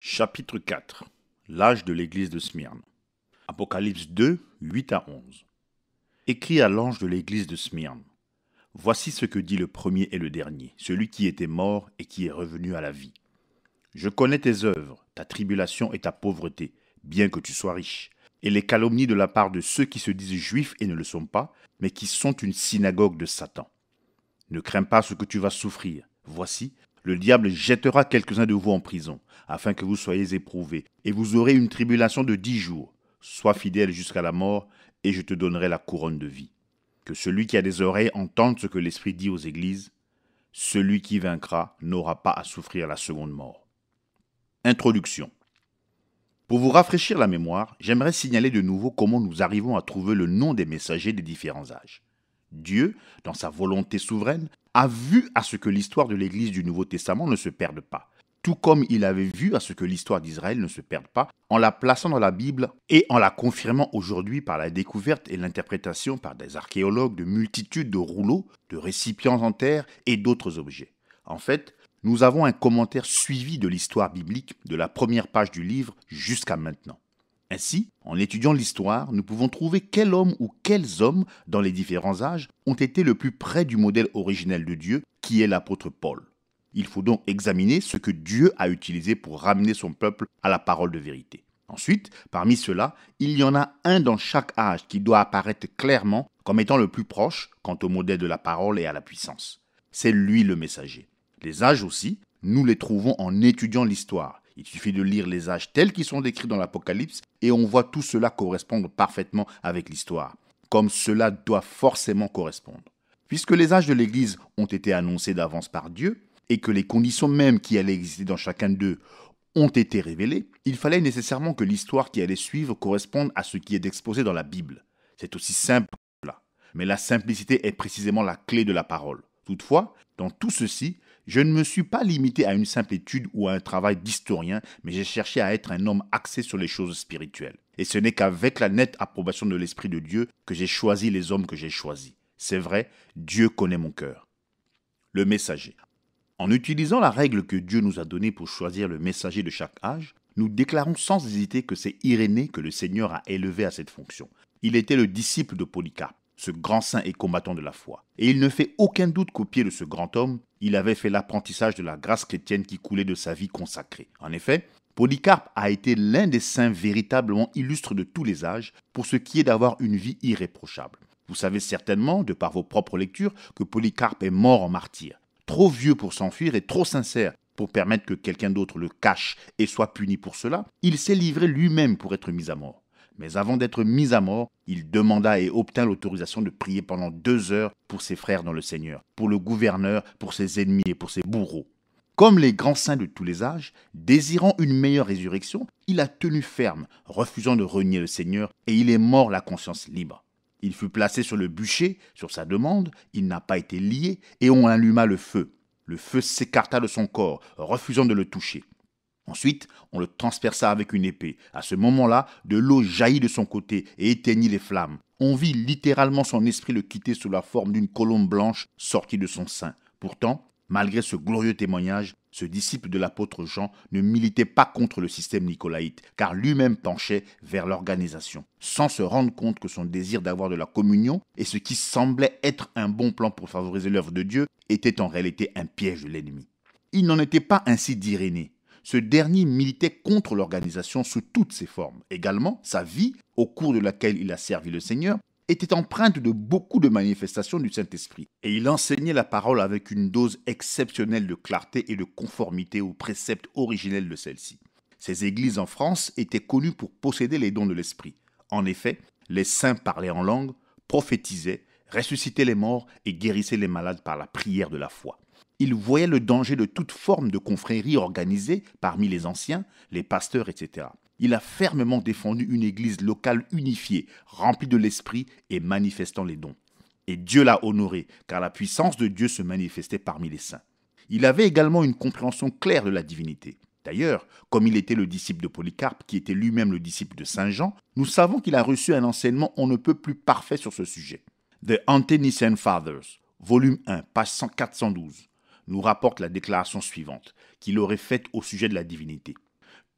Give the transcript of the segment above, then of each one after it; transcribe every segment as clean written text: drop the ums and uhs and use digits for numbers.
Chapitre 4. L'âge de l'église de Smyrne. Apocalypse 2, 8 à 11. Écrit à l'ange de l'église de Smyrne. Voici ce que dit le premier et le dernier, celui qui était mort et qui est revenu à la vie. Je connais tes œuvres, ta tribulation et ta pauvreté, bien que tu sois riche, et les calomnies de la part de ceux qui se disent juifs et ne le sont pas, mais qui sont une synagogue de Satan. Ne crains pas ce que tu vas souffrir. Voici, le diable jettera quelques-uns de vous en prison, afin que vous soyez éprouvés, et vous aurez une tribulation de 10 jours. Sois fidèle jusqu'à la mort, et je te donnerai la couronne de vie. Que celui qui a des oreilles entende ce que l'Esprit dit aux églises. Celui qui vaincra n'aura pas à souffrir la seconde mort. Introduction. Pour vous rafraîchir la mémoire, j'aimerais signaler de nouveau comment nous arrivons à trouver le nom des messagers des différents âges. Dieu, dans sa volonté souveraine, a vu à ce que l'histoire de l'Église du Nouveau Testament ne se perde pas, tout comme il avait vu à ce que l'histoire d'Israël ne se perde pas, en la plaçant dans la Bible et en la confirmant aujourd'hui par la découverte et l'interprétation par des archéologues de multitudes de rouleaux, de récipients en terre et d'autres objets. En fait, nous avons un commentaire suivi de l'histoire biblique de la première page du livre jusqu'à maintenant. Ainsi, en étudiant l'histoire, nous pouvons trouver quel homme ou quels hommes, dans les différents âges, ont été le plus près du modèle originel de Dieu, qui est l'apôtre Paul. Il faut donc examiner ce que Dieu a utilisé pour ramener son peuple à la parole de vérité. Ensuite, parmi ceux-là, il y en a un dans chaque âge qui doit apparaître clairement comme étant le plus proche quant au modèle de la parole et à la puissance. C'est lui le messager. Les âges aussi, nous les trouvons en étudiant l'histoire. Il suffit de lire les âges tels qu'ils sont décrits dans l'Apocalypse et on voit tout cela correspondre parfaitement avec l'histoire, comme cela doit forcément correspondre. Puisque les âges de l'Église ont été annoncés d'avance par Dieu et que les conditions même qui allaient exister dans chacun d'eux ont été révélées, il fallait nécessairement que l'histoire qui allait suivre corresponde à ce qui est exposé dans la Bible. C'est aussi simple que cela. Mais la simplicité est précisément la clé de la parole. Toutefois, dans tout ceci, je ne me suis pas limité à une simple étude ou à un travail d'historien, mais j'ai cherché à être un homme axé sur les choses spirituelles. Et ce n'est qu'avec la nette approbation de l'Esprit de Dieu que j'ai choisi les hommes que j'ai choisis. C'est vrai, Dieu connaît mon cœur. Le messager. En utilisant la règle que Dieu nous a donnée pour choisir le messager de chaque âge, nous déclarons sans hésiter que c'est Irénée que le Seigneur a élevé à cette fonction. Il était le disciple de Polycarpe, ce grand saint et combattant de la foi. Et il ne fait aucun doute qu'au pied de ce grand homme, il avait fait l'apprentissage de la grâce chrétienne qui coulait de sa vie consacrée. En effet, Polycarpe a été l'un des saints véritablement illustres de tous les âges pour ce qui est d'avoir une vie irréprochable. Vous savez certainement, de par vos propres lectures, que Polycarpe est mort en martyr. Trop vieux pour s'enfuir et trop sincère pour permettre que quelqu'un d'autre le cache et soit puni pour cela, il s'est livré lui-même pour être mis à mort. Mais avant d'être mis à mort, il demanda et obtint l'autorisation de prier pendant 2 heures pour ses frères dans le Seigneur, pour le gouverneur, pour ses ennemis et pour ses bourreaux. Comme les grands saints de tous les âges, désirant une meilleure résurrection, il a tenu ferme, refusant de renier le Seigneur, et il est mort la conscience libre. Il fut placé sur le bûcher, sur sa demande, il n'a pas été lié, et on alluma le feu. Le feu s'écarta de son corps, refusant de le toucher. Ensuite, on le transperça avec une épée. À ce moment-là, de l'eau jaillit de son côté et éteignit les flammes. On vit littéralement son esprit le quitter sous la forme d'une colombe blanche sortie de son sein. Pourtant, malgré ce glorieux témoignage, ce disciple de l'apôtre Jean ne militait pas contre le système nicolaïte, car lui-même penchait vers l'organisation, sans se rendre compte que son désir d'avoir de la communion et ce qui semblait être un bon plan pour favoriser l'œuvre de Dieu était en réalité un piège de l'ennemi. Il n'en était pas ainsi d'Irénée. Ce dernier militait contre l'organisation sous toutes ses formes. Également, sa vie, au cours de laquelle il a servi le Seigneur, était empreinte de beaucoup de manifestations du Saint-Esprit. Et il enseignait la parole avec une dose exceptionnelle de clarté et de conformité aux préceptes originels de celle-ci. Ces églises en France étaient connues pour posséder les dons de l'Esprit. En effet, les saints parlaient en langue, prophétisaient, ressuscitaient les morts et guérissaient les malades par la prière de la foi. Il voyait le danger de toute forme de confrérie organisée parmi les anciens, les pasteurs, etc. Il a fermement défendu une église locale unifiée, remplie de l'esprit et manifestant les dons. Et Dieu l'a honoré, car la puissance de Dieu se manifestait parmi les saints. Il avait également une compréhension claire de la divinité. D'ailleurs, comme il était le disciple de Polycarpe, qui était lui-même le disciple de Saint Jean, nous savons qu'il a reçu un enseignement on ne peut plus parfait sur ce sujet. The Ante-Nicene Fathers, volume 1, page 412. Nous rapporte la déclaration suivante qu'il aurait faite au sujet de la divinité.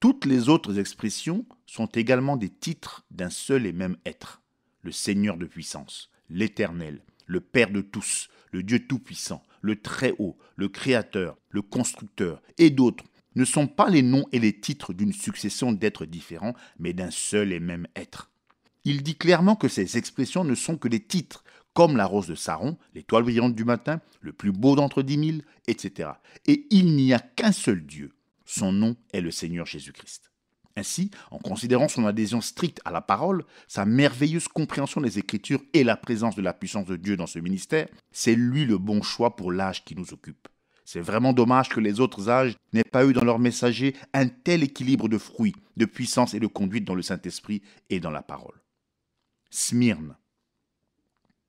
Toutes les autres expressions sont également des titres d'un seul et même être, le Seigneur de puissance, l'Éternel, le Père de tous, le Dieu tout-puissant, le Très-Haut, le Créateur, le Constructeur et d'autres ne sont pas les noms et les titres d'une succession d'êtres différents, mais d'un seul et même être. Il dit clairement que ces expressions ne sont que des titres, comme la rose de Saron, l'étoile brillante du matin, le plus beau d'entre 10 000, etc. Et il n'y a qu'un seul Dieu. Son nom est le Seigneur Jésus-Christ. Ainsi, en considérant son adhésion stricte à la parole, sa merveilleuse compréhension des Écritures et la présence de la puissance de Dieu dans ce ministère, c'est lui le bon choix pour l'âge qui nous occupe. C'est vraiment dommage que les autres âges n'aient pas eu dans leur messager un tel équilibre de fruits, de puissance et de conduite dans le Saint-Esprit et dans la parole. Smyrne.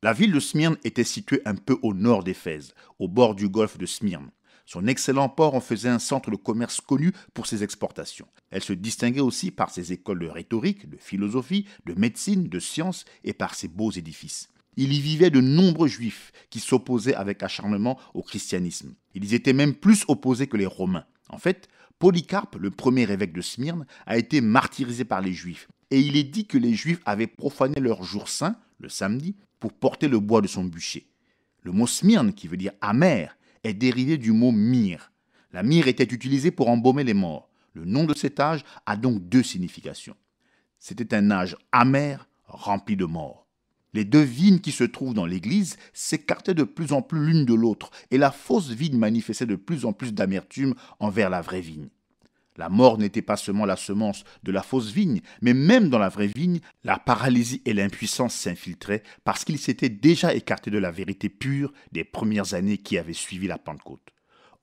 La ville de Smyrne était située un peu au nord d'Éphèse, au bord du golfe de Smyrne. Son excellent port en faisait un centre de commerce connu pour ses exportations. Elle se distinguait aussi par ses écoles de rhétorique, de philosophie, de médecine, de sciences et par ses beaux édifices. Il y vivait de nombreux juifs qui s'opposaient avec acharnement au christianisme. Ils étaient même plus opposés que les Romains. En fait, Polycarpe, le premier évêque de Smyrne, a été martyrisé par les juifs. Et il est dit que les juifs avaient profané leur jour saint, le samedi, pour porter le bois de son bûcher. Le mot Smyrne, qui veut dire amer, est dérivé du mot myrrhe. La myrrhe était utilisée pour embaumer les morts. Le nom de cet âge a donc deux significations. C'était un âge amer, rempli de morts. Les deux vignes qui se trouvent dans l'église s'écartaient de plus en plus l'une de l'autre, et la fausse vigne manifestait de plus en plus d'amertume envers la vraie vigne. La mort n'était pas seulement la semence de la fausse vigne, mais même dans la vraie vigne, la paralysie et l'impuissance s'infiltraient parce qu'ils s'étaient déjà écartés de la vérité pure des premières années qui avaient suivi la Pentecôte.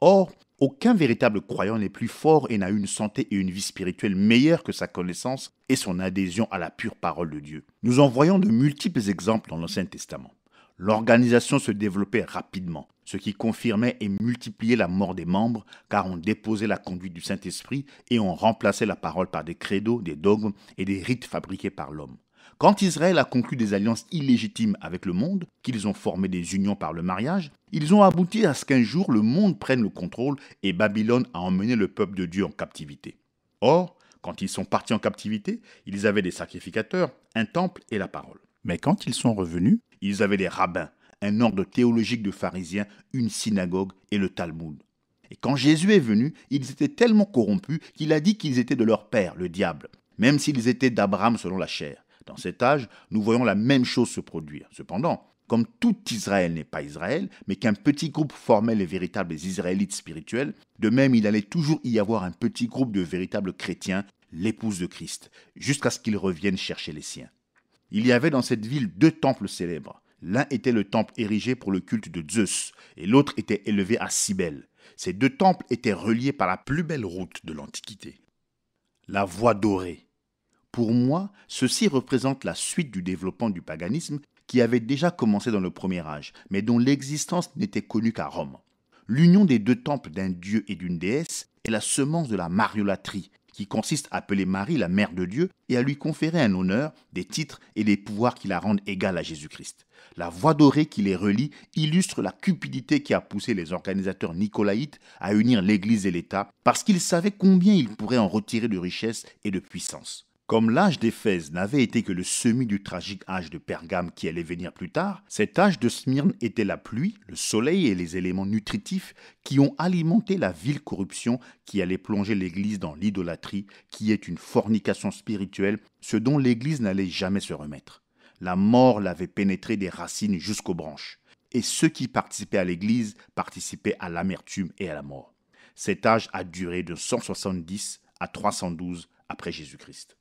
Or, aucun véritable croyant n'est plus fort et n'a une santé et une vie spirituelle meilleure que sa connaissance et son adhésion à la pure parole de Dieu. Nous en voyons de multiples exemples dans l'Ancien Testament. L'organisation se développait rapidement, ce qui confirmait et multipliait la mort des membres, car on déposait la conduite du Saint-Esprit et on remplaçait la parole par des credos, des dogmes et des rites fabriqués par l'homme. Quand Israël a conclu des alliances illégitimes avec le monde, qu'ils ont formé des unions par le mariage, ils ont abouti à ce qu'un jour le monde prenne le contrôle et Babylone a emmené le peuple de Dieu en captivité. Or, quand ils sont partis en captivité, ils avaient des sacrificateurs, un temple et la parole. Mais quand ils sont revenus, ils avaient des rabbins, un ordre théologique de pharisiens, une synagogue et le Talmud. Et quand Jésus est venu, ils étaient tellement corrompus qu'il a dit qu'ils étaient de leur père, le diable, même s'ils étaient d'Abraham selon la chair. Dans cet âge, nous voyons la même chose se produire. Cependant, comme tout Israël n'est pas Israël, mais qu'un petit groupe formait les véritables Israélites spirituels, de même il allait toujours y avoir un petit groupe de véritables chrétiens, l'épouse de Christ, jusqu'à ce qu'ils reviennent chercher les siens. Il y avait dans cette ville deux temples célèbres. L'un était le temple érigé pour le culte de Zeus, et l'autre était élevé à Cybèle. Ces deux temples étaient reliés par la plus belle route de l'Antiquité. La voie dorée. Pour moi, ceci représente la suite du développement du paganisme qui avait déjà commencé dans le premier âge, mais dont l'existence n'était connue qu'à Rome. L'union des deux temples d'un dieu et d'une déesse est la semence de la mariolatrie, qui consiste à appeler Marie la mère de Dieu et à lui conférer un honneur, des titres et des pouvoirs qui la rendent égale à Jésus-Christ. La voie dorée qui les relie illustre la cupidité qui a poussé les organisateurs nicolaïtes à unir l'Église et l'État parce qu'ils savaient combien ils pourraient en retirer de richesse et de puissance. Comme l'âge d'Éphèse n'avait été que le semis du tragique âge de Pergame qui allait venir plus tard, cet âge de Smyrne était la pluie, le soleil et les éléments nutritifs qui ont alimenté la vile corruption qui allait plonger l'Église dans l'idolâtrie, qui est une fornication spirituelle, ce dont l'Église n'allait jamais se remettre. La mort l'avait pénétré des racines jusqu'aux branches, et ceux qui participaient à l'Église participaient à l'amertume et à la mort. Cet âge a duré de 170 à 312 après Jésus-Christ.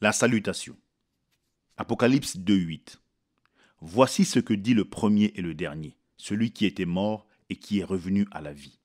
La salutation. Apocalypse 2:8. Voici ce que dit le premier et le dernier, celui qui était mort et qui est revenu à la vie.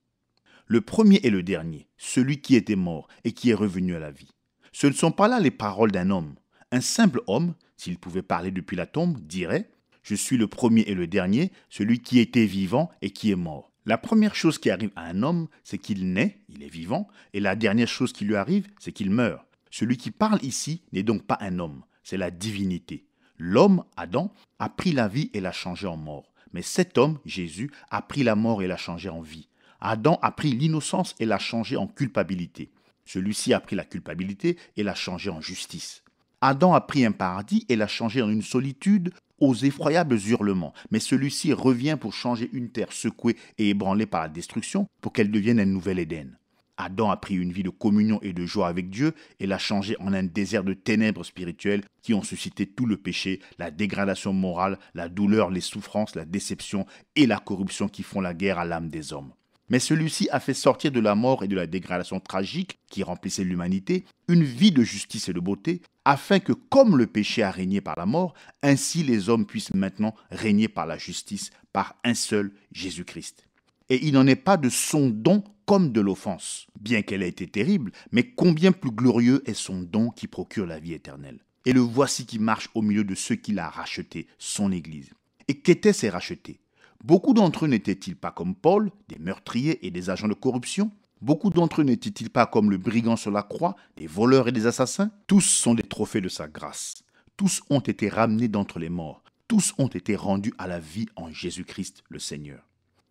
Le premier et le dernier, celui qui était mort et qui est revenu à la vie. Ce ne sont pas là les paroles d'un homme. Un simple homme, s'il pouvait parler depuis la tombe, dirait « Je suis le premier et le dernier, celui qui était vivant et qui est mort ». La première chose qui arrive à un homme, c'est qu'il naît, il est vivant, et la dernière chose qui lui arrive, c'est qu'il meurt. Celui qui parle ici n'est donc pas un homme, c'est la divinité. L'homme, Adam, a pris la vie et l'a changée en mort. Mais cet homme, Jésus, a pris la mort et l'a changée en vie. Adam a pris l'innocence et l'a changée en culpabilité. Celui-ci a pris la culpabilité et l'a changée en justice. Adam a pris un paradis et l'a changé en une solitude aux effroyables hurlements. Mais celui-ci revient pour changer une terre secouée et ébranlée par la destruction pour qu'elle devienne un nouvel Éden. Adam a pris une vie de communion et de joie avec Dieu et l'a changé en un désert de ténèbres spirituelles qui ont suscité tout le péché, la dégradation morale, la douleur, les souffrances, la déception et la corruption qui font la guerre à l'âme des hommes. Mais celui-ci a fait sortir de la mort et de la dégradation tragique qui remplissait l'humanité une vie de justice et de beauté, afin que, comme le péché a régné par la mort, ainsi les hommes puissent maintenant régner par la justice, par un seul Jésus-Christ. Et il n'en est pas de son don comme de l'offense, bien qu'elle ait été terrible, mais combien plus glorieux est son don qui procure la vie éternelle. Et le voici qui marche au milieu de ceux qu'il a rachetés, son Église. Et qu'étaient ces rachetés? Beaucoup d'entre eux n'étaient-ils pas comme Paul, des meurtriers et des agents de corruption? Beaucoup d'entre eux n'étaient-ils pas comme le brigand sur la croix, des voleurs et des assassins? Tous sont des trophées de sa grâce. Tous ont été ramenés d'entre les morts. Tous ont été rendus à la vie en Jésus-Christ le Seigneur.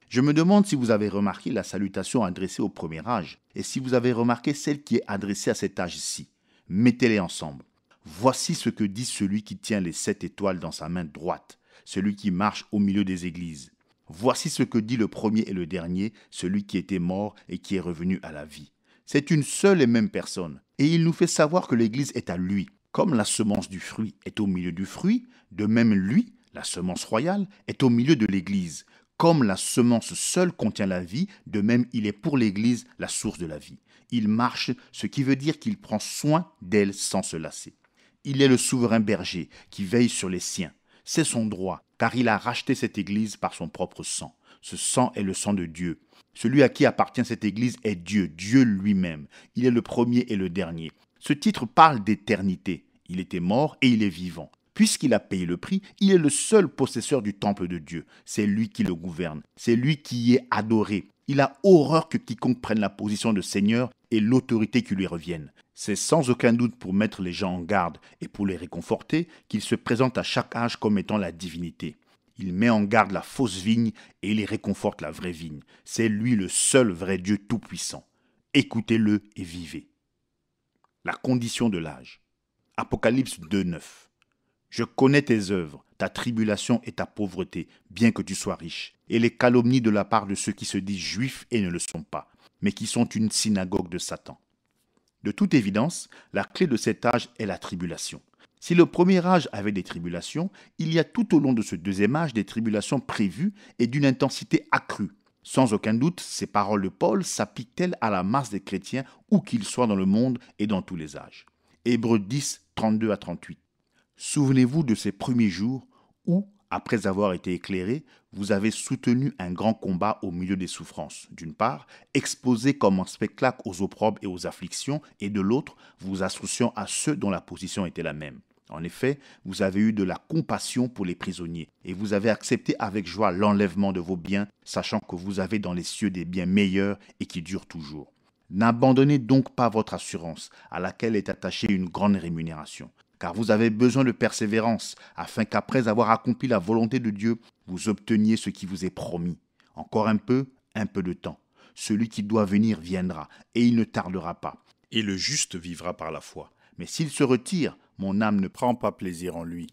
Je me demande si vous avez remarqué la salutation adressée au premier âge et si vous avez remarqué celle qui est adressée à cet âge-ci. Mettez-les ensemble. Voici ce que dit celui qui tient les 7 étoiles dans sa main droite, celui qui marche au milieu des églises. Voici ce que dit le premier et le dernier, celui qui était mort et qui est revenu à la vie. C'est une seule et même personne, et il nous fait savoir que l'Église est à lui. Comme la semence du fruit est au milieu du fruit, de même lui, la semence royale, est au milieu de l'Église. Comme la semence seule contient la vie, de même il est pour l'Église la source de la vie. Il marche, ce qui veut dire qu'il prend soin d'elle sans se lasser. Il est le souverain berger qui veille sur les siens. C'est son droit, car il a racheté cette Église par son propre sang. Ce sang est le sang de Dieu. Celui à qui appartient cette Église est Dieu, Dieu lui-même. Il est le premier et le dernier. Ce titre parle d'éternité. Il était mort et il est vivant. Puisqu'il a payé le prix, il est le seul possesseur du temple de Dieu. C'est lui qui le gouverne. C'est lui qui y est adoré. Il a horreur que quiconque prenne la position de Seigneur et l'autorité qui lui revienne. C'est sans aucun doute pour mettre les gens en garde et pour les réconforter qu'il se présente à chaque âge comme étant la divinité. Il met en garde la fausse vigne et il réconforte la vraie vigne. C'est lui le seul vrai Dieu tout-puissant. Écoutez-le et vivez. La condition de l'âge. Apocalypse 2:9. Je connais tes œuvres, ta tribulation et ta pauvreté, bien que tu sois riche, et les calomnies de la part de ceux qui se disent juifs et ne le sont pas, mais qui sont une synagogue de Satan. De toute évidence, la clé de cet âge est la tribulation. Si le premier âge avait des tribulations, il y a tout au long de ce deuxième âge des tribulations prévues et d'une intensité accrue. Sans aucun doute, ces paroles de Paul s'appliquent-elles à la masse des chrétiens où qu'ils soient dans le monde et dans tous les âges. Hébreux 10, 32 à 38. Souvenez-vous de ces premiers jours où, après avoir été éclairés, vous avez soutenu un grand combat au milieu des souffrances. D'une part, exposé comme un spectacle aux opprobres et aux afflictions, et de l'autre, vous associant à ceux dont la position était la même. En effet, vous avez eu de la compassion pour les prisonniers, et vous avez accepté avec joie l'enlèvement de vos biens, sachant que vous avez dans les cieux des biens meilleurs et qui durent toujours. N'abandonnez donc pas votre assurance, à laquelle est attachée une grande rémunération. Car vous avez besoin de persévérance, afin qu'après avoir accompli la volonté de Dieu, vous obteniez ce qui vous est promis. Encore un peu de temps. Celui qui doit venir viendra, et il ne tardera pas. Et le juste vivra par la foi. Mais s'il se retire, mon âme ne prend pas plaisir en lui.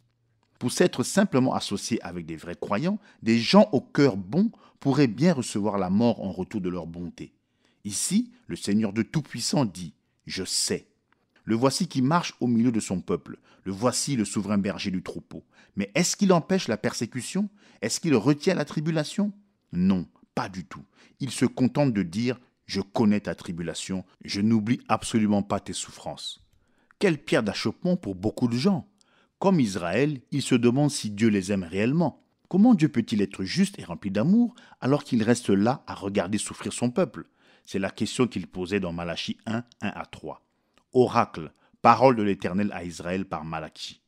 Pour s'être simplement associé avec des vrais croyants, des gens au cœur bon pourraient bien recevoir la mort en retour de leur bonté. Ici, le Seigneur de Tout-Puissant dit « Je sais ». Le voici qui marche au milieu de son peuple. Le voici le souverain berger du troupeau. Mais est-ce qu'il empêche la persécution? Est-ce qu'il retient la tribulation? Non, pas du tout. Il se contente de dire « Je connais ta tribulation, je n'oublie absolument pas tes souffrances ». Quelle pierre d'achoppement pour beaucoup de gens. Comme Israël, ils se demandent si Dieu les aime réellement. Comment Dieu peut-il être juste et rempli d'amour alors qu'il reste là à regarder souffrir son peuple? C'est la question qu'il posait dans Malachie 1, 1 à 3. Oracle, parole de l'Éternel à Israël par Malachie.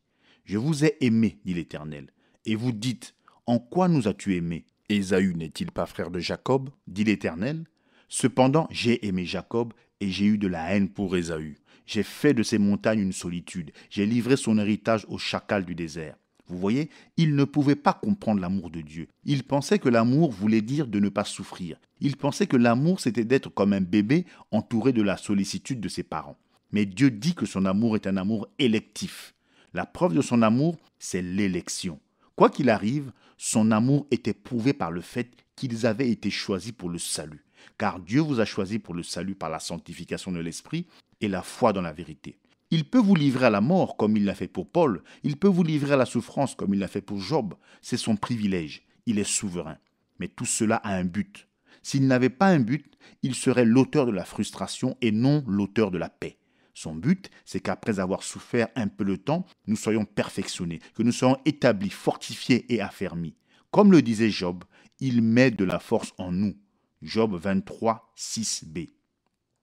Je vous ai aimé, dit l'Éternel, et vous dites, en quoi nous as-tu aimés? Ésaü n'est-il pas frère de Jacob, dit l'Éternel? Cependant, j'ai aimé Jacob et j'ai eu de la haine pour Ésaü. J'ai fait de ses montagnes une solitude, j'ai livré son héritage au chacal du désert. Vous voyez, il ne pouvait pas comprendre l'amour de Dieu. Il pensait que l'amour voulait dire de ne pas souffrir. Il pensait que l'amour, c'était d'être comme un bébé entouré de la sollicitude de ses parents. Mais Dieu dit que son amour est un amour électif. La preuve de son amour, c'est l'élection. Quoi qu'il arrive, son amour était prouvé par le fait qu'ils avaient été choisis pour le salut. Car Dieu vous a choisi pour le salut par la sanctification de l'esprit et la foi dans la vérité. Il peut vous livrer à la mort comme il l'a fait pour Paul. Il peut vous livrer à la souffrance comme il l'a fait pour Job. C'est son privilège. Il est souverain. Mais tout cela a un but. S'il n'avait pas un but, il serait l'auteur de la frustration et non l'auteur de la paix. Son but, c'est qu'après avoir souffert un peu de temps, nous soyons perfectionnés, que nous soyons établis, fortifiés et affermis. Comme le disait Job, il met de la force en nous. Job 23, 6b.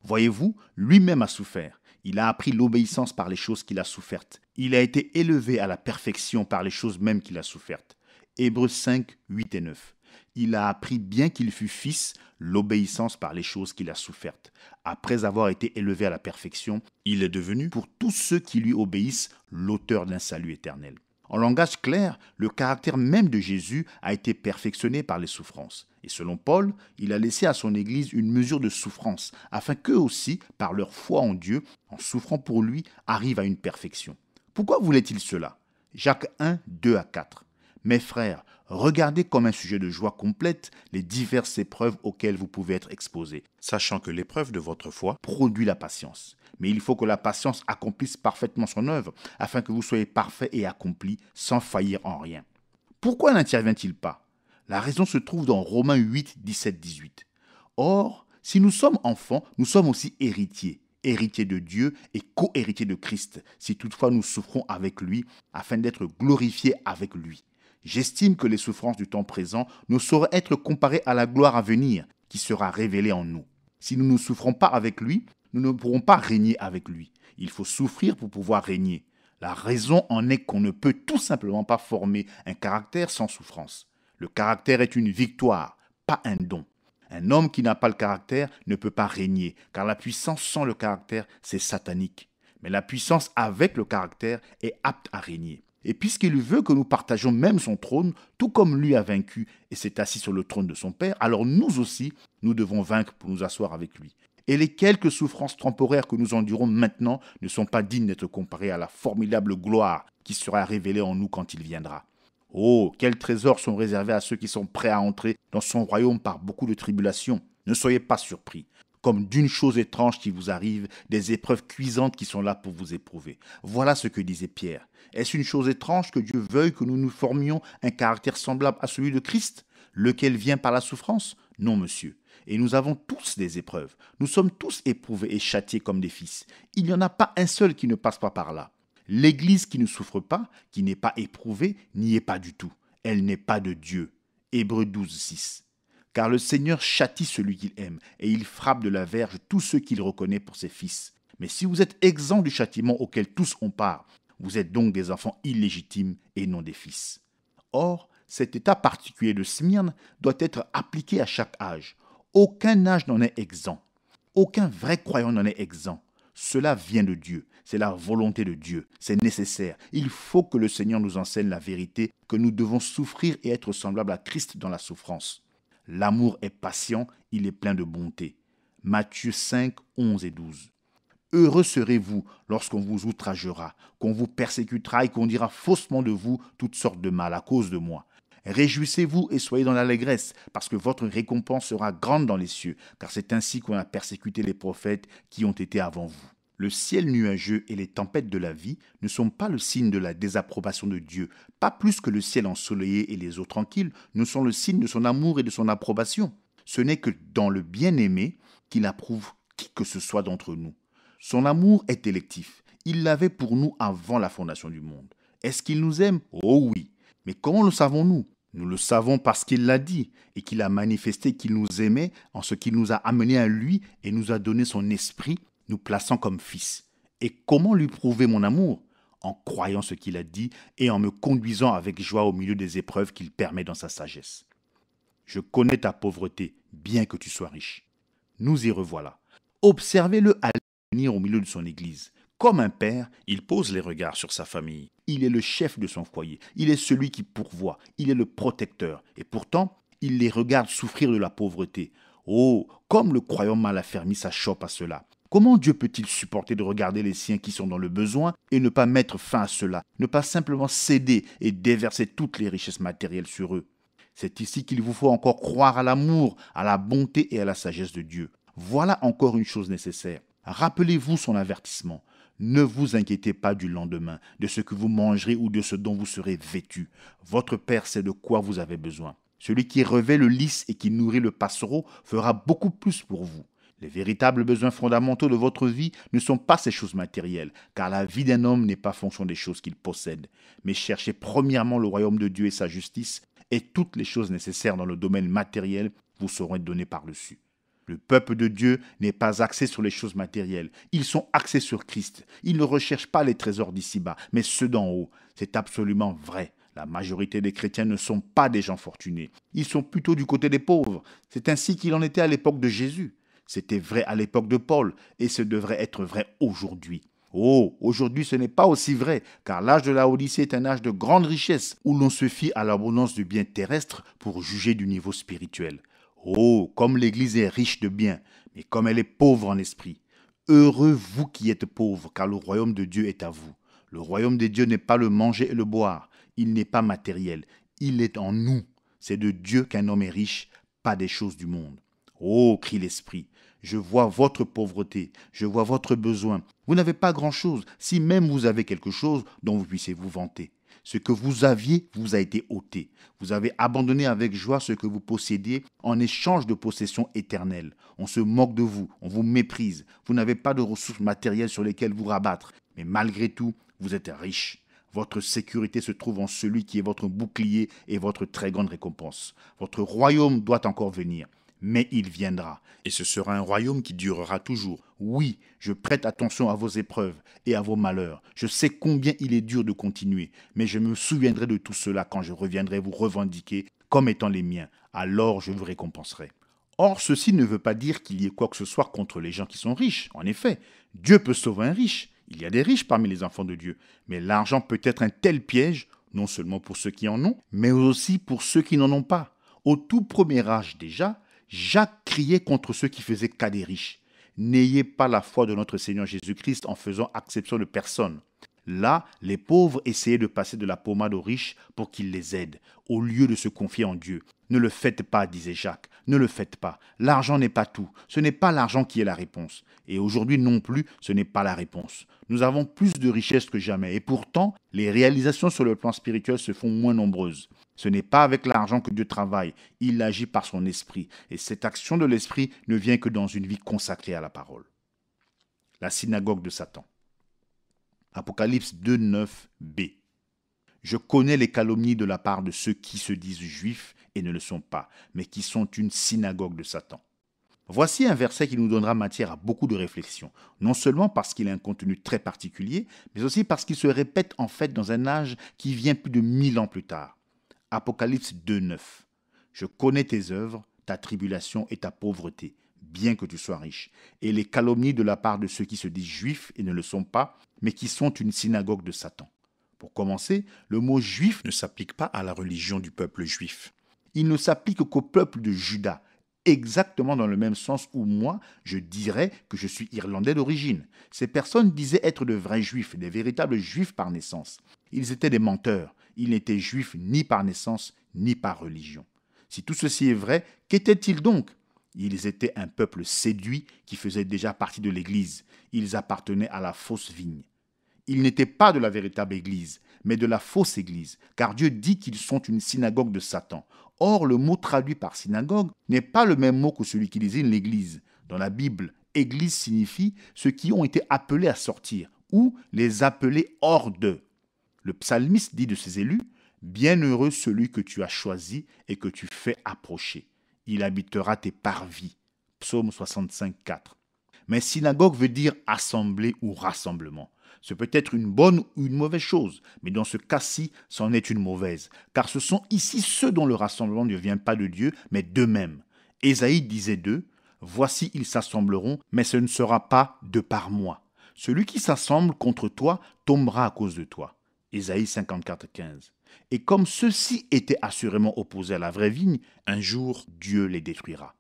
Voyez-vous, lui-même a souffert. Il a appris l'obéissance par les choses qu'il a souffertes. Il a été élevé à la perfection par les choses même qu'il a souffertes. Hébreux 5, 8 et 9. Il a appris, bien qu'il fût fils, l'obéissance par les choses qu'il a souffertes. Après avoir été élevé à la perfection, il est devenu, pour tous ceux qui lui obéissent, l'auteur d'un salut éternel. En langage clair, le caractère même de Jésus a été perfectionné par les souffrances. Et selon Paul, il a laissé à son Église une mesure de souffrance, afin qu'eux aussi, par leur foi en Dieu, en souffrant pour lui, arrivent à une perfection. Pourquoi voulait-il cela? Jacques 1, 2 à 4. Mes frères, regardez comme un sujet de joie complète les diverses épreuves auxquelles vous pouvez être exposés, sachant que l'épreuve de votre foi produit la patience. Mais il faut que la patience accomplisse parfaitement son œuvre, afin que vous soyez parfaits et accomplis, sans faillir en rien. Pourquoi n'intervient-il pas? La raison se trouve dans Romains 8, 17, 18. Or, si nous sommes enfants, nous sommes aussi héritiers, héritiers de Dieu et co-héritiers de Christ, si toutefois nous souffrons avec lui, afin d'être glorifiés avec lui. J'estime que les souffrances du temps présent ne sauraient être comparées à la gloire à venir, qui sera révélée en nous. Si nous ne souffrons pas avec lui, nous ne pourrons pas régner avec lui. Il faut souffrir pour pouvoir régner. La raison en est qu'on ne peut tout simplement pas former un caractère sans souffrance. Le caractère est une victoire, pas un don. Un homme qui n'a pas le caractère ne peut pas régner, car la puissance sans le caractère, c'est satanique. Mais la puissance avec le caractère est apte à régner. Et puisqu'il veut que nous partagions même son trône, tout comme lui a vaincu et s'est assis sur le trône de son Père, alors nous aussi, nous devons vaincre pour nous asseoir avec lui. Et les quelques souffrances temporaires que nous endurons maintenant ne sont pas dignes d'être comparées à la formidable gloire qui sera révélée en nous quand il viendra. Oh, quels trésors sont réservés à ceux qui sont prêts à entrer dans son royaume par beaucoup de tribulations. Ne soyez pas surpris. Comme d'une chose étrange qui vous arrive, des épreuves cuisantes qui sont là pour vous éprouver. Voilà ce que disait Pierre. Est-ce une chose étrange que Dieu veuille que nous nous formions un caractère semblable à celui de Christ, lequel vient par la souffrance? Non, monsieur. Et nous avons tous des épreuves. Nous sommes tous éprouvés et châtiés comme des fils. Il n'y en a pas un seul qui ne passe pas par là. L'Église qui ne souffre pas, qui n'est pas éprouvée, n'y est pas du tout. Elle n'est pas de Dieu. Hébreux 12, 6. Car le Seigneur châtie celui qu'il aime, et il frappe de la verge tous ceux qu'il reconnaît pour ses fils. Mais si vous êtes exempts du châtiment auquel tous ont part, vous êtes donc des enfants illégitimes et non des fils. Or, cet état particulier de Smyrne doit être appliqué à chaque âge. Aucun âge n'en est exempt. Aucun vrai croyant n'en est exempt. Cela vient de Dieu. C'est la volonté de Dieu. C'est nécessaire. Il faut que le Seigneur nous enseigne la vérité, que nous devons souffrir et être semblables à Christ dans la souffrance. L'amour est patient, il est plein de bonté. Matthieu 5, 11 et 12. Heureux serez-vous lorsqu'on vous outragera, qu'on vous persécutera et qu'on dira faussement de vous toutes sortes de mal à cause de moi. Réjouissez-vous et soyez dans l'allégresse, parce que votre récompense sera grande dans les cieux, car c'est ainsi qu'on a persécuté les prophètes qui ont été avant vous. Le ciel nuageux et les tempêtes de la vie ne sont pas le signe de la désapprobation de Dieu, pas plus que le ciel ensoleillé et les eaux tranquilles ne sont le signe de son amour et de son approbation. Ce n'est que dans le bien-aimé qu'il approuve qui que ce soit d'entre nous. Son amour est électif. Il l'avait pour nous avant la fondation du monde. Est-ce qu'il nous aime? Oh oui. Mais comment le savons-nous? Nous le savons parce qu'il l'a dit et qu'il a manifesté qu'il nous aimait en ce qu'il nous a amenés à lui et nous a donné son esprit, nous plaçant comme fils. Et comment lui prouver mon amour? En croyant ce qu'il a dit et en me conduisant avec joie au milieu des épreuves qu'il permet dans sa sagesse. Je connais ta pauvreté, bien que tu sois riche. Nous y revoilà. Observez-le aller venir au milieu de son église. Comme un père, il pose les regards sur sa famille. Il est le chef de son foyer. Il est celui qui pourvoit. Il est le protecteur. Et pourtant, il les regarde souffrir de la pauvreté. Oh, comme le croyant mal affermi s'achoppe à cela. Comment Dieu peut-il supporter de regarder les siens qui sont dans le besoin et ne pas mettre fin à cela, ne pas simplement céder et déverser toutes les richesses matérielles sur eux? C'est ici qu'il vous faut encore croire à l'amour, à la bonté et à la sagesse de Dieu. Voilà encore une chose nécessaire. Rappelez-vous son avertissement. Ne vous inquiétez pas du lendemain, de ce que vous mangerez ou de ce dont vous serez vêtus. Votre Père sait de quoi vous avez besoin. Celui qui revêt le lys et qui nourrit le passereau fera beaucoup plus pour vous. Les véritables besoins fondamentaux de votre vie ne sont pas ces choses matérielles, car la vie d'un homme n'est pas fonction des choses qu'il possède. Mais cherchez premièrement le royaume de Dieu et sa justice, et toutes les choses nécessaires dans le domaine matériel vous seront données par-dessus. Le peuple de Dieu n'est pas axé sur les choses matérielles. Ils sont axés sur Christ. Ils ne recherchent pas les trésors d'ici-bas, mais ceux d'en haut. C'est absolument vrai. La majorité des chrétiens ne sont pas des gens fortunés. Ils sont plutôt du côté des pauvres. C'est ainsi qu'il en était à l'époque de Jésus. C'était vrai à l'époque de Paul, et ce devrait être vrai aujourd'hui. Oh, aujourd'hui ce n'est pas aussi vrai, car l'âge de la Odyssée est un âge de grande richesse, où l'on se fie à l'abondance du bien terrestre pour juger du niveau spirituel. Oh, comme l'Église est riche de biens, mais comme elle est pauvre en esprit. Heureux vous qui êtes pauvres, car le royaume de Dieu est à vous. Le royaume de Dieu n'est pas le manger et le boire, il n'est pas matériel, il est en nous. C'est de Dieu qu'un homme est riche, pas des choses du monde. Oh, crie l'Esprit, je vois votre pauvreté, je vois votre besoin. Vous n'avez pas grand-chose, si même vous avez quelque chose dont vous puissiez vous vanter. Ce que vous aviez vous a été ôté. Vous avez abandonné avec joie ce que vous possédiez en échange de possessions éternelles. On se moque de vous, on vous méprise. Vous n'avez pas de ressources matérielles sur lesquelles vous rabattre. Mais malgré tout, vous êtes riche. Votre sécurité se trouve en celui qui est votre bouclier et votre très grande récompense. Votre royaume doit encore venir. Mais il viendra, et ce sera un royaume qui durera toujours. Oui, je prête attention à vos épreuves et à vos malheurs. Je sais combien il est dur de continuer, mais je me souviendrai de tout cela quand je reviendrai vous revendiquer comme étant les miens. Alors je vous récompenserai. Or, ceci ne veut pas dire qu'il y ait quoi que ce soit contre les gens qui sont riches. En effet, Dieu peut sauver un riche. Il y a des riches parmi les enfants de Dieu. Mais l'argent peut être un tel piège, non seulement pour ceux qui en ont, mais aussi pour ceux qui n'en ont pas. Au tout premier âge déjà, Jacques criait contre ceux qui faisaient cas des riches. N'ayez pas la foi de notre Seigneur Jésus-Christ en faisant acception de personne. Là, les pauvres essayaient de passer de la pommade aux riches pour qu'ils les aident, au lieu de se confier en Dieu. Ne le faites pas, disait Jacques, ne le faites pas. L'argent n'est pas tout, ce n'est pas l'argent qui est la réponse. Et aujourd'hui non plus, ce n'est pas la réponse. Nous avons plus de richesses que jamais, et pourtant, les réalisations sur le plan spirituel se font moins nombreuses. Ce n'est pas avec l'argent que Dieu travaille, il agit par son esprit, et cette action de l'esprit ne vient que dans une vie consacrée à la parole. La synagogue de Satan. Apocalypse 2, 9b. Je connais les calomnies de la part de ceux qui se disent juifs et ne le sont pas, mais qui sont une synagogue de Satan. Voici un verset qui nous donnera matière à beaucoup de réflexions, non seulement parce qu'il a un contenu très particulier, mais aussi parce qu'il se répète en fait dans un âge qui vient plus de 1000 ans plus tard. Apocalypse 2, 9. Je connais tes œuvres, ta tribulation et ta pauvreté, bien que tu sois riche, et les calomnies de la part de ceux qui se disent juifs et ne le sont pas, mais qui sont une synagogue de Satan. Pour commencer, le mot juif ne s'applique pas à la religion du peuple juif. Il ne s'applique qu'au peuple de Juda, exactement dans le même sens où moi, je dirais que je suis irlandais d'origine. Ces personnes disaient être de vrais juifs, des véritables juifs par naissance. Ils étaient des menteurs. Ils n'étaient juifs ni par naissance, ni par religion. Si tout ceci est vrai, qu'étaient-ils donc ? Ils étaient un peuple séduit qui faisait déjà partie de l'Église. Ils appartenaient à la fausse vigne. Ils n'étaient pas de la véritable Église, mais de la fausse Église, car Dieu dit qu'ils sont une synagogue de Satan. Or, le mot traduit par synagogue n'est pas le même mot que celui qui désigne l'Église. Dans la Bible, Église signifie ceux qui ont été appelés à sortir, ou les appelés hors d'eux. Le psalmiste dit de ses élus, « Bienheureux celui que tu as choisi et que tu fais approcher. Il habitera tes parvis. » Psaume 65, 4. Mais synagogue veut dire assemblée ou rassemblement. Ce peut être une bonne ou une mauvaise chose, mais dans ce cas-ci, c'en est une mauvaise, car ce sont ici ceux dont le rassemblement ne vient pas de Dieu, mais d'eux-mêmes. Ésaïe disait d'eux, « Voici ils s'assembleront, mais ce ne sera pas de par moi. Celui qui s'assemble contre toi tombera à cause de toi. » Ésaïe 54:15. Et comme ceux-ci étaient assurément opposés à la vraie vigne, un jour Dieu les détruira.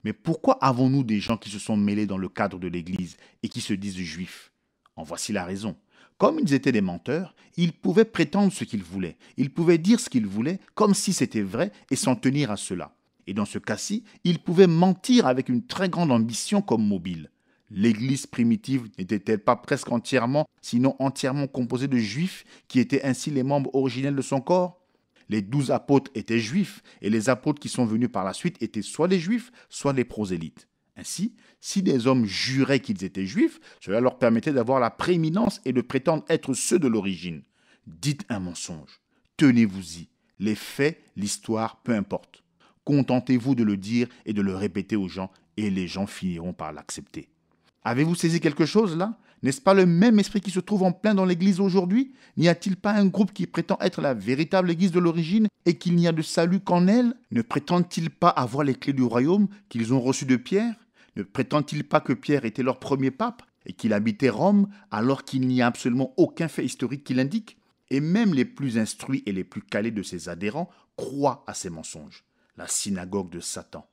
Mais pourquoi avons-nous des gens qui se sont mêlés dans le cadre de l'Église et qui se disent juifs? En voici la raison. Comme ils étaient des menteurs, ils pouvaient prétendre ce qu'ils voulaient. Ils pouvaient dire ce qu'ils voulaient comme si c'était vrai et s'en tenir à cela. Et dans ce cas-ci, ils pouvaient mentir avec une très grande ambition comme mobile. L'Église primitive n'était-elle pas presque entièrement, sinon entièrement composée de juifs qui étaient ainsi les membres originels de son corps? Les 12 apôtres étaient juifs et les apôtres qui sont venus par la suite étaient soit des juifs, soit des prosélytes. Ainsi, si des hommes juraient qu'ils étaient juifs, cela leur permettait d'avoir la prééminence et de prétendre être ceux de l'origine. Dites un mensonge. Tenez-vous-y. Les faits, l'histoire, peu importe. Contentez-vous de le dire et de le répéter aux gens et les gens finiront par l'accepter. Avez-vous saisi quelque chose là? N'est-ce pas le même esprit qui se trouve en plein dans l'Église aujourd'hui? N'y a-t-il pas un groupe qui prétend être la véritable Église de l'origine et qu'il n'y a de salut qu'en elle? Ne prétendent-ils pas avoir les clés du royaume qu'ils ont reçues de Pierre? Ne prétendent-ils pas que Pierre était leur premier pape et qu'il habitait Rome alors qu'il n'y a absolument aucun fait historique qui l'indique? Et même les plus instruits et les plus calés de ses adhérents croient à ces mensonges. La synagogue de Satan.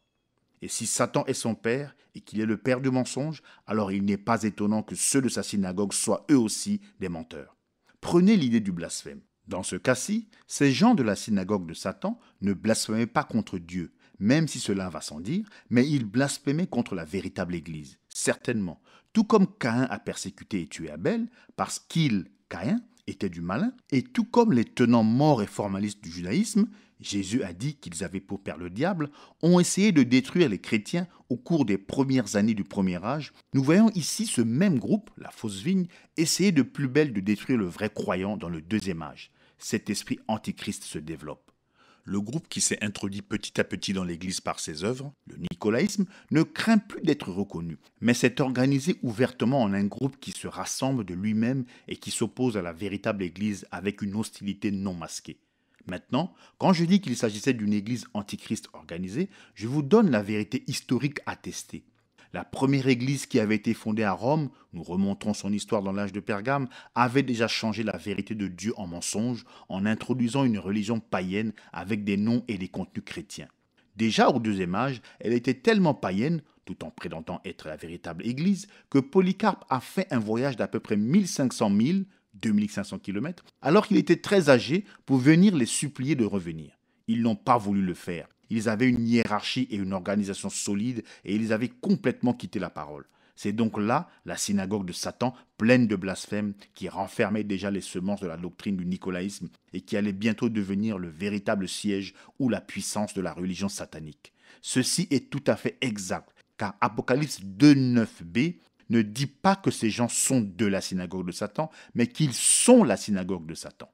Et si Satan est son père et qu'il est le père du mensonge, alors il n'est pas étonnant que ceux de sa synagogue soient eux aussi des menteurs. Prenez l'idée du blasphème. Dans ce cas-ci, ces gens de la synagogue de Satan ne blasphémaient pas contre Dieu, même si cela va sans dire, mais ils blasphémaient contre la véritable Église, certainement. Tout comme Caïn a persécuté et tué Abel, parce qu'il, Caïn, était du malin, et tout comme les tenants morts et formalistes du judaïsme, Jésus a dit qu'ils avaient pour père le diable, ont essayé de détruire les chrétiens au cours des premières années du premier âge. Nous voyons ici ce même groupe, la fausse vigne, essayer de plus belle de détruire le vrai croyant dans le deuxième âge. Cet esprit antichrist se développe. Le groupe qui s'est introduit petit à petit dans l'Église par ses œuvres, le nicolaïsme, ne craint plus d'être reconnu, mais s'est organisé ouvertement en un groupe qui se rassemble de lui-même et qui s'oppose à la véritable Église avec une hostilité non masquée. Maintenant, quand je dis qu'il s'agissait d'une église antichrist organisée, je vous donne la vérité historique attestée. La première église qui avait été fondée à Rome, nous remontons son histoire dans l'âge de Pergame, avait déjà changé la vérité de Dieu en mensonge en introduisant une religion païenne avec des noms et des contenus chrétiens. Déjà au deuxième âge, elle était tellement païenne, tout en prétendant être la véritable église, que Polycarpe a fait un voyage d'à peu près 1500 milles 2500 km, alors qu'il était très âgé, pour venir les supplier de revenir. Ils n'ont pas voulu le faire. Ils avaient une hiérarchie et une organisation solide et ils avaient complètement quitté la parole. C'est donc là la synagogue de Satan, pleine de blasphèmes, qui renfermait déjà les semences de la doctrine du nicolaïsme et qui allait bientôt devenir le véritable siège ou la puissance de la religion satanique. Ceci est tout à fait exact, car Apocalypse 2:9b ne dit pas que ces gens sont de la synagogue de Satan, mais qu'ils sont la synagogue de Satan.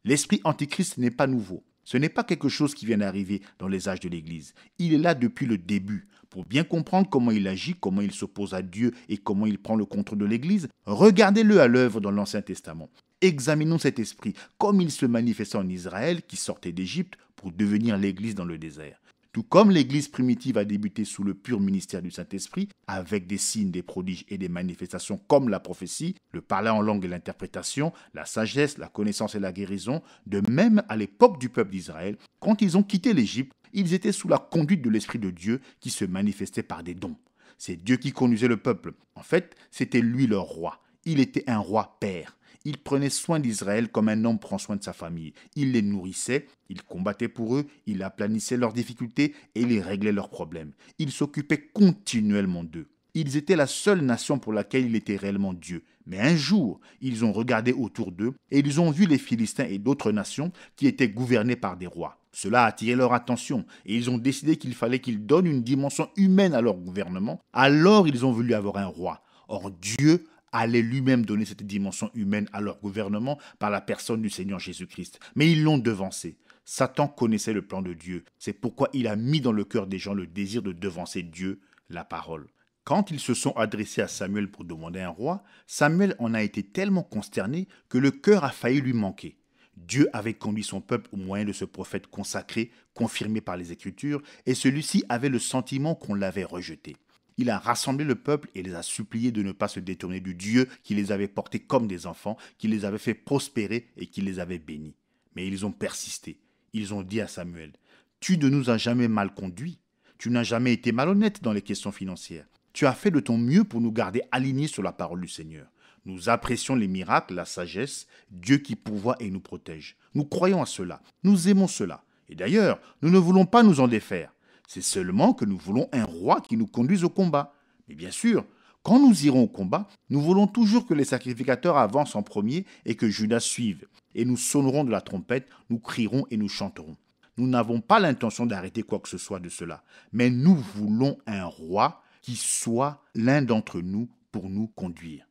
L'esprit antichrist n'est pas nouveau. Ce n'est pas quelque chose qui vient d'arriver dans les âges de l'Église. Il est là depuis le début. Pour bien comprendre comment il agit, comment il s'oppose à Dieu et comment il prend le contrôle de l'Église, regardez-le à l'œuvre dans l'Ancien Testament. Examinons cet esprit, comme il se manifestait en Israël qui sortait d'Égypte pour devenir l'Église dans le désert. Tout comme l'Église primitive a débuté sous le pur ministère du Saint-Esprit, avec des signes, des prodiges et des manifestations comme la prophétie, le parler en langue et l'interprétation, la sagesse, la connaissance et la guérison, de même à l'époque du peuple d'Israël, quand ils ont quitté l'Égypte, ils étaient sous la conduite de l'Esprit de Dieu qui se manifestait par des dons. C'est Dieu qui conduisait le peuple. En fait, c'était lui leur roi. Il était un roi père. Il prenait soin d'Israël comme un homme prend soin de sa famille. Il les nourrissait, il combattait pour eux, il aplanissait leurs difficultés et il réglait leurs problèmes. Il s'occupait continuellement d'eux. Ils étaient la seule nation pour laquelle il était réellement Dieu. Mais un jour, ils ont regardé autour d'eux et ils ont vu les Philistins et d'autres nations qui étaient gouvernées par des rois. Cela a attiré leur attention et ils ont décidé qu'il fallait qu'ils donnent une dimension humaine à leur gouvernement. Alors ils ont voulu avoir un roi. Or Dieu allait lui-même donner cette dimension humaine à leur gouvernement par la personne du Seigneur Jésus-Christ. Mais ils l'ont devancé. Satan connaissait le plan de Dieu. C'est pourquoi il a mis dans le cœur des gens le désir de devancer Dieu, la parole. Quand ils se sont adressés à Samuel pour demander un roi, Samuel en a été tellement consterné que le cœur a failli lui manquer. Dieu avait conduit son peuple au moyen de ce prophète consacré, confirmé par les Écritures, et celui-ci avait le sentiment qu'on l'avait rejeté. Il a rassemblé le peuple et les a suppliés de ne pas se détourner du Dieu qui les avait portés comme des enfants, qui les avait fait prospérer et qui les avait bénis. Mais ils ont persisté. Ils ont dit à Samuel, « Tu ne nous as jamais mal conduits. Tu n'as jamais été malhonnête dans les questions financières. Tu as fait de ton mieux pour nous garder alignés sur la parole du Seigneur. Nous apprécions les miracles, la sagesse, Dieu qui pourvoit et nous protège. Nous croyons à cela. Nous aimons cela. Et d'ailleurs, nous ne voulons pas nous en défaire. C'est seulement que nous voulons un roi qui nous conduise au combat. Mais bien sûr, quand nous irons au combat, nous voulons toujours que les sacrificateurs avancent en premier et que Judas suive. Et nous sonnerons de la trompette, nous crierons et nous chanterons. Nous n'avons pas l'intention d'arrêter quoi que ce soit de cela. Mais nous voulons un roi qui soit l'un d'entre nous pour nous conduire.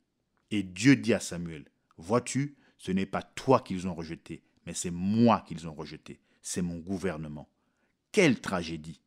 Et Dieu dit à Samuel, « Vois-tu, ce n'est pas toi qu'ils ont rejeté, mais c'est moi qu'ils ont rejeté. C'est mon gouvernement. » Quelle tragédie!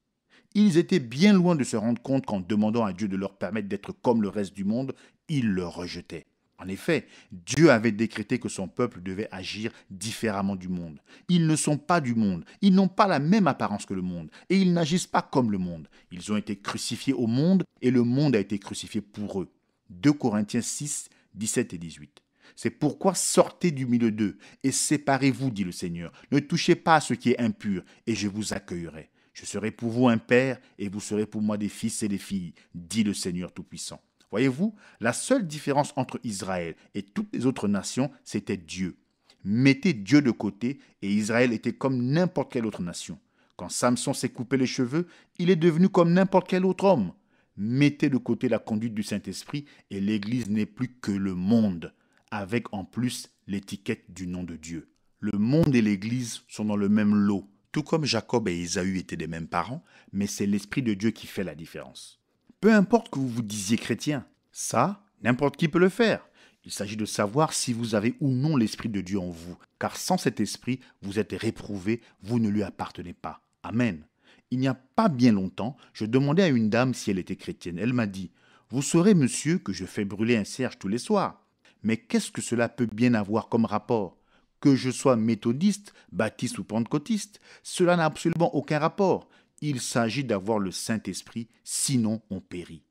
Ils étaient bien loin de se rendre compte qu'en demandant à Dieu de leur permettre d'être comme le reste du monde, ils le rejetaient. En effet, Dieu avait décrété que son peuple devait agir différemment du monde. Ils ne sont pas du monde, ils n'ont pas la même apparence que le monde, et ils n'agissent pas comme le monde. Ils ont été crucifiés au monde, et le monde a été crucifié pour eux. 2 Corinthiens 6, 17 et 18. C'est pourquoi sortez du milieu d'eux, et séparez-vous, dit le Seigneur. Ne touchez pas à ce qui est impur, et je vous accueillerai. Je serai pour vous un père, et vous serez pour moi des fils et des filles, dit le Seigneur Tout-Puissant. Voyez-vous, la seule différence entre Israël et toutes les autres nations, c'était Dieu. Mettez Dieu de côté, et Israël était comme n'importe quelle autre nation. Quand Samson s'est coupé les cheveux, il est devenu comme n'importe quel autre homme. Mettez de côté la conduite du Saint-Esprit, et l'Église n'est plus que le monde, avec en plus l'étiquette du nom de Dieu. Le monde et l'Église sont dans le même lot. Tout comme Jacob et Ésaü étaient des mêmes parents, mais c'est l'Esprit de Dieu qui fait la différence. Peu importe que vous vous disiez chrétien, ça, n'importe qui peut le faire. Il s'agit de savoir si vous avez ou non l'Esprit de Dieu en vous, car sans cet Esprit, vous êtes réprouvé, vous ne lui appartenez pas. Amen. Il n'y a pas bien longtemps, je demandais à une dame si elle était chrétienne. Elle m'a dit, « Vous saurez, monsieur, que je fais brûler un cierge tous les soirs. Mais qu'est-ce que cela peut bien avoir comme rapport ? Que je sois méthodiste, baptiste ou pentecôtiste, cela n'a absolument aucun rapport. Il s'agit d'avoir le Saint-Esprit, sinon on périt. »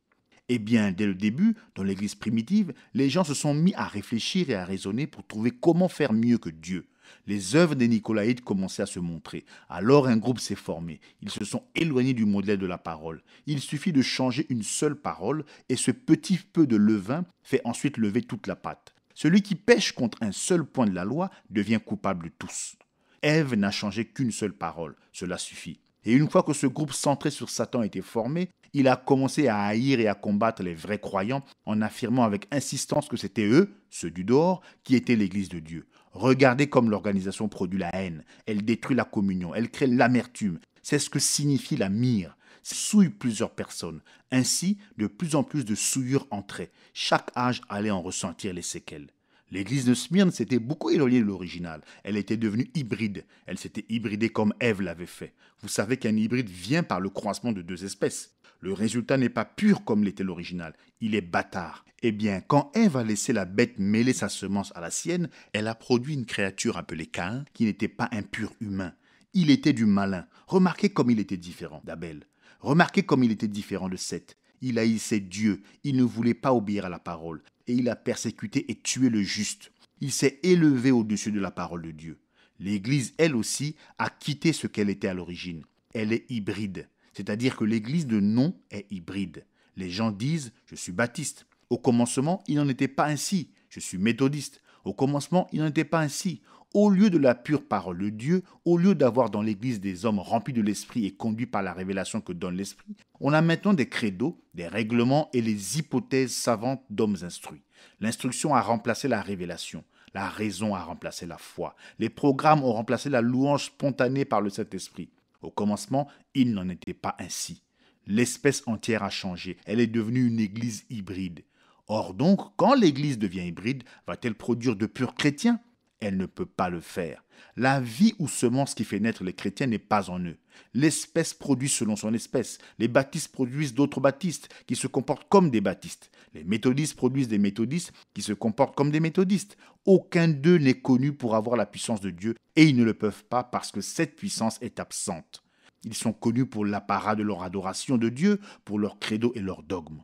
Eh bien, dès le début, dans l'Église primitive, les gens se sont mis à réfléchir et à raisonner pour trouver comment faire mieux que Dieu. Les œuvres des Nicolaïtes commençaient à se montrer. Alors un groupe s'est formé. Ils se sont éloignés du modèle de la parole. Il suffit de changer une seule parole et ce petit peu de levain fait ensuite lever toute la pâte. Celui qui pêche contre un seul point de la loi devient coupable de tous. Ève n'a changé qu'une seule parole, cela suffit. Et une fois que ce groupe centré sur Satan était formé, il a commencé à haïr et à combattre les vrais croyants en affirmant avec insistance que c'était eux, ceux du dehors, qui étaient l'Église de Dieu. Regardez comme l'organisation produit la haine, elle détruit la communion, elle crée l'amertume. C'est ce que signifie la myrrhe. Souille plusieurs personnes. Ainsi, de plus en plus de souillures entraient. Chaque âge allait en ressentir les séquelles. L'église de Smyrne s'était beaucoup éloignée de l'original. Elle était devenue hybride. Elle s'était hybridée comme Ève l'avait fait. Vous savez qu'un hybride vient par le croisement de deux espèces. Le résultat n'est pas pur comme l'était l'original. Il est bâtard. Eh bien, quand Ève a laissé la bête mêler sa semence à la sienne, elle a produit une créature appelée Caïn qui n'était pas un pur humain. Il était du malin. Remarquez comme il était différent d'Abel. Remarquez comme il était différent de Seth. Il haïssait Dieu, il ne voulait pas obéir à la parole, et il a persécuté et tué le juste. Il s'est élevé au-dessus de la parole de Dieu. L'Église, elle aussi, a quitté ce qu'elle était à l'origine. Elle est hybride, c'est-à-dire que l'Église de nom est hybride. Les gens disent « je suis baptiste ». Au commencement, il n'en était pas ainsi. « Je suis méthodiste ». Au commencement, il n'en était pas ainsi. Au lieu de la pure parole de Dieu, au lieu d'avoir dans l'Église des hommes remplis de l'Esprit et conduits par la révélation que donne l'Esprit, on a maintenant des credos, des règlements et les hypothèses savantes d'hommes instruits. L'instruction a remplacé la révélation. La raison a remplacé la foi. Les programmes ont remplacé la louange spontanée par le Saint-Esprit. Au commencement, il n'en était pas ainsi. L'espèce entière a changé. Elle est devenue une Église hybride. Or donc, quand l'Église devient hybride, va-t-elle produire de purs chrétiens ? Elle ne peut pas le faire. La vie ou semence qui fait naître les chrétiens n'est pas en eux. L'espèce produit selon son espèce. Les baptistes produisent d'autres baptistes qui se comportent comme des baptistes. Les méthodistes produisent des méthodistes qui se comportent comme des méthodistes. Aucun d'eux n'est connu pour avoir la puissance de Dieu et ils ne le peuvent pas parce que cette puissance est absente. Ils sont connus pour l'apparat de leur adoration de Dieu, pour leur credo et leurs dogmes.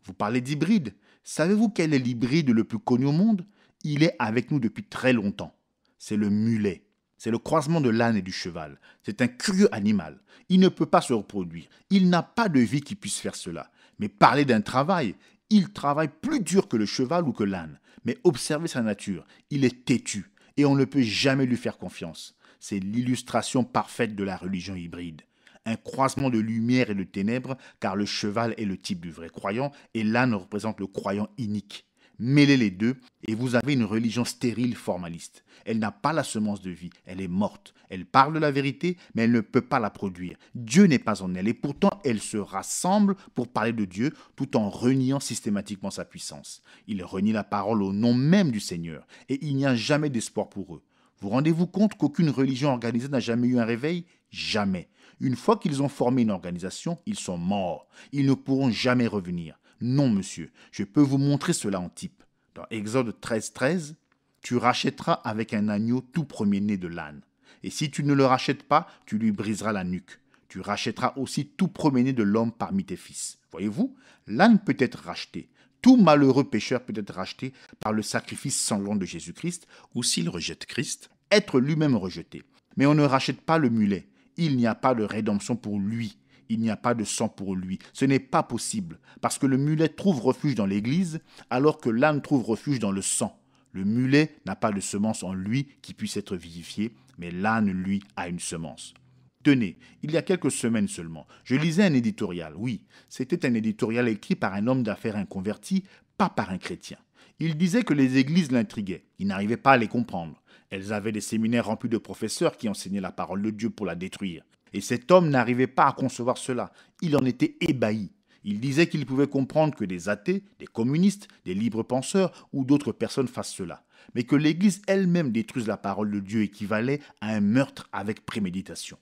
Vous parlez d'hybride. Savez-vous quel est l'hybride le plus connu au monde? Il est avec nous depuis très longtemps. C'est le mulet. C'est le croisement de l'âne et du cheval. C'est un curieux animal. Il ne peut pas se reproduire. Il n'a pas de vie qui puisse faire cela. Mais parler d'un travail, il travaille plus dur que le cheval ou que l'âne. Mais observez sa nature. Il est têtu et on ne peut jamais lui faire confiance. C'est l'illustration parfaite de la religion hybride. Un croisement de lumière et de ténèbres, car le cheval est le type du vrai croyant et l'âne représente le croyant inique. Mêlez les deux et vous avez une religion stérile formaliste. Elle n'a pas la semence de vie, elle est morte. Elle parle de la vérité, mais elle ne peut pas la produire. Dieu n'est pas en elle et pourtant elle se rassemble pour parler de Dieu tout en reniant systématiquement sa puissance. Ils renient la parole au nom même du Seigneur et il n'y a jamais d'espoir pour eux. Vous rendez-vous compte qu'aucune religion organisée n'a jamais eu un réveil? Jamais. Une fois qu'ils ont formé une organisation, ils sont morts. Ils ne pourront jamais revenir. Non, monsieur, je peux vous montrer cela en type. Dans Exode 13:13, tu rachèteras avec un agneau tout premier-né de l'âne. Et si tu ne le rachètes pas, tu lui briseras la nuque. Tu rachèteras aussi tout premier-né de l'homme parmi tes fils. Voyez-vous, l'âne peut être racheté. Tout malheureux pécheur peut être racheté par le sacrifice sanglant de Jésus-Christ, ou s'il rejette Christ, être lui-même rejeté. Mais on ne rachète pas le mulet. Il n'y a pas de rédemption pour lui. Il n'y a pas de sang pour lui. Ce n'est pas possible, parce que le mulet trouve refuge dans l'Église, alors que l'âne trouve refuge dans le sang. Le mulet n'a pas de semence en lui qui puisse être vivifiée, mais l'âne, lui, a une semence. Tenez, il y a quelques semaines seulement, je lisais un éditorial. Oui, c'était un éditorial écrit par un homme d'affaires inconverti, pas par un chrétien. Il disait que les églises l'intriguaient. Il n'arrivait pas à les comprendre. Elles avaient des séminaires remplis de professeurs qui enseignaient la parole de Dieu pour la détruire. Et cet homme n'arrivait pas à concevoir cela. Il en était ébahi. Il disait qu'il pouvait comprendre que des athées, des communistes, des libres penseurs ou d'autres personnes fassent cela. Mais que l'Église elle-même détruise la parole de Dieu équivalait à un meurtre avec préméditation.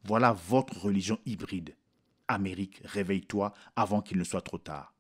Voilà votre religion hybride. Amérique, réveille-toi avant qu'il ne soit trop tard.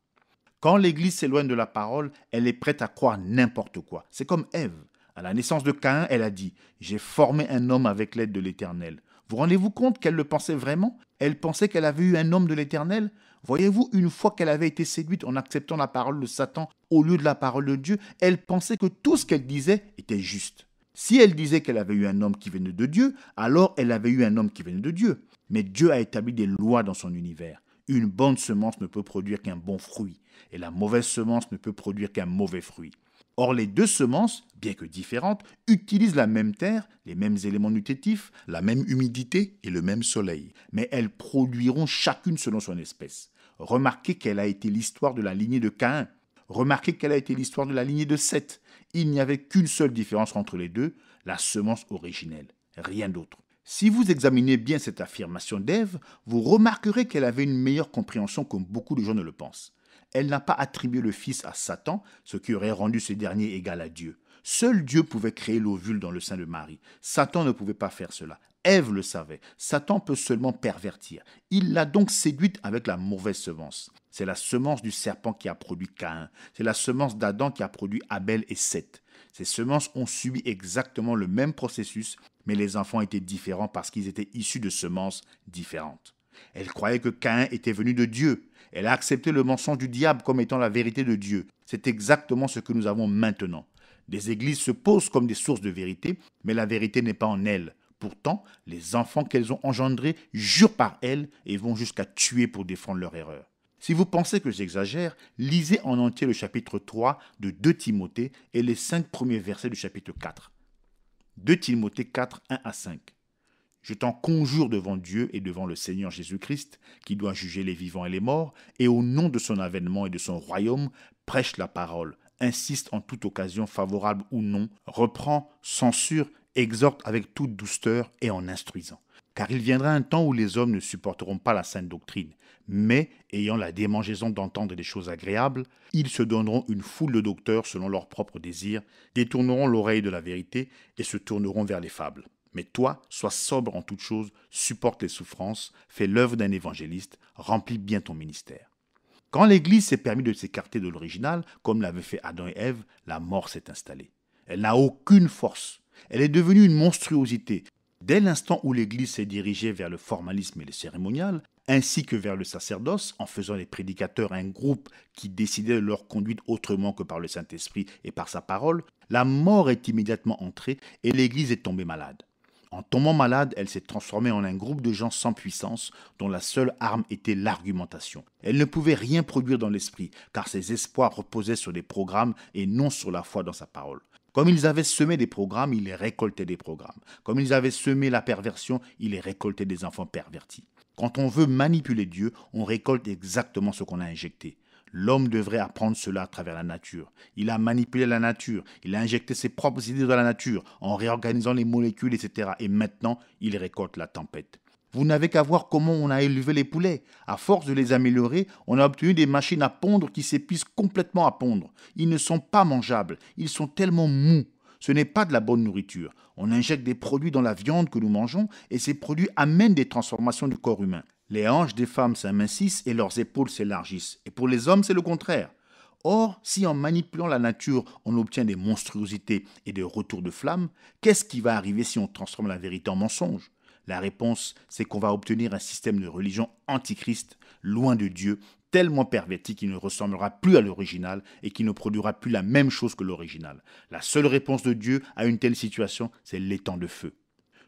Quand l'Église s'éloigne de la parole, elle est prête à croire n'importe quoi. C'est comme Ève. À la naissance de Caïn, elle a dit « J'ai formé un homme avec l'aide de l'Éternel ». Vous rendez-vous compte qu'elle le pensait vraiment? Elle pensait qu'elle avait eu un homme de l'Éternel? Voyez-vous, une fois qu'elle avait été séduite en acceptant la parole de Satan au lieu de la parole de Dieu, elle pensait que tout ce qu'elle disait était juste. Si elle disait qu'elle avait eu un homme qui venait de Dieu, alors elle avait eu un homme qui venait de Dieu. Mais Dieu a établi des lois dans son univers. Une bonne semence ne peut produire qu'un bon fruit, et la mauvaise semence ne peut produire qu'un mauvais fruit. Or, les deux semences, bien que différentes, utilisent la même terre, les mêmes éléments nutritifs, la même humidité et le même soleil. Mais elles produiront chacune selon son espèce. Remarquez quelle a été l'histoire de la lignée de Caïn. Remarquez quelle a été l'histoire de la lignée de Seth. Il n'y avait qu'une seule différence entre les deux, la semence originelle. Rien d'autre. Si vous examinez bien cette affirmation d'Ève, vous remarquerez qu'elle avait une meilleure compréhension que beaucoup de gens ne le pensent. Elle n'a pas attribué le Fils à Satan, ce qui aurait rendu ce dernier égal à Dieu. Seul Dieu pouvait créer l'ovule dans le sein de Marie. Satan ne pouvait pas faire cela. Ève le savait. Satan peut seulement pervertir. Il l'a donc séduite avec la mauvaise semence. C'est la semence du serpent qui a produit Caïn. C'est la semence d'Adam qui a produit Abel et Seth. Ces semences ont subi exactement le même processus, mais les enfants étaient différents parce qu'ils étaient issus de semences différentes. Elle croyait que Caïn était venu de Dieu. Elle a accepté le mensonge du diable comme étant la vérité de Dieu. C'est exactement ce que nous avons maintenant. Des églises se posent comme des sources de vérité, mais la vérité n'est pas en elles. Pourtant, les enfants qu'elles ont engendrés jurent par elles et vont jusqu'à tuer pour défendre leur erreur. Si vous pensez que j'exagère, lisez en entier le chapitre 3 de 2 Timothée et les 5 premiers versets du chapitre 4. 2 Timothée 4, 1 à 5. Je t'en conjure devant Dieu et devant le Seigneur Jésus-Christ, qui doit juger les vivants et les morts, et au nom de son avènement et de son royaume, prêche la parole, insiste en toute occasion, favorable ou non, reprend, censure, exhorte avec toute douceur et en instruisant. Car il viendra un temps où les hommes ne supporteront pas la sainte doctrine, mais, ayant la démangeaison d'entendre des choses agréables, ils se donneront une foule de docteurs selon leurs propres désirs, détourneront l'oreille de la vérité et se tourneront vers les fables. Mais toi, sois sobre en toutes choses, supporte les souffrances, fais l'œuvre d'un évangéliste, remplis bien ton ministère. Quand l'Église s'est permis de s'écarter de l'original, comme l'avaient fait Adam et Ève, la mort s'est installée. Elle n'a aucune force. Elle est devenue une monstruosité. Dès l'instant où l'Église s'est dirigée vers le formalisme et le cérémonial, ainsi que vers le sacerdoce, en faisant des prédicateurs un groupe qui décidait de leur conduite autrement que par le Saint-Esprit et par sa parole, la mort est immédiatement entrée et l'Église est tombée malade. En tombant malade, elle s'est transformée en un groupe de gens sans puissance, dont la seule arme était l'argumentation. Elle ne pouvait rien produire dans l'esprit, car ses espoirs reposaient sur des programmes et non sur la foi dans sa parole. Comme ils avaient semé des programmes, ils récoltaient des programmes. Comme ils avaient semé la perversion, ils récoltaient des enfants pervertis. Quand on veut manipuler Dieu, on récolte exactement ce qu'on a injecté. L'homme devrait apprendre cela à travers la nature. Il a manipulé la nature, il a injecté ses propres idées dans la nature, en réorganisant les molécules, etc. Et maintenant, il récolte la tempête. Vous n'avez qu'à voir comment on a élevé les poulets. À force de les améliorer, on a obtenu des machines à pondre qui s'épuisent complètement à pondre. Ils ne sont pas mangeables, ils sont tellement mous. Ce n'est pas de la bonne nourriture. On injecte des produits dans la viande que nous mangeons et ces produits amènent des transformations du corps humain. Les hanches des femmes s'amincissent et leurs épaules s'élargissent. Et pour les hommes, c'est le contraire. Or, si en manipulant la nature, on obtient des monstruosités et des retours de flamme, qu'est-ce qui va arriver si on transforme la vérité en mensonge? La réponse, c'est qu'on va obtenir un système de religion antichrist, loin de Dieu, tellement perverti qu'il ne ressemblera plus à l'original et qui ne produira plus la même chose que l'original. La seule réponse de Dieu à une telle situation, c'est l'étang de feu.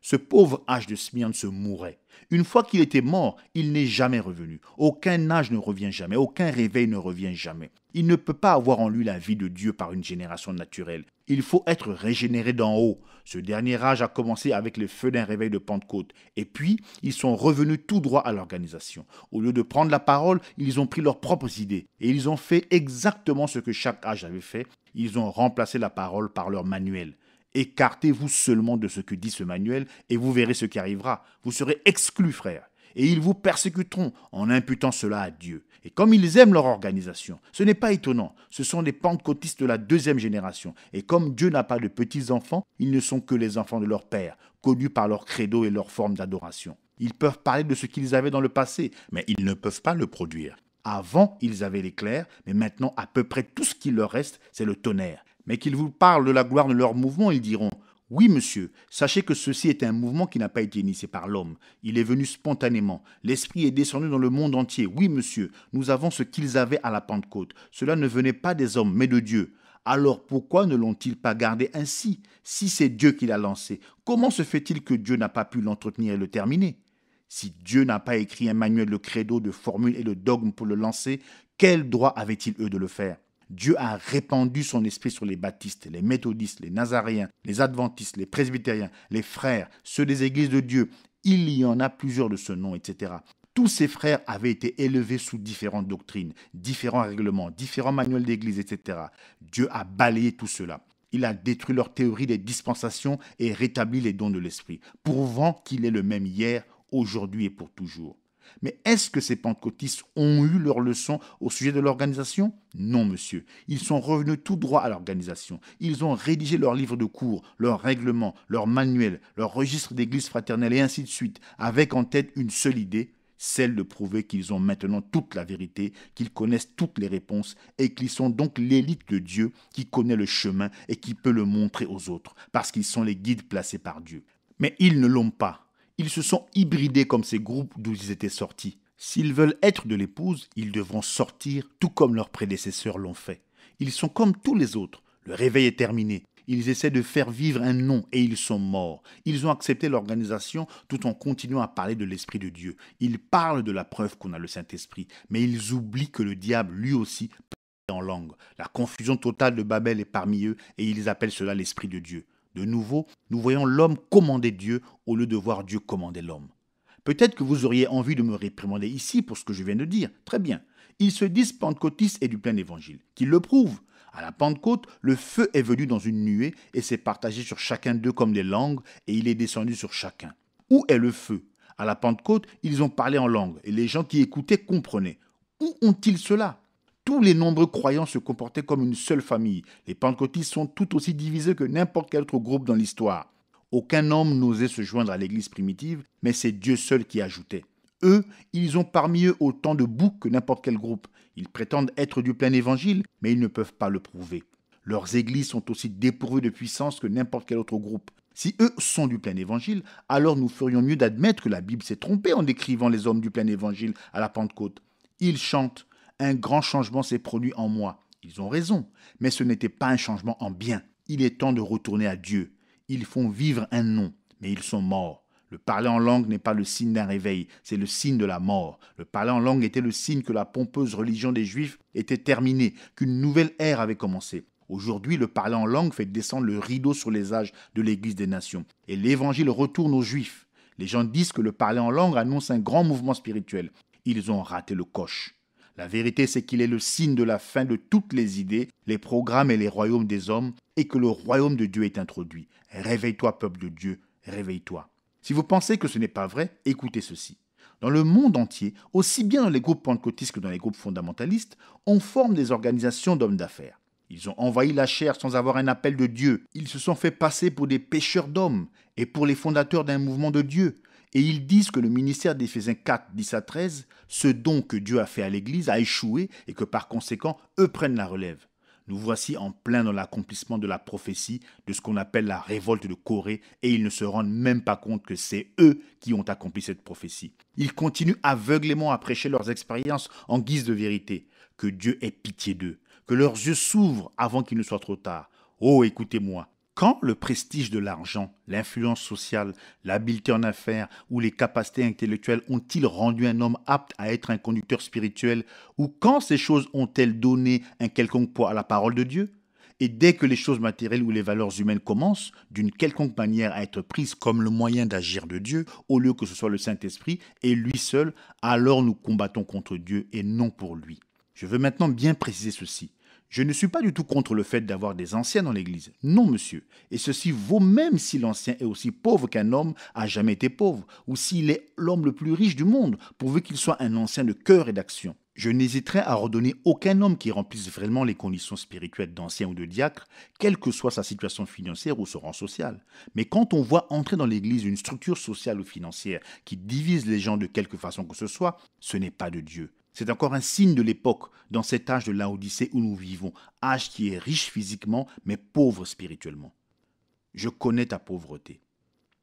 Ce pauvre âge de Smyrne se mourait. Une fois qu'il était mort, il n'est jamais revenu. Aucun âge ne revient jamais, aucun réveil ne revient jamais. Il ne peut pas avoir en lui la vie de Dieu par une génération naturelle. Il faut être régénéré d'en haut. Ce dernier âge a commencé avec le feu d'un réveil de Pentecôte. Et puis, ils sont revenus tout droit à l'organisation. Au lieu de prendre la parole, ils ont pris leurs propres idées. Et ils ont fait exactement ce que chaque âge avait fait. Ils ont remplacé la parole par leur manuel. Écartez-vous seulement de ce que dit ce manuel et vous verrez ce qui arrivera. Vous serez exclus, frères. Et ils vous persécuteront en imputant cela à Dieu. Et comme ils aiment leur organisation, ce n'est pas étonnant. Ce sont des pentecôtistes de la deuxième génération. Et comme Dieu n'a pas de petits-enfants, ils ne sont que les enfants de leur Père, connus par leur credo et leur forme d'adoration. Ils peuvent parler de ce qu'ils avaient dans le passé, mais ils ne peuvent pas le produire. Avant, ils avaient l'éclair, mais maintenant, à peu près tout ce qui leur reste, c'est le tonnerre. Mais qu'ils vous parlent de la gloire de leur mouvement, ils diront « Oui, monsieur, sachez que ceci est un mouvement qui n'a pas été initié par l'homme. Il est venu spontanément. L'Esprit est descendu dans le monde entier. Oui, monsieur, nous avons ce qu'ils avaient à la Pentecôte. Cela ne venait pas des hommes, mais de Dieu. Alors pourquoi ne l'ont-ils pas gardé ainsi? Si c'est Dieu qui l'a lancé, comment se fait-il que Dieu n'a pas pu l'entretenir et le terminer? Si Dieu n'a pas écrit un manuel de credo, de formules et de dogmes pour le lancer, quel droit avaient-ils eux de le faire? Dieu a répandu son esprit sur les baptistes, les méthodistes, les nazaréens, les adventistes, les presbytériens, les frères, ceux des églises de Dieu. Il y en a plusieurs de ce nom, etc. Tous ces frères avaient été élevés sous différentes doctrines, différents règlements, différents manuels d'église, etc. Dieu a balayé tout cela. Il a détruit leur théorie des dispensations et rétabli les dons de l'esprit, prouvant qu'il est le même hier, aujourd'hui et pour toujours. Mais est-ce que ces pentecôtistes ont eu leur leçon au sujet de l'organisation? Non, monsieur. Ils sont revenus tout droit à l'organisation. Ils ont rédigé leurs livres de cours, leurs règlements, leurs manuels, leurs registres d'église fraternelle et ainsi de suite, avec en tête une seule idée, celle de prouver qu'ils ont maintenant toute la vérité, qu'ils connaissent toutes les réponses et qu'ils sont donc l'élite de Dieu qui connaît le chemin et qui peut le montrer aux autres, parce qu'ils sont les guides placés par Dieu. Mais ils ne l'ont pas. Ils se sont hybridés comme ces groupes d'où ils étaient sortis. S'ils veulent être de l'épouse, ils devront sortir tout comme leurs prédécesseurs l'ont fait. Ils sont comme tous les autres. Le réveil est terminé. Ils essaient de faire vivre un nom et ils sont morts. Ils ont accepté l'organisation tout en continuant à parler de l'Esprit de Dieu. Ils parlent de la preuve qu'on a le Saint-Esprit, mais ils oublient que le diable, lui aussi, parle en langue. La confusion totale de Babel est parmi eux et ils appellent cela l'Esprit de Dieu. De nouveau, nous voyons l'homme commander Dieu au lieu de voir Dieu commander l'homme. Peut-être que vous auriez envie de me réprimander ici pour ce que je viens de dire. Très bien. Ils se disent pentecôtistes et du plein évangile. Qu'ils le prouvent. À la Pentecôte, le feu est venu dans une nuée et s'est partagé sur chacun d'eux comme des langues et il est descendu sur chacun. Où est le feu? À la Pentecôte, ils ont parlé en langue et les gens qui écoutaient comprenaient. Où ont-ils cela? Tous les nombreux croyants se comportaient comme une seule famille. Les pentecôtistes sont tout aussi divisés que n'importe quel autre groupe dans l'histoire. Aucun homme n'osait se joindre à l'église primitive, mais c'est Dieu seul qui ajoutait. Eux, ils ont parmi eux autant de boucs que n'importe quel groupe. Ils prétendent être du plein évangile, mais ils ne peuvent pas le prouver. Leurs églises sont aussi dépourvues de puissance que n'importe quel autre groupe. Si eux sont du plein évangile, alors nous ferions mieux d'admettre que la Bible s'est trompée en décrivant les hommes du plein évangile à la Pentecôte. Ils chantent, un grand changement s'est produit en moi. Ils ont raison, mais ce n'était pas un changement en bien. Il est temps de retourner à Dieu. Ils font vivre un nom, mais ils sont morts. Le parler en langue n'est pas le signe d'un réveil, c'est le signe de la mort. Le parler en langue était le signe que la pompeuse religion des Juifs était terminée, qu'une nouvelle ère avait commencé. Aujourd'hui, le parler en langue fait descendre le rideau sur les âges de l'Église des nations. Et l'Évangile retourne aux Juifs. Les gens disent que le parler en langue annonce un grand mouvement spirituel. Ils ont raté le coche. La vérité, c'est qu'il est le signe de la fin de toutes les idées, les programmes et les royaumes des hommes, et que le royaume de Dieu est introduit. Réveille-toi, peuple de Dieu, réveille-toi. Si vous pensez que ce n'est pas vrai, écoutez ceci. Dans le monde entier, aussi bien dans les groupes pentecôtistes que dans les groupes fondamentalistes, on forme des organisations d'hommes d'affaires. Ils ont envahi la chair sans avoir un appel de Dieu. Ils se sont fait passer pour des pêcheurs d'hommes et pour les fondateurs d'un mouvement de Dieu. Et ils disent que le ministère d'Éphésiens 4, 10 à 13, ce don que Dieu a fait à l'Église a échoué et que par conséquent, eux prennent la relève. Nous voici en plein dans l'accomplissement de la prophétie de ce qu'on appelle la révolte de Corée et ils ne se rendent même pas compte que c'est eux qui ont accompli cette prophétie. Ils continuent aveuglément à prêcher leurs expériences en guise de vérité. Que Dieu ait pitié d'eux, que leurs yeux s'ouvrent avant qu'il ne soit trop tard. Oh, écoutez-moi. Quand le prestige de l'argent, l'influence sociale, l'habileté en affaires ou les capacités intellectuelles ont-ils rendu un homme apte à être un conducteur spirituel ou quand ces choses ont-elles donné un quelconque poids à la parole de Dieu? Et dès que les choses matérielles ou les valeurs humaines commencent, d'une quelconque manière, à être prises comme le moyen d'agir de Dieu, au lieu que ce soit le Saint-Esprit et lui seul, alors nous combattons contre Dieu et non pour lui. Je veux maintenant bien préciser ceci. Je ne suis pas du tout contre le fait d'avoir des anciens dans l'Église. Non, monsieur. Et ceci vaut même si l'ancien est aussi pauvre qu'un homme a jamais été pauvre, ou s'il est l'homme le plus riche du monde, pourvu qu'il soit un ancien de cœur et d'action. Je n'hésiterai à redonner aucun homme qui remplisse vraiment les conditions spirituelles d'ancien ou de diacre, quelle que soit sa situation financière ou son rang social. Mais quand on voit entrer dans l'Église une structure sociale ou financière qui divise les gens de quelque façon que ce soit, ce n'est pas de Dieu. C'est encore un signe de l'époque, dans cet âge de Laodicée où nous vivons, âge qui est riche physiquement, mais pauvre spirituellement. Je connais ta pauvreté.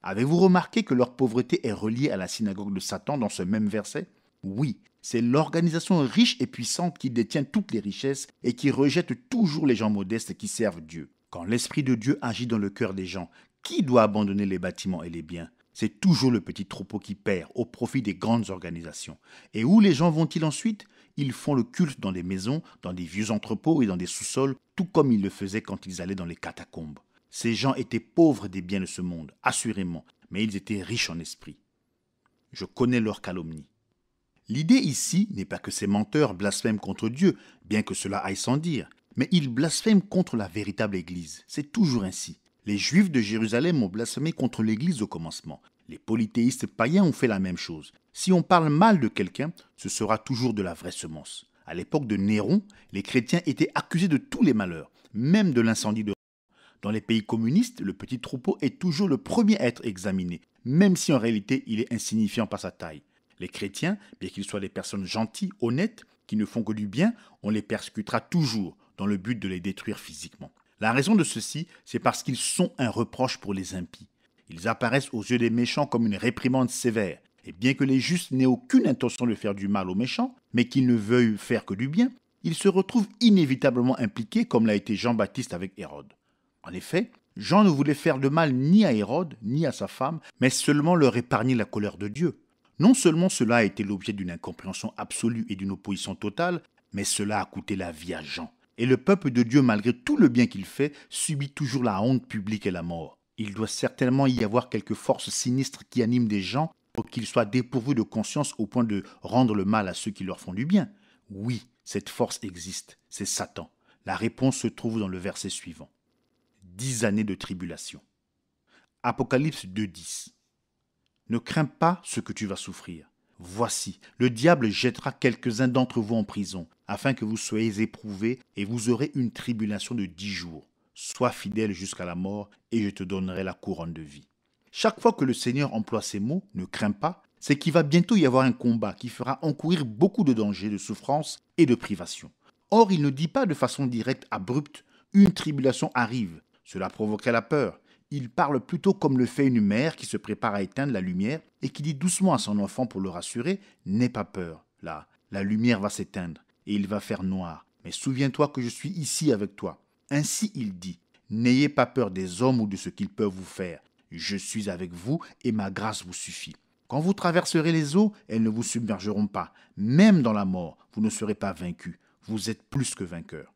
Avez-vous remarqué que leur pauvreté est reliée à la synagogue de Satan dans ce même verset? Oui, c'est l'organisation riche et puissante qui détient toutes les richesses et qui rejette toujours les gens modestes qui servent Dieu. Quand l'Esprit de Dieu agit dans le cœur des gens, qui doit abandonner les bâtiments et les biens? C'est toujours le petit troupeau qui perd au profit des grandes organisations. Et où les gens vont-ils ensuite? Ils font le culte dans des maisons, dans des vieux entrepôts et dans des sous-sols, tout comme ils le faisaient quand ils allaient dans les catacombes. Ces gens étaient pauvres des biens de ce monde, assurément, mais ils étaient riches en esprit. Je connais leur calomnie. L'idée ici n'est pas que ces menteurs blasphèment contre Dieu, bien que cela aille sans dire, mais ils blasphèment contre la véritable Église. C'est toujours ainsi. Les Juifs de Jérusalem ont blasphémé contre l'Église au commencement. Les polythéistes païens ont fait la même chose. Si on parle mal de quelqu'un, ce sera toujours de la vraie semence. À l'époque de Néron, les chrétiens étaient accusés de tous les malheurs, même de l'incendie de Rome. Dans les pays communistes, le petit troupeau est toujours le premier à être examiné, même si en réalité il est insignifiant par sa taille. Les chrétiens, bien qu'ils soient des personnes gentilles, honnêtes, qui ne font que du bien, on les persécutera toujours dans le but de les détruire physiquement. La raison de ceci, c'est parce qu'ils sont un reproche pour les impies. Ils apparaissent aux yeux des méchants comme une réprimande sévère. Et bien que les justes n'aient aucune intention de faire du mal aux méchants, mais qu'ils ne veuillent faire que du bien, ils se retrouvent inévitablement impliqués comme l'a été Jean-Baptiste avec Hérode. En effet, Jean ne voulait faire de mal ni à Hérode, ni à sa femme, mais seulement leur épargner la colère de Dieu. Non seulement cela a été l'objet d'une incompréhension absolue et d'une opposition totale, mais cela a coûté la vie à Jean. Et le peuple de Dieu, malgré tout le bien qu'il fait, subit toujours la honte publique et la mort. Il doit certainement y avoir quelques forces sinistres qui animent des gens pour qu'ils soient dépourvus de conscience au point de rendre le mal à ceux qui leur font du bien. Oui, cette force existe, c'est Satan. La réponse se trouve dans le verset suivant. 10 années de tribulation. Apocalypse 2:10. Ne crains pas ce que tu vas souffrir. Voici, le diable jettera quelques-uns d'entre vous en prison, afin que vous soyez éprouvés, et vous aurez une tribulation de 10 jours. Sois fidèle jusqu'à la mort, et je te donnerai la couronne de vie. Chaque fois que le Seigneur emploie ces mots, ne crains pas, c'est qu'il va bientôt y avoir un combat qui fera encourir beaucoup de dangers, de souffrances et de privations. Or, il ne dit pas de façon directe, abrupte, une tribulation arrive. Cela provoquerait la peur. Il parle plutôt comme le fait une mère qui se prépare à éteindre la lumière et qui dit doucement à son enfant pour le rassurer, « N'aie pas peur, là, la lumière va s'éteindre et il va faire noir, mais souviens-toi que je suis ici avec toi. » Ainsi il dit, « N'ayez pas peur des hommes ou de ce qu'ils peuvent vous faire. Je suis avec vous et ma grâce vous suffit. Quand vous traverserez les eaux, elles ne vous submergeront pas. Même dans la mort, vous ne serez pas vaincus. Vous êtes plus que vainqueurs. »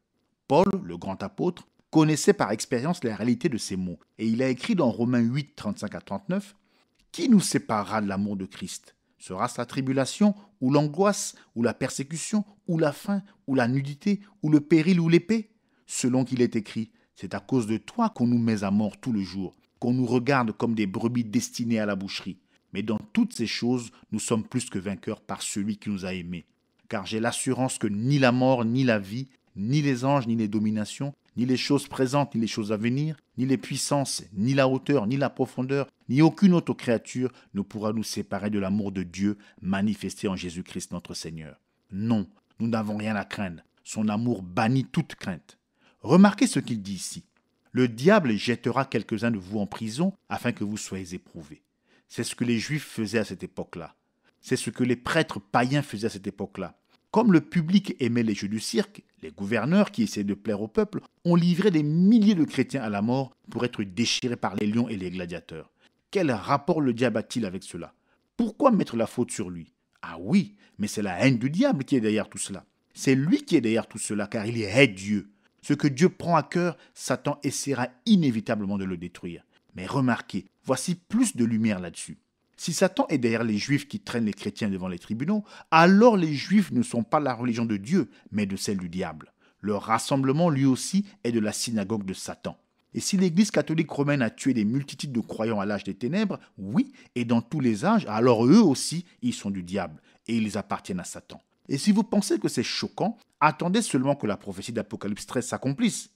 Paul, le grand apôtre, connaissait par expérience la réalité de ces mots, et il a écrit dans Romains 8, 35 à 39, « Qui nous séparera de l'amour de Christ ? Sera-ce la tribulation, ou l'angoisse, ou la persécution, ou la faim, ou la nudité, ou le péril, ou l'épée ? Selon qu'il est écrit, c'est à cause de toi qu'on nous met à mort tout le jour, qu'on nous regarde comme des brebis destinées à la boucherie. Mais dans toutes ces choses, nous sommes plus que vainqueurs par celui qui nous a aimés. Car j'ai l'assurance que ni la mort, ni la vie, ni les anges, ni les dominations, ni les choses présentes, ni les choses à venir, ni les puissances, ni la hauteur, ni la profondeur, ni aucune autre créature ne pourra nous séparer de l'amour de Dieu manifesté en Jésus-Christ notre Seigneur. Non, nous n'avons rien à craindre. Son amour bannit toute crainte. Remarquez ce qu'il dit ici. Le diable jettera quelques-uns de vous en prison afin que vous soyez éprouvés. C'est ce que les Juifs faisaient à cette époque-là. C'est ce que les prêtres païens faisaient à cette époque-là. Comme le public aimait les jeux du cirque, les gouverneurs qui essayaient de plaire au peuple ont livré des milliers de chrétiens à la mort pour être déchirés par les lions et les gladiateurs. Quel rapport le diable a-t-il avec cela? Pourquoi mettre la faute sur lui? Ah oui, mais c'est la haine du diable qui est derrière tout cela. C'est lui qui est derrière tout cela car il hait Dieu. Ce que Dieu prend à cœur, Satan essaiera inévitablement de le détruire. Mais remarquez, voici plus de lumière là-dessus. Si Satan est derrière les Juifs qui traînent les chrétiens devant les tribunaux, alors les Juifs ne sont pas la religion de Dieu, mais de celle du diable. Leur rassemblement, lui aussi, est de la synagogue de Satan. Et si l'Église catholique romaine a tué des multitudes de croyants à l'âge des ténèbres, oui, et dans tous les âges, alors eux aussi, ils sont du diable, et ils appartiennent à Satan. Et si vous pensez que c'est choquant, attendez seulement que la prophétie d'Apocalypse 13 s'accomplisse.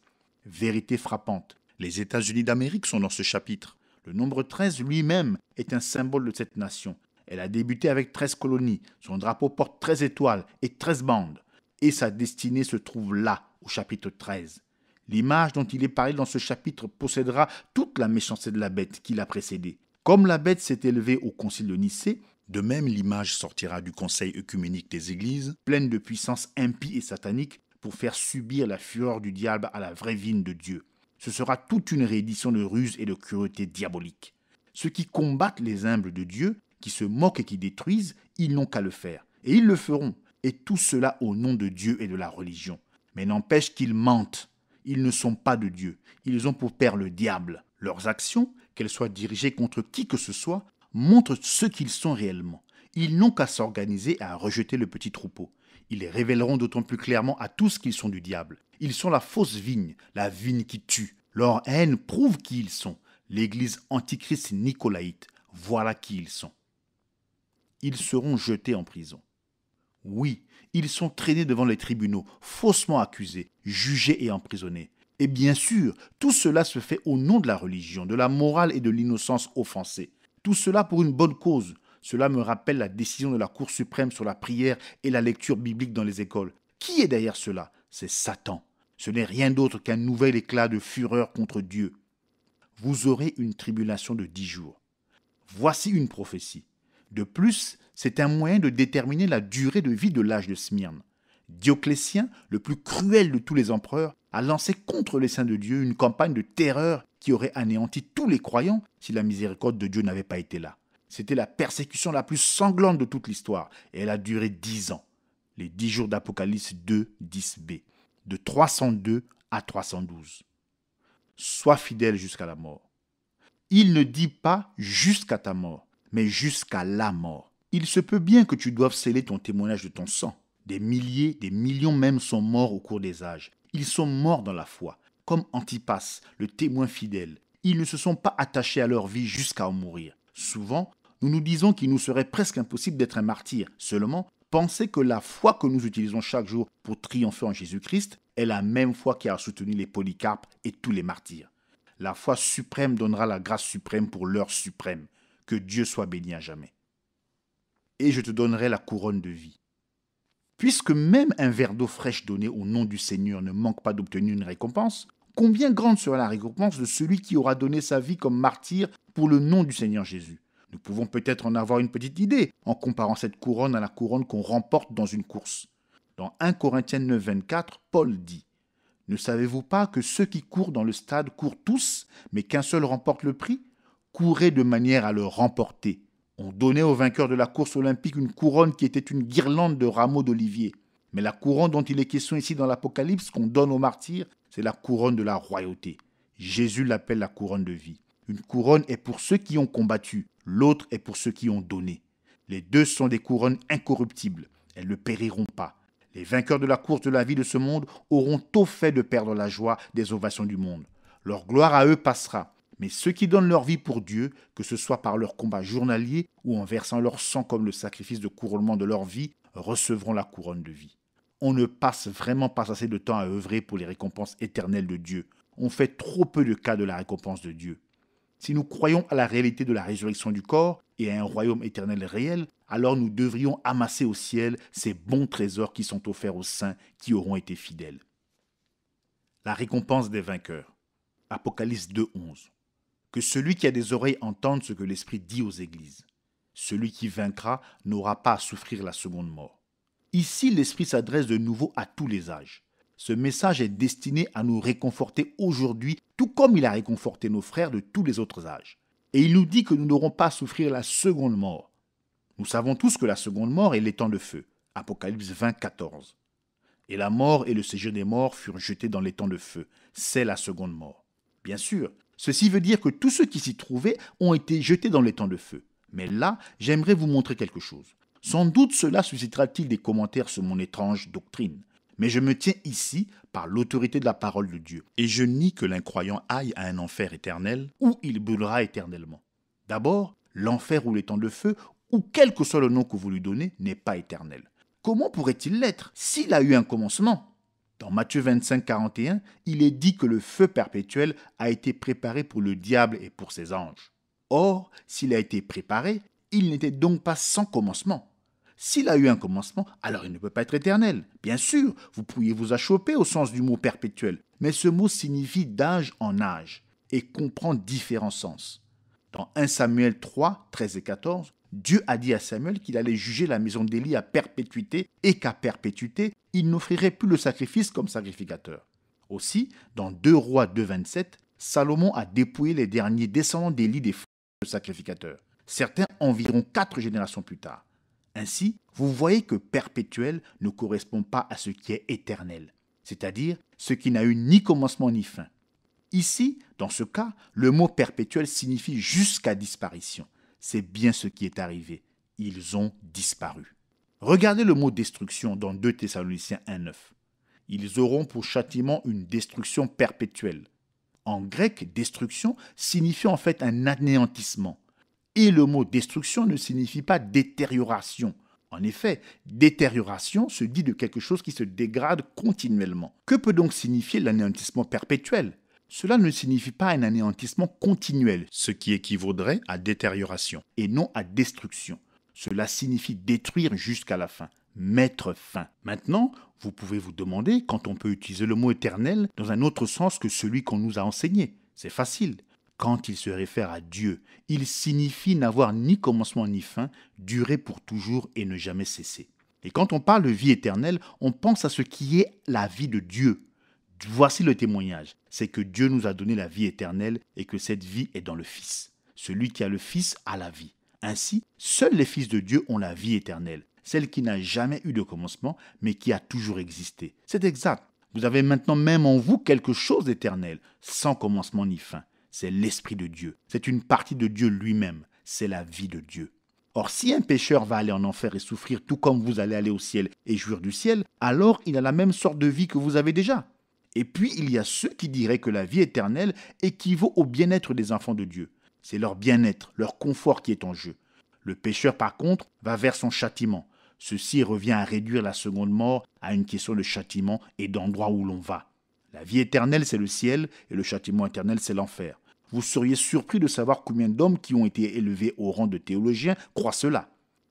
Vérité frappante. Les États-Unis d'Amérique sont dans ce chapitre. Le nombre 13 lui-même est un symbole de cette nation. Elle a débuté avec 13 colonies. Son drapeau porte 13 étoiles et 13 bandes. Et sa destinée se trouve là, au chapitre 13. L'image dont il est parlé dans ce chapitre possédera toute la méchanceté de la bête qui l'a précédée. Comme la bête s'est élevée au concile de Nicée, de même l'image sortira du conseil œcuménique des églises, pleine de puissance impie et satanique, pour faire subir la fureur du diable à la vraie vigne de Dieu. Ce sera toute une réédition de ruses et de cruauté diabolique. Ceux qui combattent les humbles de Dieu, qui se moquent et qui détruisent, ils n'ont qu'à le faire. Et ils le feront. Et tout cela au nom de Dieu et de la religion. Mais n'empêche qu'ils mentent. Ils ne sont pas de Dieu. Ils ont pour père le diable. Leurs actions, qu'elles soient dirigées contre qui que ce soit, montrent ce qu'ils sont réellement. Ils n'ont qu'à s'organiser et à rejeter le petit troupeau. Ils révéleront d'autant plus clairement à tous qu'ils sont du diable. Ils sont la fausse vigne, la vigne qui tue. Leur haine prouve qui ils sont. L'église antichrist nicolaïte, voilà qui ils sont. Ils seront jetés en prison. Oui, ils sont traînés devant les tribunaux, faussement accusés, jugés et emprisonnés. Et bien sûr, tout cela se fait au nom de la religion, de la morale et de l'innocence offensée. Tout cela pour une bonne cause. Cela me rappelle la décision de la Cour suprême sur la prière et la lecture biblique dans les écoles. Qui est derrière cela? C'est Satan. Ce n'est rien d'autre qu'un nouvel éclat de fureur contre Dieu. Vous aurez une tribulation de 10 jours. Voici une prophétie. De plus, c'est un moyen de déterminer la durée de vie de l'âge de Smyrne. Dioclétien, le plus cruel de tous les empereurs, a lancé contre les saints de Dieu une campagne de terreur qui aurait anéanti tous les croyants si la miséricorde de Dieu n'avait pas été là. C'était la persécution la plus sanglante de toute l'histoire et elle a duré 10 ans. Les 10 jours d'Apocalypse 2, 10b, de 302 à 312. Sois fidèle jusqu'à la mort. Il ne dit pas jusqu'à ta mort, mais jusqu'à la mort. Il se peut bien que tu doives sceller ton témoignage de ton sang. Des milliers, des millions même sont morts au cours des âges. Ils sont morts dans la foi, comme Antipas, le témoin fidèle. Ils ne se sont pas attachés à leur vie jusqu'à en mourir. Souvent, nous nous disons qu'il nous serait presque impossible d'être un martyr. Seulement, pensez que la foi que nous utilisons chaque jour pour triompher en Jésus-Christ est la même foi qui a soutenu les Polycarpes et tous les martyrs. La foi suprême donnera la grâce suprême pour l'heure suprême. Que Dieu soit béni à jamais. Et je te donnerai la couronne de vie. Puisque même un verre d'eau fraîche donné au nom du Seigneur ne manque pas d'obtenir une récompense, Combien grande sera la récompense de celui qui aura donné sa vie comme martyr pour le nom du Seigneur Jésus? Nous pouvons peut-être en avoir une petite idée en comparant cette couronne à la couronne qu'on remporte dans une course. Dans 1 Corinthiens 9, 24, Paul dit: ne savez-vous pas que ceux qui courent dans le stade courent tous, mais qu'un seul remporte le prix? Courez de manière à le remporter. On donnait au vainqueur de la course olympique une couronne qui était une guirlande de rameaux d'olivier. Mais la couronne dont il est question ici dans l'Apocalypse, qu'on donne aux martyrs, c'est la couronne de la royauté. Jésus l'appelle la couronne de vie. Une couronne est pour ceux qui ont combattu, l'autre est pour ceux qui ont donné. Les deux sont des couronnes incorruptibles. Elles ne périront pas. Les vainqueurs de la course de la vie de ce monde auront tôt fait de perdre la joie des ovations du monde. Leur gloire à eux passera. Mais ceux qui donnent leur vie pour Dieu, que ce soit par leur combat journalier ou en versant leur sang comme le sacrifice de couronnement de leur vie, recevront la couronne de vie. On ne passe vraiment pas assez de temps à œuvrer pour les récompenses éternelles de Dieu. On fait trop peu de cas de la récompense de Dieu. Si nous croyons à la réalité de la résurrection du corps et à un royaume éternel réel, alors nous devrions amasser au ciel ces bons trésors qui sont offerts aux saints qui auront été fidèles. La récompense des vainqueurs. Apocalypse 2:11. Que celui qui a des oreilles entende ce que l'Esprit dit aux églises. Celui qui vaincra n'aura pas à souffrir la seconde mort. Ici, l'Esprit s'adresse de nouveau à tous les âges. Ce message est destiné à nous réconforter aujourd'hui, tout comme il a réconforté nos frères de tous les autres âges. Et il nous dit que nous n'aurons pas à souffrir la seconde mort. Nous savons tous que la seconde mort est l'étang de feu. Apocalypse 20, 14. Et la mort et le séjour des morts furent jetés dans l'étang de feu. C'est la seconde mort. Bien sûr, ceci veut dire que tous ceux qui s'y trouvaient ont été jetés dans l'étang de feu. Mais là, j'aimerais vous montrer quelque chose. Sans doute cela suscitera-t-il des commentaires sur mon étrange doctrine. Mais je me tiens ici par l'autorité de la parole de Dieu. Et je nie que l'incroyant aille à un enfer éternel où il brûlera éternellement. D'abord, l'enfer ou l'étang de feu, ou quel que soit le nom que vous lui donnez, n'est pas éternel. Comment pourrait-il l'être s'il a eu un commencement? Dans Matthieu 25, 41, il est dit que le feu perpétuel a été préparé pour le diable et pour ses anges. Or, s'il a été préparé, il n'était donc pas sans commencement. S'il a eu un commencement, alors il ne peut pas être éternel. Bien sûr, vous pourriez vous achoper au sens du mot perpétuel, mais ce mot signifie d'âge en âge et comprend différents sens. Dans 1 Samuel 3, 13 et 14, Dieu a dit à Samuel qu'il allait juger la maison d'Élie à perpétuité et qu'à perpétuité, il n'offrirait plus le sacrifice comme sacrificateur. Aussi, dans 2 Rois 2, 27, Salomon a dépouillé les derniers descendants d'Élie des faux sacrificateurs, certains environ 4 générations plus tard. Ainsi, vous voyez que perpétuel ne correspond pas à ce qui est éternel, c'est-à-dire ce qui n'a eu ni commencement ni fin. Ici, dans ce cas, le mot perpétuel signifie jusqu'à disparition. C'est bien ce qui est arrivé. Ils ont disparu. Regardez le mot destruction dans 2 Thessaloniciens 1,9. Ils auront pour châtiment une destruction perpétuelle. En grec, destruction signifie en fait un anéantissement. Et le mot destruction ne signifie pas détérioration. En effet, détérioration se dit de quelque chose qui se dégrade continuellement. Que peut donc signifier l'anéantissement perpétuel? Cela ne signifie pas un anéantissement continuel, ce qui équivaudrait à détérioration, et non à destruction. Cela signifie détruire jusqu'à la fin, mettre fin. Maintenant, vous pouvez vous demander quand on peut utiliser le mot éternel dans un autre sens que celui qu'on nous a enseigné. C'est facile. Quand il se réfère à Dieu, il signifie n'avoir ni commencement ni fin, durer pour toujours et ne jamais cesser. Et quand on parle de vie éternelle, on pense à ce qui est la vie de Dieu. Voici le témoignage, c'est que Dieu nous a donné la vie éternelle et que cette vie est dans le Fils. Celui qui a le Fils a la vie. Ainsi, seuls les fils de Dieu ont la vie éternelle, celle qui n'a jamais eu de commencement, mais qui a toujours existé. C'est exact. Vous avez maintenant même en vous quelque chose d'éternel, sans commencement ni fin. C'est l'Esprit de Dieu. C'est une partie de Dieu lui-même. C'est la vie de Dieu. Or, si un pécheur va aller en enfer et souffrir tout comme vous allez aller au ciel et jouir du ciel, alors il a la même sorte de vie que vous avez déjà. Et puis, il y a ceux qui diraient que la vie éternelle équivaut au bien-être des enfants de Dieu. C'est leur bien-être, leur confort qui est en jeu. Le pécheur, par contre, va vers son châtiment. Ceci revient à réduire la seconde mort à une question de châtiment et d'endroit où l'on va. La vie éternelle, c'est le ciel, et le châtiment éternel, c'est l'enfer. Vous seriez surpris de savoir combien d'hommes qui ont été élevés au rang de théologiens croient cela.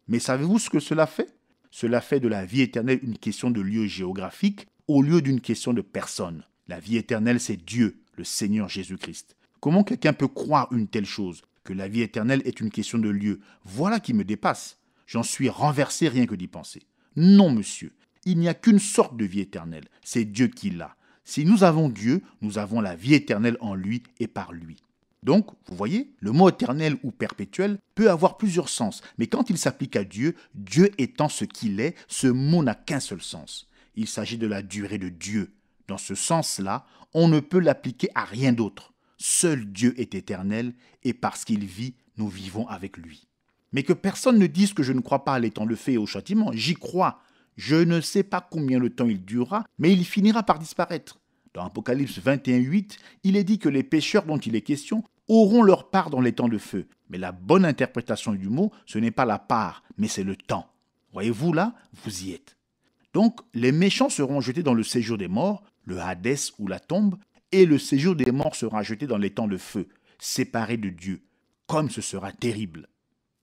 Mais savez-vous ce que cela fait? Cela fait de la vie éternelle une question de lieu géographique au lieu d'une question de personne. La vie éternelle, c'est Dieu, le Seigneur Jésus-Christ. Comment quelqu'un peut croire une telle chose, que la vie éternelle est une question de lieu? Voilà qui me dépasse. J'en suis renversé rien que d'y penser. Non, monsieur, il n'y a qu'une sorte de vie éternelle, c'est Dieu qui l'a. Si nous avons Dieu, nous avons la vie éternelle en lui et par lui. Donc, vous voyez, le mot éternel ou perpétuel peut avoir plusieurs sens, mais quand il s'applique à Dieu, Dieu étant ce qu'il est, ce mot n'a qu'un seul sens. Il s'agit de la durée de Dieu. Dans ce sens-là, on ne peut l'appliquer à rien d'autre. Seul Dieu est éternel et parce qu'il vit, nous vivons avec lui. Mais que personne ne dise que je ne crois pas à l'étang de feu et au châtiment, j'y crois. Je ne sais pas combien de temps il durera, mais il finira par disparaître. Dans Apocalypse 21:8, il est dit que les pécheurs dont il est question auront leur part dans l'étang de feu. Mais la bonne interprétation du mot, ce n'est pas la part, mais c'est le temps. Voyez-vous là, vous y êtes. Donc, les méchants seront jetés dans le séjour des morts, le Hadès ou la tombe, et le séjour des morts sera jeté dans l'étang de feu, séparé de Dieu. Comme ce sera terrible.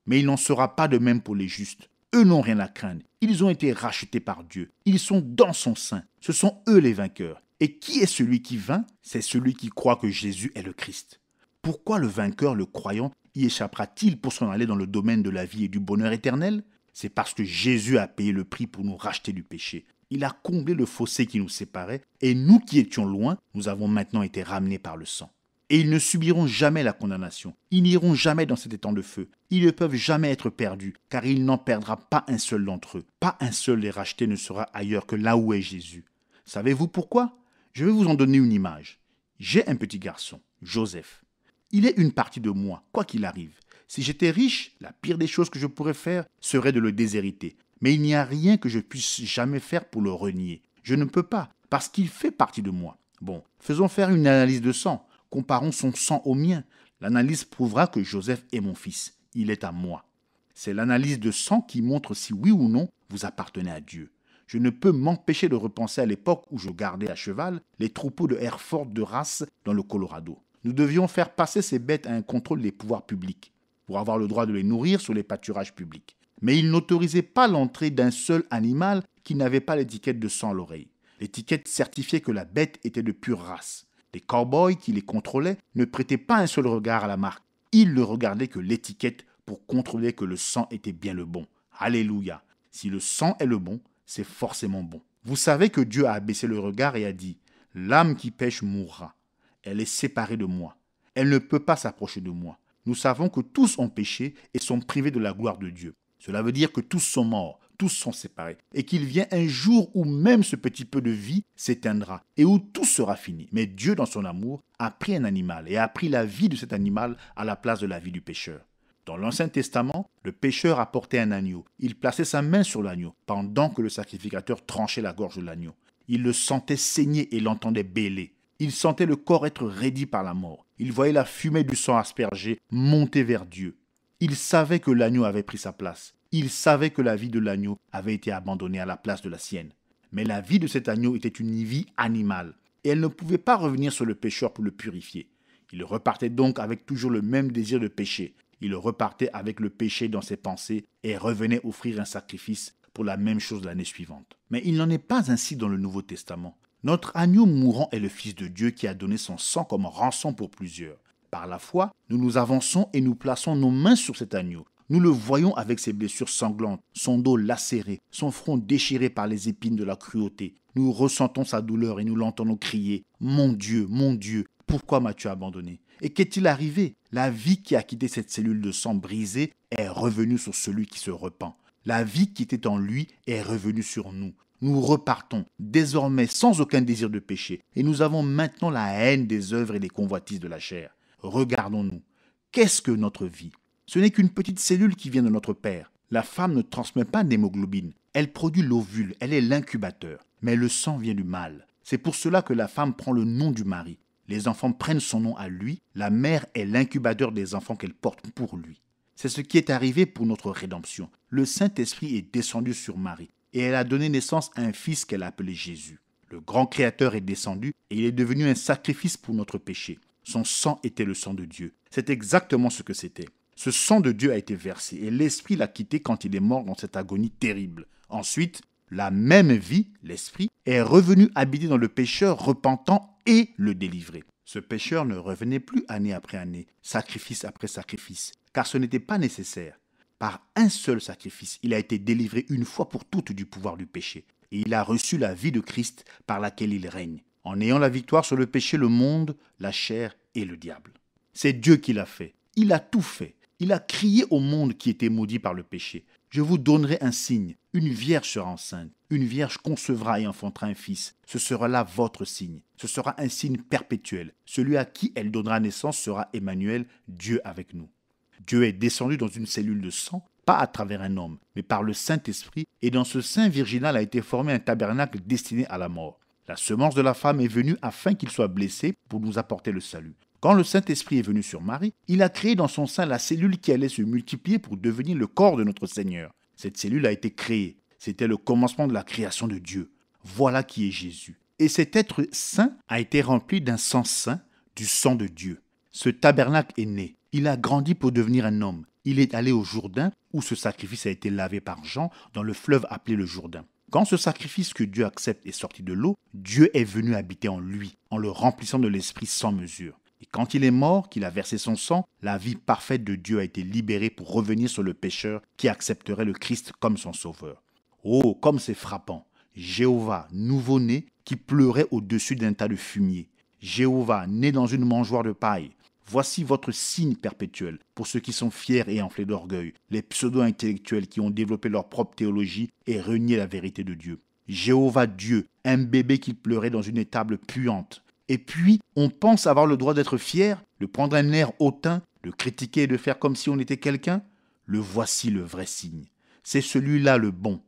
Mais il n'en sera pas de même pour les justes. Eux n'ont rien à craindre. Ils ont été rachetés par Dieu. Ils sont dans son sein. Ce sont eux les vainqueurs. Et qui est celui qui vainc? C'est celui qui croit que Jésus est le Christ. Pourquoi le vainqueur, le croyant, y échappera-t-il pour s'en aller dans le domaine de la vie et du bonheur éternel? C'est parce que Jésus a payé le prix pour nous racheter du péché. Il a comblé le fossé qui nous séparait, et nous qui étions loin, nous avons maintenant été ramenés par le sang. Et ils ne subiront jamais la condamnation. Ils n'iront jamais dans cet étang de feu. Ils ne peuvent jamais être perdus, car il n'en perdra pas un seul d'entre eux. Pas un seul des rachetés ne sera ailleurs que là où est Jésus. Savez-vous pourquoi? Je vais vous en donner une image. J'ai un petit garçon, Joseph. Il est une partie de moi, quoi qu'il arrive. Si j'étais riche, la pire des choses que je pourrais faire serait de le déshériter. Mais il n'y a rien que je puisse jamais faire pour le renier. Je ne peux pas, parce qu'il fait partie de moi. Bon, faisons faire une analyse de sang. Comparons son sang au mien. L'analyse prouvera que Joseph est mon fils. Il est à moi. C'est l'analyse de sang qui montre si oui ou non vous appartenez à Dieu. Je ne peux m'empêcher de repenser à l'époque où je gardais à cheval les troupeaux de Hereford de race dans le Colorado. Nous devions faire passer ces bêtes à un contrôle des pouvoirs publics pour avoir le droit de les nourrir sur les pâturages publics. Mais ils n'autorisaient pas l'entrée d'un seul animal qui n'avait pas l'étiquette de sang à l'oreille. L'étiquette certifiait que la bête était de pure race. Les cow-boys qui les contrôlaient ne prêtaient pas un seul regard à la marque. Ils ne regardaient que l'étiquette pour contrôler que le sang était bien le bon. Alléluia. Si le sang est le bon, c'est forcément bon. Vous savez que Dieu a abaissé le regard et a dit « L'âme qui pêche mourra. Elle est séparée de moi. Elle ne peut pas s'approcher de moi. » Nous savons que tous ont péché et sont privés de la gloire de Dieu. Cela veut dire que tous sont morts, tous sont séparés, et qu'il vient un jour où même ce petit peu de vie s'éteindra, et où tout sera fini. Mais Dieu, dans son amour, a pris un animal, et a pris la vie de cet animal à la place de la vie du pécheur. Dans l'Ancien Testament, le pécheur apportait un agneau. Il plaçait sa main sur l'agneau, pendant que le sacrificateur tranchait la gorge de l'agneau. Il le sentait saigner et l'entendait bêler. Il sentait le corps être raidi par la mort. Il voyait la fumée du sang aspergé monter vers Dieu. Il savait que l'agneau avait pris sa place. Il savait que la vie de l'agneau avait été abandonnée à la place de la sienne. Mais la vie de cet agneau était une vie animale, et elle ne pouvait pas revenir sur le pécheur pour le purifier. Il repartait donc avec toujours le même désir de pécher. Il repartait avec le péché dans ses pensées et revenait offrir un sacrifice pour la même chose l'année suivante. Mais il n'en est pas ainsi dans le Nouveau Testament. Notre agneau mourant est le Fils de Dieu qui a donné son sang comme rançon pour plusieurs. Par la foi, nous nous avançons et nous plaçons nos mains sur cet agneau. Nous le voyons avec ses blessures sanglantes, son dos lacéré, son front déchiré par les épines de la cruauté. Nous ressentons sa douleur et nous l'entendons crier « Mon Dieu, pourquoi m'as-tu abandonné ?» Et qu'est-il arrivé? La vie qui a quitté cette cellule de sang brisée est revenue sur celui qui se repent. La vie qui était en lui est revenue sur nous. Nous repartons, désormais sans aucun désir de péché, et nous avons maintenant la haine des œuvres et des convoitises de la chair. Regardons-nous. Qu'est-ce que notre vie? Ce n'est qu'une petite cellule qui vient de notre père. La femme ne transmet pas d'hémoglobine. Elle produit l'ovule, elle est l'incubateur. Mais le sang vient du mâle. C'est pour cela que la femme prend le nom du mari. Les enfants prennent son nom à lui. La mère est l'incubateur des enfants qu'elle porte pour lui. C'est ce qui est arrivé pour notre rédemption. Le Saint-Esprit est descendu sur Marie et elle a donné naissance à un fils qu'elle a appelé Jésus. Le grand Créateur est descendu et il est devenu un sacrifice pour notre péché. Son sang était le sang de Dieu. C'est exactement ce que c'était. Ce sang de Dieu a été versé et l'Esprit l'a quitté quand il est mort dans cette agonie terrible. Ensuite, la même vie, l'Esprit, est revenu habiter dans le pécheur repentant et le délivrer. Ce pécheur ne revenait plus année après année, sacrifice après sacrifice, car ce n'était pas nécessaire. Par un seul sacrifice, il a été délivré une fois pour toutes du pouvoir du péché, et il a reçu la vie de Christ par laquelle il règne, en ayant la victoire sur le péché, le monde, la chair et le diable. C'est Dieu qui l'a fait. Il a tout fait. Il a crié au monde qui était maudit par le péché. Je vous donnerai un signe. Une vierge sera enceinte. Une vierge concevra et enfantera un fils. Ce sera là votre signe. Ce sera un signe perpétuel. Celui à qui elle donnera naissance sera Emmanuel, Dieu avec nous. Dieu est descendu dans une cellule de sang, pas à travers un homme, mais par le Saint-Esprit, et dans ce sein virginal a été formé un tabernacle destiné à la mort. La semence de la femme est venue afin qu'il soit blessé pour nous apporter le salut. Quand le Saint-Esprit est venu sur Marie, il a créé dans son sein la cellule qui allait se multiplier pour devenir le corps de notre Seigneur. Cette cellule a été créée. C'était le commencement de la création de Dieu. Voilà qui est Jésus. Et cet être saint a été rempli d'un sang saint, du sang de Dieu. Ce tabernacle est né. Il a grandi pour devenir un homme. Il est allé au Jourdain, où ce sacrifice a été lavé par Jean, dans le fleuve appelé le Jourdain. Quand ce sacrifice que Dieu accepte est sorti de l'eau, Dieu est venu habiter en lui, en le remplissant de l'Esprit sans mesure. Et quand il est mort, qu'il a versé son sang, la vie parfaite de Dieu a été libérée pour revenir sur le pécheur qui accepterait le Christ comme son sauveur. Oh, comme c'est frappant! Jéhovah, nouveau-né, qui pleurait au-dessus d'un tas de fumier. Jéhovah, né dans une mangeoire de paille. Voici votre signe perpétuel pour ceux qui sont fiers et enflés d'orgueil, les pseudo-intellectuels qui ont développé leur propre théologie et renié la vérité de Dieu. Jéhovah Dieu, un bébé qui pleurait dans une étable puante. Et puis, on pense avoir le droit d'être fier, de prendre un air hautain, de critiquer et de faire comme si on était quelqu'un. Le voici le vrai signe. C'est celui-là le bon.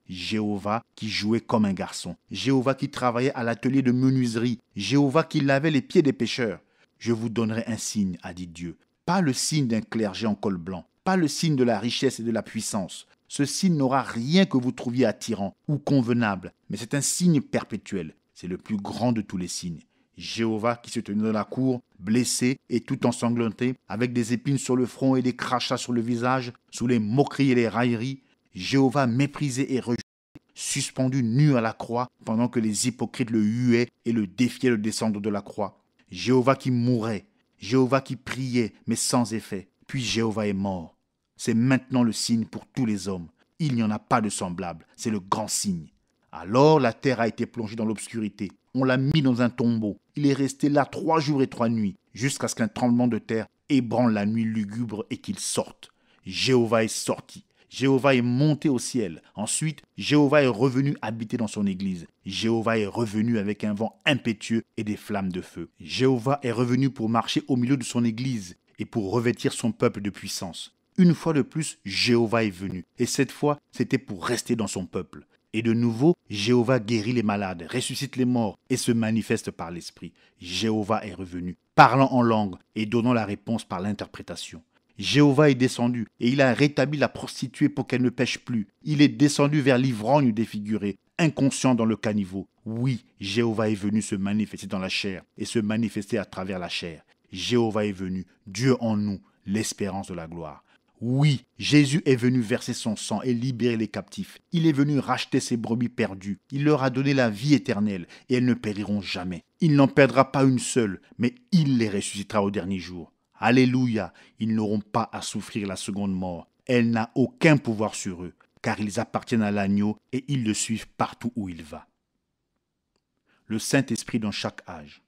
Jéhovah qui jouait comme un garçon. Jéhovah qui travaillait à l'atelier de menuiserie. Jéhovah qui lavait les pieds des pécheurs. Je vous donnerai un signe, a dit Dieu. Pas le signe d'un clergé en col blanc. Pas le signe de la richesse et de la puissance. Ce signe n'aura rien que vous trouviez attirant ou convenable, mais c'est un signe perpétuel. C'est le plus grand de tous les signes. Jéhovah qui se tenait dans la cour, blessé et tout ensanglanté, avec des épines sur le front et des crachats sur le visage, sous les moqueries et les railleries. Jéhovah méprisé et rejeté, suspendu nu à la croix, pendant que les hypocrites le huaient et le défiaient de descendre de la croix. Jéhovah qui mourait, Jéhovah qui priait, mais sans effet. Puis Jéhovah est mort. C'est maintenant le signe pour tous les hommes. Il n'y en a pas de semblable, c'est le grand signe. Alors la terre a été plongée dans l'obscurité. On l'a mis dans un tombeau. Il est resté là 3 jours et 3 nuits, jusqu'à ce qu'un tremblement de terre ébranle la nuit lugubre et qu'il sorte. Jéhovah est sorti. Jéhovah est monté au ciel. Ensuite, Jéhovah est revenu habiter dans son église. Jéhovah est revenu avec un vent impétueux et des flammes de feu. Jéhovah est revenu pour marcher au milieu de son église et pour revêtir son peuple de puissance. Une fois de plus, Jéhovah est venu. Et cette fois, c'était pour rester dans son peuple. Et de nouveau, Jéhovah guérit les malades, ressuscite les morts et se manifeste par l'Esprit. Jéhovah est revenu, parlant en langue et donnant la réponse par l'interprétation. Jéhovah est descendu et il a rétabli la prostituée pour qu'elle ne pêche plus. Il est descendu vers l'ivrogne défiguré, inconscient dans le caniveau. Oui, Jéhovah est venu se manifester dans la chair et se manifester à travers la chair. Jéhovah est venu, Dieu en nous, l'espérance de la gloire. Oui, Jésus est venu verser son sang et libérer les captifs. Il est venu racheter ses brebis perdues. Il leur a donné la vie éternelle et elles ne périront jamais. Il n'en perdra pas une seule, mais il les ressuscitera au dernier jour. Alléluia, ils n'auront pas à souffrir la seconde mort. Elle n'a aucun pouvoir sur eux, car ils appartiennent à l'agneau et ils le suivent partout où il va. Le Saint-Esprit dans chaque âge.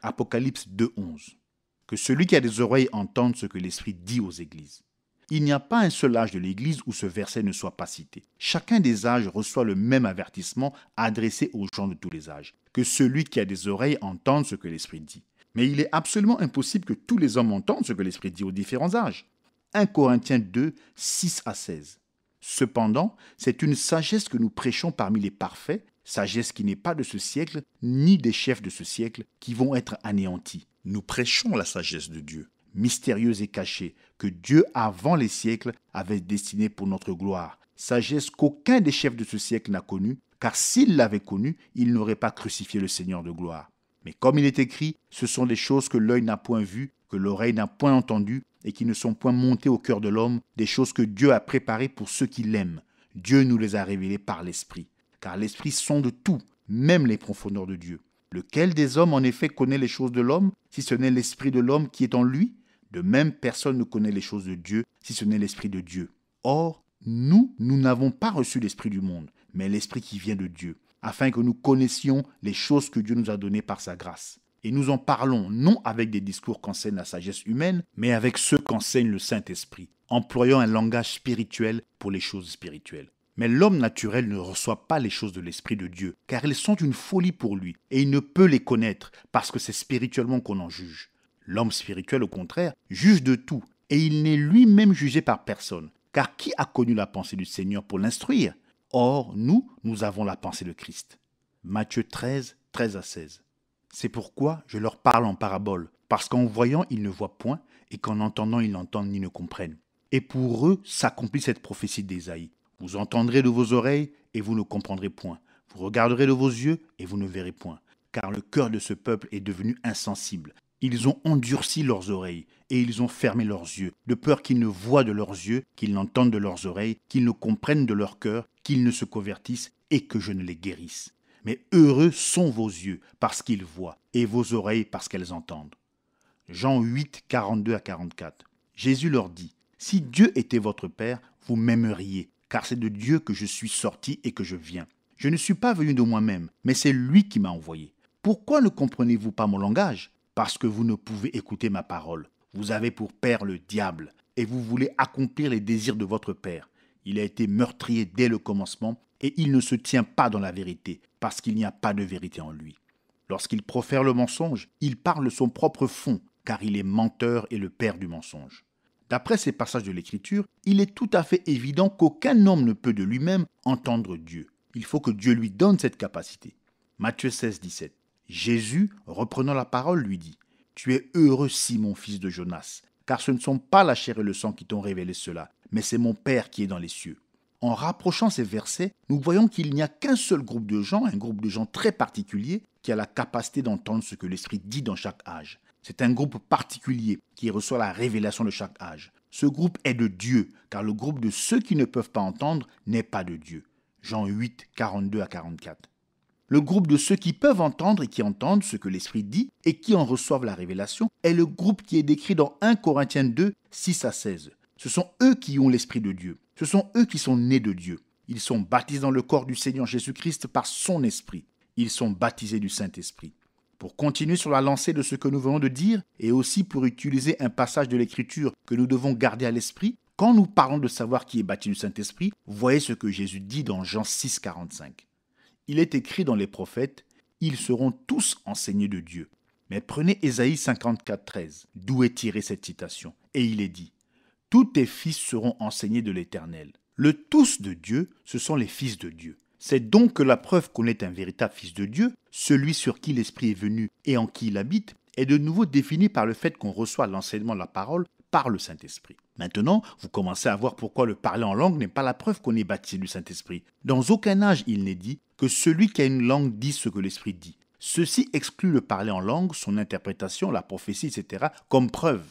Apocalypse 2:11. Que celui qui a des oreilles entende ce que l'Esprit dit aux églises. Il n'y a pas un seul âge de l'Église où ce verset ne soit pas cité. Chacun des âges reçoit le même avertissement adressé aux gens de tous les âges. Que celui qui a des oreilles entende ce que l'Esprit dit. Mais il est absolument impossible que tous les hommes entendent ce que l'Esprit dit aux différents âges. 1 Corinthiens 2, 6 à 16. Cependant, c'est une sagesse que nous prêchons parmi les parfaits, sagesse qui n'est pas de ce siècle, ni des chefs de ce siècle, qui vont être anéantis. Nous prêchons la sagesse de Dieu, mystérieuse et cachée, que Dieu avant les siècles avait destinée pour notre gloire. Sagesse qu'aucun des chefs de ce siècle n'a connue, car s'il l'avait connue, il n'aurait pas crucifié le Seigneur de gloire. Mais comme il est écrit, ce sont des choses que l'œil n'a point vues, que l'oreille n'a point entendues, et qui ne sont point montées au cœur de l'homme, des choses que Dieu a préparées pour ceux qui l'aiment. Dieu nous les a révélées par l'Esprit. Car l'Esprit sonde tout, même les profondeurs de Dieu. Lequel des hommes en effet connaît les choses de l'homme, si ce n'est l'esprit de l'homme qui est en lui? De même, personne ne connaît les choses de Dieu, si ce n'est l'esprit de Dieu. Or, nous n'avons pas reçu l'esprit du monde, mais l'esprit qui vient de Dieu, afin que nous connaissions les choses que Dieu nous a données par sa grâce. Et nous en parlons non avec des discours qu'enseigne la sagesse humaine, mais avec ceux qu'enseigne le Saint-Esprit, employant un langage spirituel pour les choses spirituelles. Mais l'homme naturel ne reçoit pas les choses de l'Esprit de Dieu, car elles sont une folie pour lui, et il ne peut les connaître, parce que c'est spirituellement qu'on en juge. L'homme spirituel, au contraire, juge de tout, et il n'est lui-même jugé par personne. Car qui a connu la pensée du Seigneur pour l'instruire? Or, nous avons la pensée de Christ. Matthieu 13, 13 à 16. C'est pourquoi je leur parle en parabole, parce qu'en voyant, ils ne voient point, et qu'en entendant, ils n'entendent ni ne comprennent. Et pour eux s'accomplit cette prophétie d'Ésaïe. Vous entendrez de vos oreilles, et vous ne comprendrez point. Vous regarderez de vos yeux, et vous ne verrez point. Car le cœur de ce peuple est devenu insensible. Ils ont endurci leurs oreilles, et ils ont fermé leurs yeux, de peur qu'ils ne voient de leurs yeux, qu'ils n'entendent de leurs oreilles, qu'ils ne comprennent de leur cœur, qu'ils ne se convertissent, et que je ne les guérisse. Mais heureux sont vos yeux, parce qu'ils voient, et vos oreilles, parce qu'elles entendent. Jean 8, 42 à 44. Jésus leur dit, « Si Dieu était votre Père, vous m'aimeriez, car c'est de Dieu que je suis sorti et que je viens. Je ne suis pas venu de moi-même, mais c'est lui qui m'a envoyé. Pourquoi ne comprenez-vous pas mon langage? Parce que vous ne pouvez écouter ma parole. Vous avez pour père le diable, et vous voulez accomplir les désirs de votre père. Il a été meurtrier dès le commencement, et il ne se tient pas dans la vérité, parce qu'il n'y a pas de vérité en lui. Lorsqu'il profère le mensonge, il parle de son propre fond, car il est menteur et le père du mensonge. D'après ces passages de l'Écriture, il est tout à fait évident qu'aucun homme ne peut de lui-même entendre Dieu. Il faut que Dieu lui donne cette capacité. Matthieu 16, 17. Jésus, reprenant la parole, lui dit, « Tu es heureux, Simon, fils de Jonas, car ce ne sont pas la chair et le sang qui t'ont révélé cela, mais c'est mon Père qui est dans les cieux. » En rapprochant ces versets, nous voyons qu'il n'y a qu'un seul groupe de gens, un groupe de gens très particulier, qui a la capacité d'entendre ce que l'Esprit dit dans chaque âge. C'est un groupe particulier qui reçoit la révélation de chaque âge. Ce groupe est de Dieu, car le groupe de ceux qui ne peuvent pas entendre n'est pas de Dieu. Jean 8, 42 à 44. Le groupe de ceux qui peuvent entendre et qui entendent ce que l'Esprit dit et qui en reçoivent la révélation est le groupe qui est décrit dans 1 Corinthiens 2, 6 à 16. Ce sont eux qui ont l'Esprit de Dieu. Ce sont eux qui sont nés de Dieu. Ils sont baptisés dans le corps du Seigneur Jésus-Christ par son Esprit. Ils sont baptisés du Saint-Esprit. Pour continuer sur la lancée de ce que nous venons de dire, et aussi pour utiliser un passage de l'Écriture que nous devons garder à l'esprit, quand nous parlons de savoir qui est baptisé du Saint-Esprit, voyez ce que Jésus dit dans Jean 6, 45. Il est écrit dans les prophètes, « Ils seront tous enseignés de Dieu ». Mais prenez Ésaïe 54, 13, d'où est tirée cette citation, et il est dit, « Tous tes fils seront enseignés de l'Éternel ». Le tous de Dieu, ce sont les fils de Dieu. C'est donc que la preuve qu'on est un véritable fils de Dieu, celui sur qui l'Esprit est venu et en qui il habite, est de nouveau définie par le fait qu'on reçoit l'enseignement de la parole par le Saint-Esprit. Maintenant, vous commencez à voir pourquoi le parler en langue n'est pas la preuve qu'on est baptisé du Saint-Esprit. Dans aucun âge, il n'est dit que celui qui a une langue dise ce que l'Esprit dit. Ceci exclut le parler en langue, son interprétation, la prophétie, etc. comme preuve.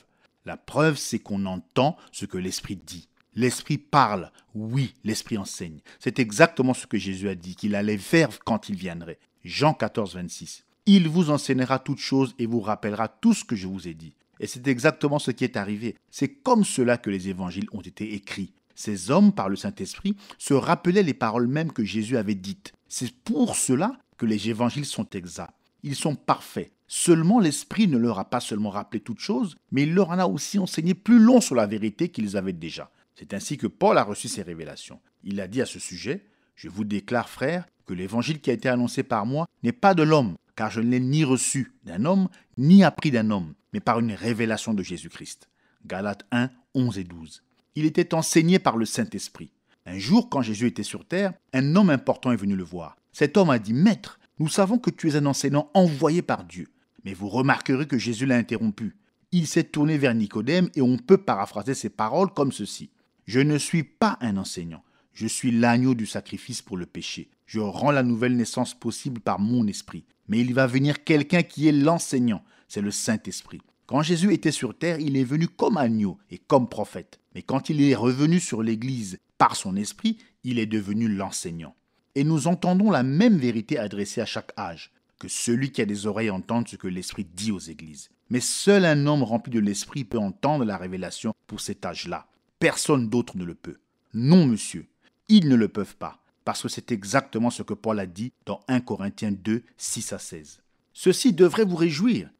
La preuve, c'est qu'on entend ce que l'Esprit dit. L'Esprit parle, oui, l'Esprit enseigne. C'est exactement ce que Jésus a dit, qu'il allait faire quand il viendrait. Jean 14, 26. Il vous enseignera toutes choses et vous rappellera tout ce que je vous ai dit. Et c'est exactement ce qui est arrivé. C'est comme cela que les évangiles ont été écrits. Ces hommes, par le Saint-Esprit, se rappelaient les paroles mêmes que Jésus avait dites. C'est pour cela que les évangiles sont exacts. Ils sont parfaits. Seulement l'Esprit ne leur a pas seulement rappelé toutes choses, mais il leur en a aussi enseigné plus long sur la vérité qu'ils avaient déjà. C'est ainsi que Paul a reçu ces révélations. Il a dit à ce sujet, « Je vous déclare, frères, que l'évangile qui a été annoncé par moi n'est pas de l'homme, car je ne l'ai ni reçu d'un homme, ni appris d'un homme, mais par une révélation de Jésus-Christ. » Galates 1, 11 et 12. Il était enseigné par le Saint-Esprit. Un jour, quand Jésus était sur terre, un homme important est venu le voir. Cet homme a dit, « Maître, nous savons que tu es un enseignant envoyé par Dieu. » Mais vous remarquerez que Jésus l'a interrompu. Il s'est tourné vers Nicodème et on peut paraphraser ses paroles comme ceci. « Je ne suis pas un enseignant. Je suis l'agneau du sacrifice pour le péché. Je rends la nouvelle naissance possible par mon esprit. Mais il va venir quelqu'un qui est l'enseignant. C'est le Saint-Esprit. Quand Jésus était sur terre, il est venu comme agneau et comme prophète. Mais quand il est revenu sur l'Église par son esprit, il est devenu l'enseignant. Et nous entendons la même vérité adressée à chaque âge. que celui qui a des oreilles entende ce que l'Esprit dit aux églises. Mais seul un homme rempli de l'Esprit peut entendre la révélation pour cet âge-là. Personne d'autre ne le peut. Non, monsieur, ils ne le peuvent pas, parce que c'est exactement ce que Paul a dit dans 1 Corinthiens 2, 6 à 16. Ceci devrait vous réjouir.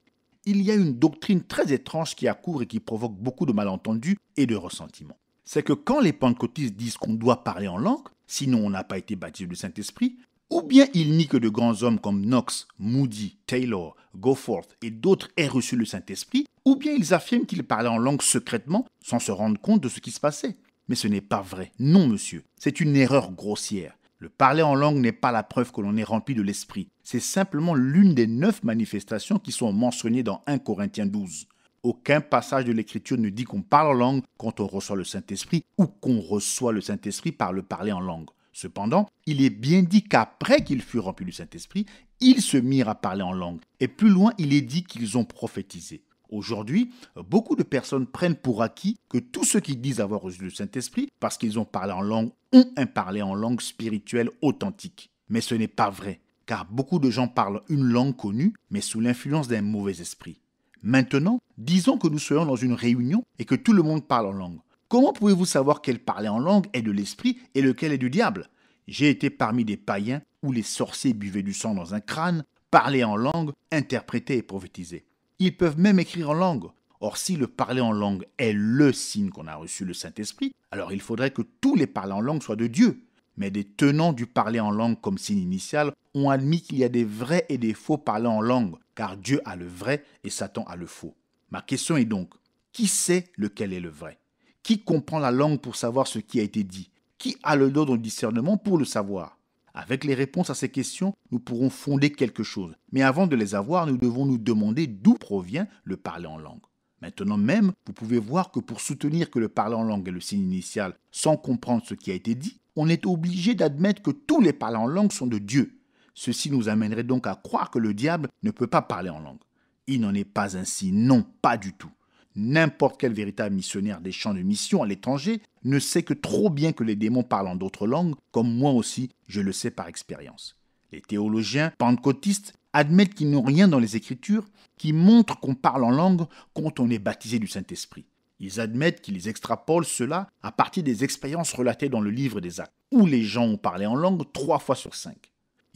Il y a une doctrine très étrange qui accourt et qui provoque beaucoup de malentendus et de ressentiments. C'est que quand les pentecôtistes disent qu'on doit parler en langue, sinon on n'a pas été baptisé du Saint-Esprit, ou bien ils nient que de grands hommes comme Knox, Moody, Taylor, Goforth et d'autres aient reçu le Saint-Esprit, ou bien ils affirment qu'ils parlaient en langue secrètement sans se rendre compte de ce qui se passait. Mais ce n'est pas vrai. Non, monsieur, c'est une erreur grossière. Le parler en langue n'est pas la preuve que l'on est rempli de l'Esprit. C'est simplement l'une des 9 manifestations qui sont mentionnées dans 1 Corinthiens 12. Aucun passage de l'Écriture ne dit qu'on parle en langue quand on reçoit le Saint-Esprit ou qu'on reçoit le Saint-Esprit par le parler en langue. Cependant, il est bien dit qu'après qu'ils furent remplis du Saint-Esprit, ils se mirent à parler en langue. Et plus loin, il est dit qu'ils ont prophétisé. Aujourd'hui, beaucoup de personnes prennent pour acquis que tous ceux qui disent avoir reçu le Saint-Esprit, parce qu'ils ont parlé en langue, ont un parler en langue spirituelle authentique. Mais ce n'est pas vrai, car beaucoup de gens parlent une langue connue, mais sous l'influence d'un mauvais esprit. Maintenant, disons que nous soyons dans une réunion et que tout le monde parle en langue. Comment pouvez-vous savoir quel parler en langue est de l'esprit et lequel est du diable? J'ai été parmi des païens où les sorciers buvaient du sang dans un crâne, parlaient en langue, interprétaient et prophétisaient. Ils peuvent même écrire en langue. Or, si le parler en langue est le signe qu'on a reçu le Saint-Esprit, alors il faudrait que tous les parlers en langue soient de Dieu. Mais des tenants du parler en langue comme signe initial ont admis qu'il y a des vrais et des faux parlers en langue, car Dieu a le vrai et Satan a le faux. Ma question est donc, qui sait lequel est le vrai? Qui comprend la langue pour savoir ce qui a été dit? Qui a le don du discernement pour le savoir? Avec les réponses à ces questions, nous pourrons fonder quelque chose. Mais avant de les avoir, nous devons nous demander d'où provient le parler en langue. Maintenant même, vous pouvez voir que pour soutenir que le parler en langue est le signe initial sans comprendre ce qui a été dit, on est obligé d'admettre que tous les parlers en langue sont de Dieu. Ceci nous amènerait donc à croire que le diable ne peut pas parler en langue. Il n'en est pas ainsi, non, pas du tout. N'importe quel véritable missionnaire des champs de mission à l'étranger ne sait que trop bien que les démons parlent en d'autres langues, comme moi aussi, je le sais par expérience. Les théologiens pentecôtistes admettent qu'ils n'ont rien dans les Écritures qui montre qu'on parle en langue quand on est baptisé du Saint-Esprit. Ils admettent qu'ils extrapolent cela à partir des expériences relatées dans le livre des Actes, où les gens ont parlé en langue 3 fois sur 5.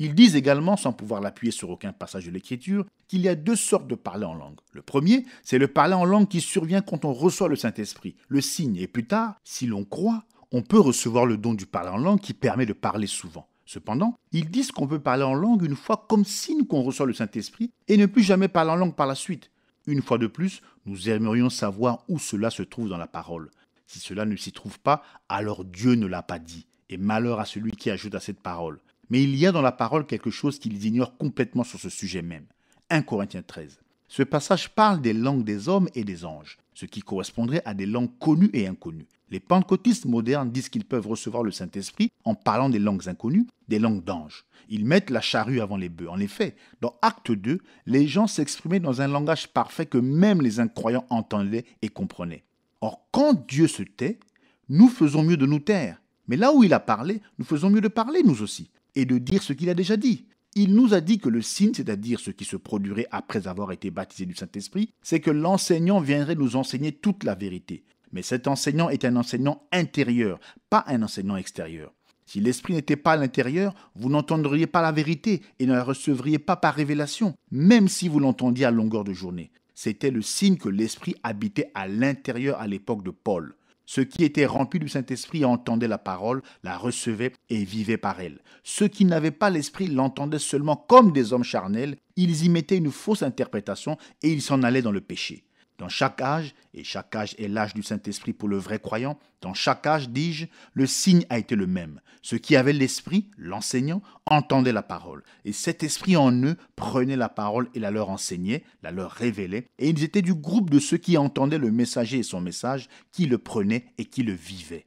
Ils disent également, sans pouvoir l'appuyer sur aucun passage de l'Écriture, qu'il y a 2 sortes de parler en langue. Le premier, c'est le parler en langue qui survient quand on reçoit le Saint-Esprit, le signe, et plus tard, si l'on croit, on peut recevoir le don du parler en langue qui permet de parler souvent. Cependant, ils disent qu'on peut parler en langue une fois comme signe qu'on reçoit le Saint-Esprit et ne plus jamais parler en langue par la suite. Une fois de plus, nous aimerions savoir où cela se trouve dans la parole. Si cela ne s'y trouve pas, alors Dieu ne l'a pas dit, et malheur à celui qui ajoute à cette parole. Mais il y a dans la parole quelque chose qu'ils ignorent complètement sur ce sujet même. 1 Corinthiens 13. Ce passage parle des langues des hommes et des anges, ce qui correspondrait à des langues connues et inconnues. Les pentecôtistes modernes disent qu'ils peuvent recevoir le Saint-Esprit en parlant des langues inconnues, des langues d'anges. Ils mettent la charrue avant les bœufs. En effet, dans Acte 2, les gens s'exprimaient dans un langage parfait que même les incroyants entendaient et comprenaient. Or, quand Dieu se tait, nous faisons mieux de nous taire. Mais là où il a parlé, nous faisons mieux de parler nous aussi, et de dire ce qu'il a déjà dit. Il nous a dit que le signe, c'est-à-dire ce qui se produirait après avoir été baptisé du Saint-Esprit, c'est que l'enseignant viendrait nous enseigner toute la vérité. Mais cet enseignant est un enseignant intérieur, pas un enseignant extérieur. Si l'Esprit n'était pas à l'intérieur, vous n'entendriez pas la vérité et ne la recevriez pas par révélation, même si vous l'entendiez à longueur de journée. C'était le signe que l'Esprit habitait à l'intérieur à l'époque de Paul. Ceux qui étaient remplis du Saint-Esprit entendaient la parole, la recevaient et vivaient par elle. Ceux qui n'avaient pas l'Esprit l'entendaient seulement comme des hommes charnels, ils y mettaient une fausse interprétation et ils s'en allaient dans le péché. Dans chaque âge, et chaque âge est l'âge du Saint-Esprit pour le vrai croyant, dans chaque âge, dis-je, le signe a été le même. Ceux qui avaient l'Esprit, l'enseignant, entendaient la parole. Et cet Esprit en eux prenait la parole et la leur enseignait, la leur révélait. Et ils étaient du groupe de ceux qui entendaient le messager et son message, qui le prenaient et qui le vivaient.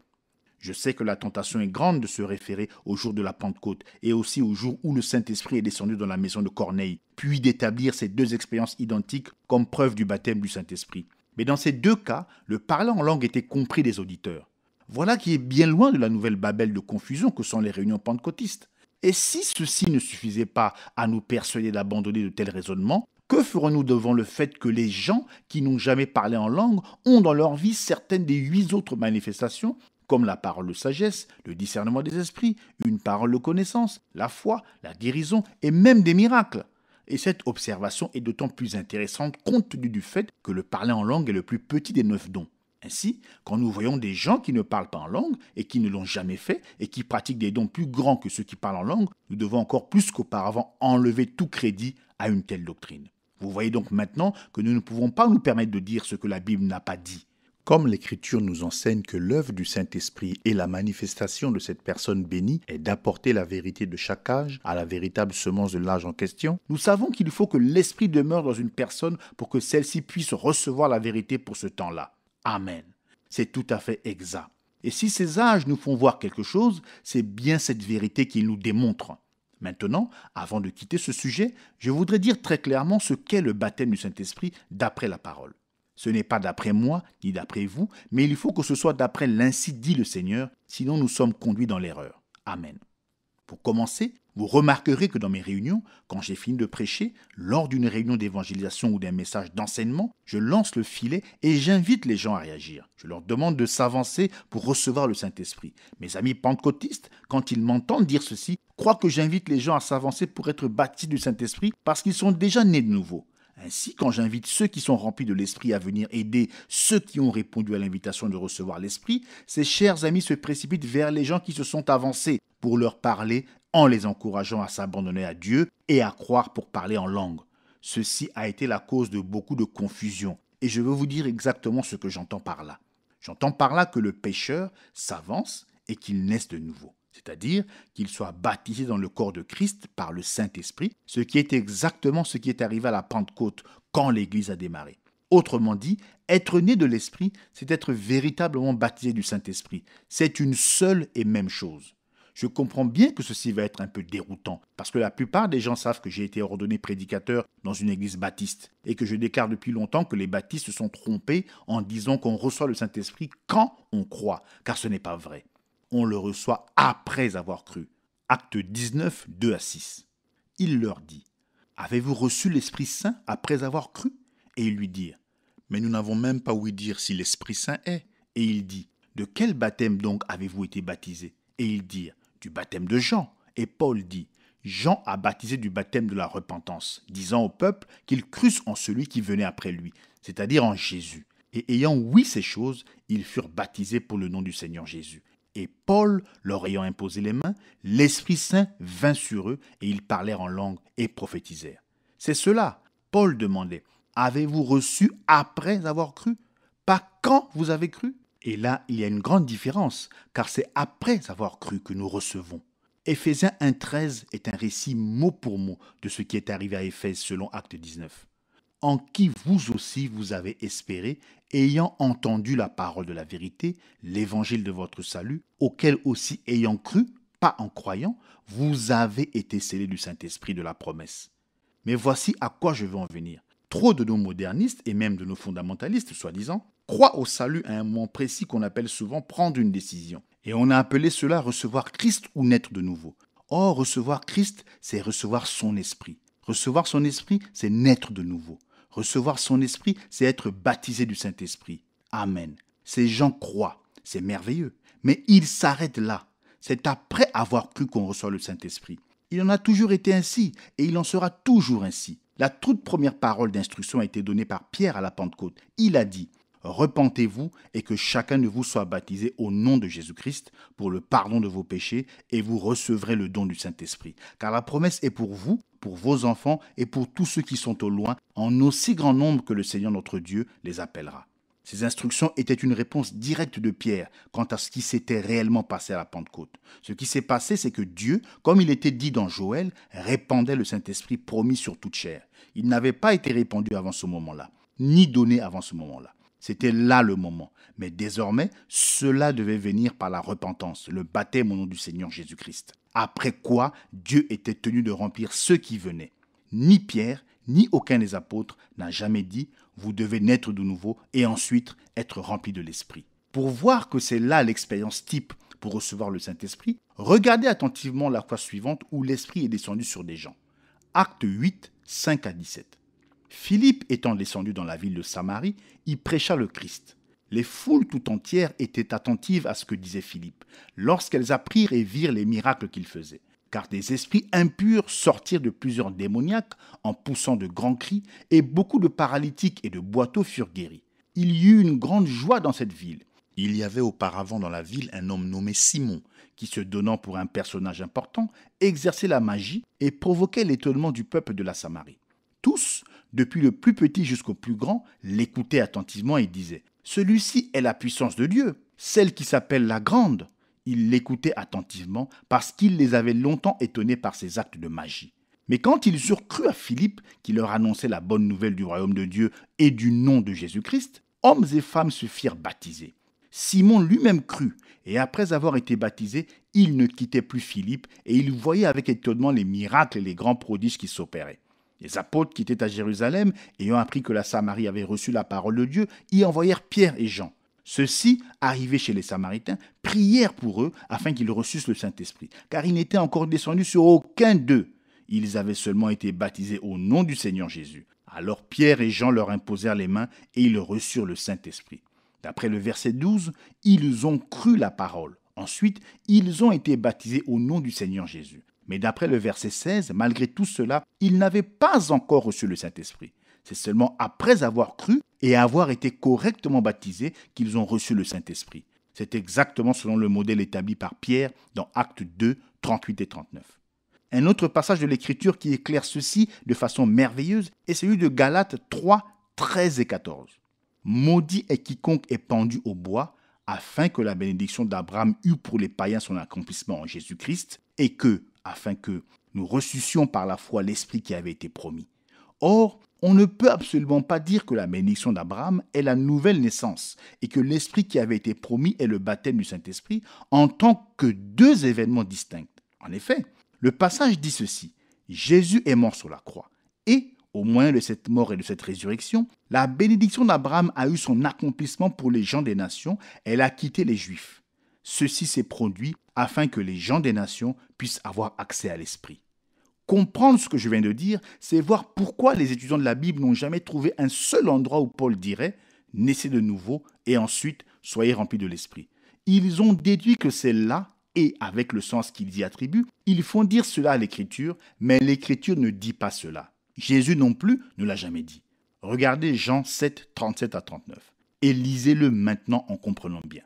Je sais que la tentation est grande de se référer au jour de la Pentecôte et aussi au jour où le Saint-Esprit est descendu dans la maison de Corneille, puis d'établir ces 2 expériences identiques comme preuve du baptême du Saint-Esprit. Mais dans ces 2 cas, le parler en langue était compris des auditeurs. Voilà qui est bien loin de la nouvelle Babel de confusion que sont les réunions pentecôtistes. Et si ceci ne suffisait pas à nous persuader d'abandonner de tels raisonnements, que ferons-nous devant le fait que les gens qui n'ont jamais parlé en langue ont dans leur vie certaines des 8 autres manifestations, comme la parole de sagesse, le discernement des esprits, une parole de connaissance, la foi, la guérison et même des miracles? Et cette observation est d'autant plus intéressante compte tenu du fait que le parler en langue est le plus petit des 9 dons. Ainsi, quand nous voyons des gens qui ne parlent pas en langue et qui ne l'ont jamais fait et qui pratiquent des dons plus grands que ceux qui parlent en langue, nous devons encore plus qu'auparavant enlever tout crédit à une telle doctrine. Vous voyez donc maintenant que nous ne pouvons pas nous permettre de dire ce que la Bible n'a pas dit. Comme l'Écriture nous enseigne que l'œuvre du Saint-Esprit et la manifestation de cette personne bénie est d'apporter la vérité de chaque âge à la véritable semence de l'âge en question, nous savons qu'il faut que l'Esprit demeure dans une personne pour que celle-ci puisse recevoir la vérité pour ce temps-là. Amen. C'est tout à fait exact. Et si ces âges nous font voir quelque chose, c'est bien cette vérité qu'ils nous démontrent. Maintenant, avant de quitter ce sujet, je voudrais dire très clairement ce qu'est le baptême du Saint-Esprit d'après la parole. Ce n'est pas d'après moi, ni d'après vous, mais il faut que ce soit d'après l'ainsi dit le Seigneur, sinon nous sommes conduits dans l'erreur. Amen. Pour commencer, vous remarquerez que dans mes réunions, quand j'ai fini de prêcher, lors d'une réunion d'évangélisation ou d'un message d'enseignement, je lance le filet et j'invite les gens à réagir. Je leur demande de s'avancer pour recevoir le Saint-Esprit. Mes amis pentecôtistes, quand ils m'entendent dire ceci, croient que j'invite les gens à s'avancer pour être baptisés du Saint-Esprit parce qu'ils sont déjà nés de nouveau. Ainsi, quand j'invite ceux qui sont remplis de l'Esprit à venir aider ceux qui ont répondu à l'invitation de recevoir l'Esprit, ces chers amis se précipitent vers les gens qui se sont avancés pour leur parler en les encourageant à s'abandonner à Dieu et à croire pour parler en langue. Ceci a été la cause de beaucoup de confusion et je veux vous dire exactement ce que j'entends par là. J'entends par là que le pécheur s'avance et qu'il naisse de nouveau. C'est-à-dire qu'il soit baptisé dans le corps de Christ par le Saint-Esprit, ce qui est exactement ce qui est arrivé à la Pentecôte quand l'Église a démarré. Autrement dit, être né de l'Esprit, c'est être véritablement baptisé du Saint-Esprit. C'est une seule et même chose. Je comprends bien que ceci va être un peu déroutant, parce que la plupart des gens savent que j'ai été ordonné prédicateur dans une église baptiste, et que je déclare depuis longtemps que les baptistes se sont trompés en disant qu'on reçoit le Saint-Esprit quand on croit, car ce n'est pas vrai. On le reçoit après avoir cru. Acte 19, 2 à 6. Il leur dit, « Avez-vous reçu l'Esprit Saint après avoir cru ?» Et ils lui dirent, « Mais nous n'avons même pas ouï dire si l'Esprit Saint est. » Et il dit, « De quel baptême donc avez-vous été baptisés ?» Et ils dirent, « Du baptême de Jean. » Et Paul dit, « Jean a baptisé du baptême de la repentance, disant au peuple qu'ils crussent en celui qui venait après lui, c'est-à-dire en Jésus. Et ayant ouï ces choses, ils furent baptisés pour le nom du Seigneur Jésus. Et Paul, leur ayant imposé les mains, l'Esprit Saint vint sur eux et ils parlèrent en langue et prophétisèrent. C'est cela. Paul demandait, « Avez-vous reçu après avoir cru? Pas quand vous avez cru ?» Et là, il y a une grande différence, car c'est après avoir cru que nous recevons. Éphésiens 1,13 est un récit mot pour mot de ce qui est arrivé à Éphèse selon Acte 19. En qui vous aussi vous avez espéré, ayant entendu la parole de la vérité, l'évangile de votre salut, auquel aussi ayant cru, pas en croyant, vous avez été scellés du Saint-Esprit de la promesse. Mais voici à quoi je veux en venir. Trop de nos modernistes, et même de nos fondamentalistes, soi-disant, croient au salut à un moment précis qu'on appelle souvent prendre une décision. Et on a appelé cela recevoir Christ ou naître de nouveau. Or, recevoir Christ, c'est recevoir son esprit. Recevoir son esprit, c'est naître de nouveau. Recevoir son esprit, c'est être baptisé du Saint-Esprit. Amen. Ces gens croient, c'est merveilleux. Mais ils s'arrêtent là. C'est après avoir cru qu'on reçoit le Saint-Esprit. Il en a toujours été ainsi et il en sera toujours ainsi. La toute première parole d'instruction a été donnée par Pierre à la Pentecôte. Il a dit « Repentez-vous et que chacun de vous soit baptisé au nom de Jésus-Christ pour le pardon de vos péchés et vous recevrez le don du Saint-Esprit. Car la promesse est pour vous, pour vos enfants et pour tous ceux qui sont au loin, en aussi grand nombre que le Seigneur notre Dieu les appellera. » Ces instructions étaient une réponse directe de Pierre quant à ce qui s'était réellement passé à la Pentecôte. Ce qui s'est passé, c'est que Dieu, comme il était dit dans Joël, répandait le Saint-Esprit promis sur toute chair. Il n'avait pas été répandu avant ce moment-là, ni donné avant ce moment-là. C'était là le moment. Mais désormais, cela devait venir par la repentance, le baptême au nom du Seigneur Jésus-Christ. Après quoi, Dieu était tenu de remplir ceux qui venaient. Ni Pierre, ni aucun des apôtres n'a jamais dit « vous devez naître de nouveau et ensuite être rempli de l'Esprit ». Pour voir que c'est là l'expérience type pour recevoir le Saint-Esprit, regardez attentivement la fois suivante où l'Esprit est descendu sur des gens. Acte 8, 5 à 17. Philippe étant descendu dans la ville de Samarie, y prêcha le Christ. Les foules tout entières étaient attentives à ce que disait Philippe, lorsqu'elles apprirent et virent les miracles qu'il faisait. Car des esprits impurs sortirent de plusieurs démoniaques en poussant de grands cris, et beaucoup de paralytiques et de boiteux furent guéris. Il y eut une grande joie dans cette ville. Il y avait auparavant dans la ville un homme nommé Simon, qui se donnant pour un personnage important, exerçait la magie et provoquait l'étonnement du peuple de la Samarie. Tous, depuis le plus petit jusqu'au plus grand, l'écoutaient attentivement et disaient « Celui-ci est la puissance de Dieu, celle qui s'appelle la Grande ». Ils l'écoutaient attentivement parce qu'il les avait longtemps étonnés par ses actes de magie. Mais quand ils eurent cru à Philippe, qui leur annonçait la bonne nouvelle du royaume de Dieu et du nom de Jésus-Christ, hommes et femmes se firent baptiser. Simon lui-même crut, et après avoir été baptisé, il ne quittait plus Philippe, et il voyait avec étonnement les miracles et les grands prodiges qui s'opéraient. Les apôtres qui étaient à Jérusalem, ayant appris que la Samarie avait reçu la parole de Dieu, y envoyèrent Pierre et Jean. Ceux-ci, arrivés chez les Samaritains, prièrent pour eux afin qu'ils reçussent le Saint-Esprit, car il n'était encore descendu sur aucun d'eux. Ils avaient seulement été baptisés au nom du Seigneur Jésus. Alors Pierre et Jean leur imposèrent les mains et ils reçurent le Saint-Esprit. D'après le verset 12, ils ont cru la parole. Ensuite, ils ont été baptisés au nom du Seigneur Jésus. Mais d'après le verset 16, malgré tout cela, ils n'avaient pas encore reçu le Saint-Esprit. C'est seulement après avoir cru et avoir été correctement baptisés qu'ils ont reçu le Saint-Esprit. C'est exactement selon le modèle établi par Pierre dans Actes 2, 38 et 39. Un autre passage de l'Écriture qui éclaire ceci de façon merveilleuse est celui de Galates 3, 13 et 14. « Maudit est quiconque est pendu au bois, afin que la bénédiction d'Abraham eût pour les païens son accomplissement en Jésus-Christ, et que, afin que nous reçussions par la foi l'Esprit qui avait été promis. Or, on ne peut absolument pas dire que la bénédiction d'Abraham est la nouvelle naissance et que l'Esprit qui avait été promis est le baptême du Saint-Esprit en tant que deux événements distincts. En effet, le passage dit ceci, « Jésus est mort sur la croix et, au moyen de cette mort et de cette résurrection, la bénédiction d'Abraham a eu son accomplissement pour les gens des nations, elle a quitté les Juifs. Ceci s'est produit afin que les gens des nations puissent avoir accès à l'Esprit. » Comprendre ce que je viens de dire, c'est voir pourquoi les étudiants de la Bible n'ont jamais trouvé un seul endroit où Paul dirait « naissez de nouveau et ensuite soyez remplis de l'Esprit ». Ils ont déduit que c'est là, et avec le sens qu'ils y attribuent, ils font dire cela à l'Écriture, mais l'Écriture ne dit pas cela. Jésus non plus ne l'a jamais dit. Regardez Jean 7, 37 à 39, et lisez-le maintenant en comprenant bien.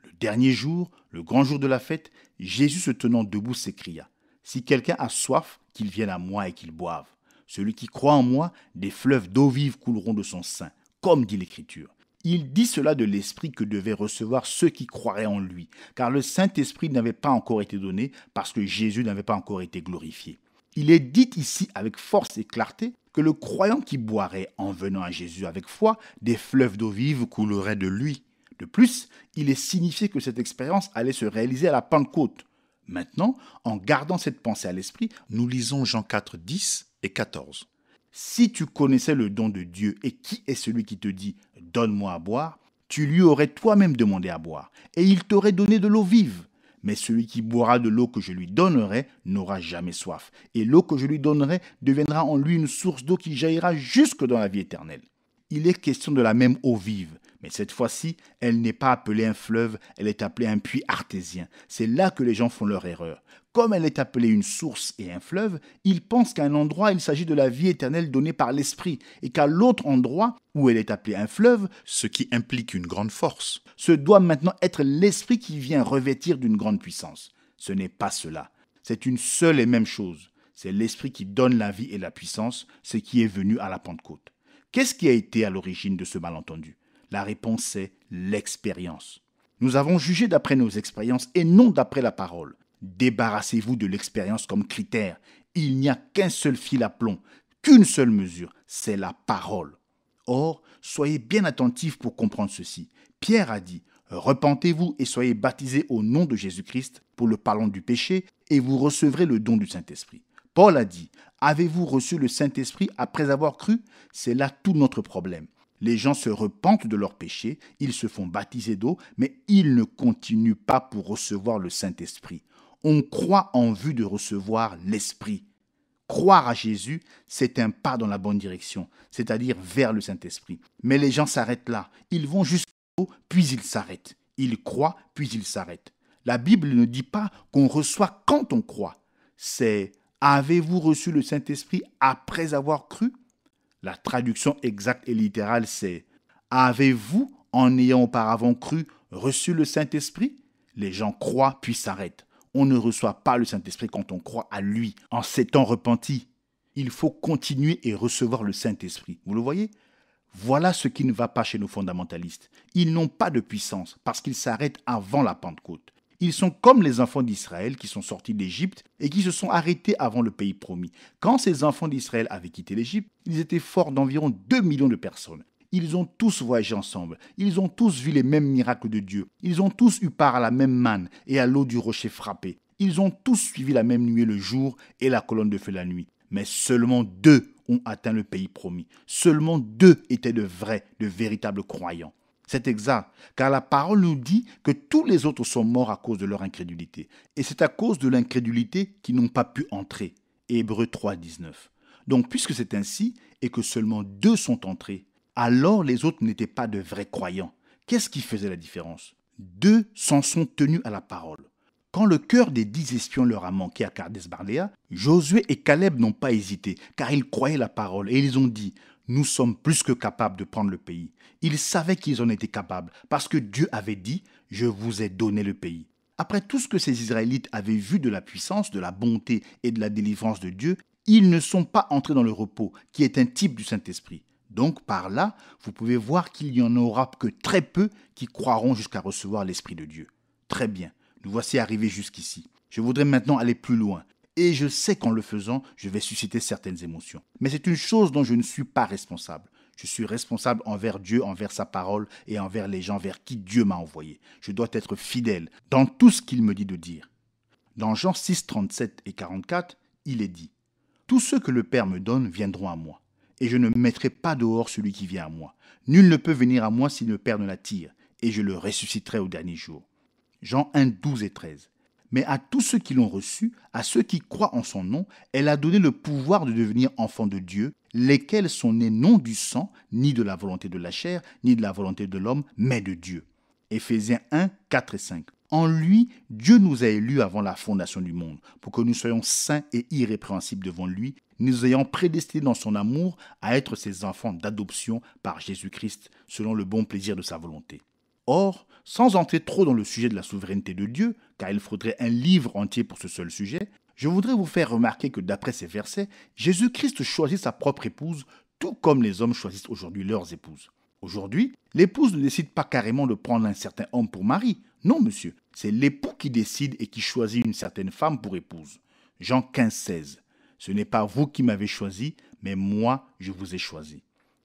Le dernier jour, le grand jour de la fête, Jésus se tenant debout s'écria « Si quelqu'un a soif, qu'il vienne à moi et qu'il boive. Celui qui croit en moi, des fleuves d'eau vive couleront de son sein, comme dit l'Écriture. » Il dit cela de l'Esprit que devaient recevoir ceux qui croiraient en lui, car le Saint-Esprit n'avait pas encore été donné parce que Jésus n'avait pas encore été glorifié. Il est dit ici avec force et clarté que le croyant qui boirait en venant à Jésus avec foi, des fleuves d'eau vive couleraient de lui. De plus, il est signifié que cette expérience allait se réaliser à la Pentecôte. Maintenant, en gardant cette pensée à l'esprit, nous lisons Jean 4, 10 et 14. « Si tu connaissais le don de Dieu et qui est celui qui te dit « Donne-moi à boire », tu lui aurais toi-même demandé à boire, et il t'aurait donné de l'eau vive. Mais celui qui boira de l'eau que je lui donnerai n'aura jamais soif, et l'eau que je lui donnerai deviendra en lui une source d'eau qui jaillira jusque dans la vie éternelle. » Il est question de la même eau vive, mais cette fois-ci, elle n'est pas appelée un fleuve, elle est appelée un puits artésien. C'est là que les gens font leur erreur. Comme elle est appelée une source et un fleuve, ils pensent qu'à un endroit, il s'agit de la vie éternelle donnée par l'Esprit, et qu'à l'autre endroit, où elle est appelée un fleuve, ce qui implique une grande force, ce doit maintenant être l'Esprit qui vient revêtir d'une grande puissance. Ce n'est pas cela. C'est une seule et même chose. C'est l'Esprit qui donne la vie et la puissance, ce qui est venu à la Pentecôte. Qu'est-ce qui a été à l'origine de ce malentendu? La réponse est l'expérience. Nous avons jugé d'après nos expériences et non d'après la parole. Débarrassez-vous de l'expérience comme critère. Il n'y a qu'un seul fil à plomb, qu'une seule mesure, c'est la parole. Or, soyez bien attentifs pour comprendre ceci. Pierre a dit « Repentez-vous et soyez baptisés au nom de Jésus-Christ pour le pardon du péché et vous recevrez le don du Saint-Esprit. » Paul a dit « Avez-vous reçu le Saint-Esprit après avoir cru ?» C'est là tout notre problème. Les gens se repentent de leurs péchés, ils se font baptiser d'eau, mais ils ne continuent pas pour recevoir le Saint-Esprit. On croit en vue de recevoir l'Esprit. Croire à Jésus, c'est un pas dans la bonne direction, c'est-à-dire vers le Saint-Esprit. Mais les gens s'arrêtent là. Ils vont jusqu'au bout, puis ils s'arrêtent. Ils croient, puis ils s'arrêtent. La Bible ne dit pas qu'on reçoit quand on croit. C'est « Avez-vous reçu le Saint-Esprit après avoir cru ?» La traduction exacte et littérale, c'est « Avez-vous, en ayant auparavant cru, reçu le Saint-Esprit ?» Les gens croient puis s'arrêtent. On ne reçoit pas le Saint-Esprit quand on croit à lui, en s'étant repenti. Il faut continuer et recevoir le Saint-Esprit. Vous le voyez ? Voilà ce qui ne va pas chez nos fondamentalistes. Ils n'ont pas de puissance parce qu'ils s'arrêtent avant la Pentecôte. Ils sont comme les enfants d'Israël qui sont sortis d'Égypte et qui se sont arrêtés avant le pays promis. Quand ces enfants d'Israël avaient quitté l'Égypte, ils étaient forts d'environ 2 millions de personnes. Ils ont tous voyagé ensemble. Ils ont tous vu les mêmes miracles de Dieu. Ils ont tous eu part à la même manne et à l'eau du rocher frappé. Ils ont tous suivi la même nuée le jour et la colonne de feu la nuit. Mais seulement 2 ont atteint le pays promis. Seulement 2 étaient de véritables croyants. C'est exact, car la parole nous dit que tous les autres sont morts à cause de leur incrédulité. Et c'est à cause de l'incrédulité qu'ils n'ont pas pu entrer. Hébreux 3, 19. Donc, puisque c'est ainsi, et que seulement 2 sont entrés, alors les autres n'étaient pas de vrais croyants. Qu'est-ce qui faisait la différence ? 2 s'en sont tenus à la parole. Quand le cœur des 10 espions leur a manqué à Kades-Barnéa, Josué et Caleb n'ont pas hésité, car ils croyaient la parole, et ils ont dit « Nous sommes plus que capables de prendre le pays ». Ils savaient qu'ils en étaient capables, parce que Dieu avait dit « Je vous ai donné le pays ». Après tout ce que ces Israélites avaient vu de la puissance, de la bonté et de la délivrance de Dieu, ils ne sont pas entrés dans le repos, qui est un type du Saint-Esprit. Donc par là, vous pouvez voir qu'il n'y en aura que très peu qui croiront jusqu'à recevoir l'Esprit de Dieu. Très bien. Nous voici arrivés jusqu'ici. Je voudrais maintenant aller plus loin. Et je sais qu'en le faisant, je vais susciter certaines émotions. Mais c'est une chose dont je ne suis pas responsable. Je suis responsable envers Dieu, envers sa parole et envers les gens vers qui Dieu m'a envoyé. Je dois être fidèle dans tout ce qu'il me dit de dire. Dans Jean 6, 37 et 44, il est dit « Tous ceux que le Père me donne viendront à moi, et je ne mettrai pas dehors celui qui vient à moi. Nul ne peut venir à moi si le Père ne l'attire, et je le ressusciterai au dernier jour. » Jean 1, 12 et 13. Mais à tous ceux qui l'ont reçu, à ceux qui croient en son nom, elle a donné le pouvoir de devenir enfants de Dieu, lesquels sont nés non du sang, ni de la volonté de la chair, ni de la volonté de l'homme, mais de Dieu. Éphésiens 1, 4 et 5. En lui, Dieu nous a élus avant la fondation du monde, pour que nous soyons saints et irrépréhensibles devant lui, nous ayant prédestinés dans son amour à être ses enfants d'adoption par Jésus-Christ, selon le bon plaisir de sa volonté. Or, sans entrer trop dans le sujet de la souveraineté de Dieu, car il faudrait un livre entier pour ce seul sujet, je voudrais vous faire remarquer que d'après ces versets, Jésus-Christ choisit sa propre épouse, tout comme les hommes choisissent aujourd'hui leurs épouses. Aujourd'hui, l'épouse ne décide pas carrément de prendre un certain homme pour mari. Non, monsieur, c'est l'époux qui décide et qui choisit une certaine femme pour épouse. Jean 15, 16. Ce n'est pas vous qui m'avez choisi, mais moi, je vous ai choisi.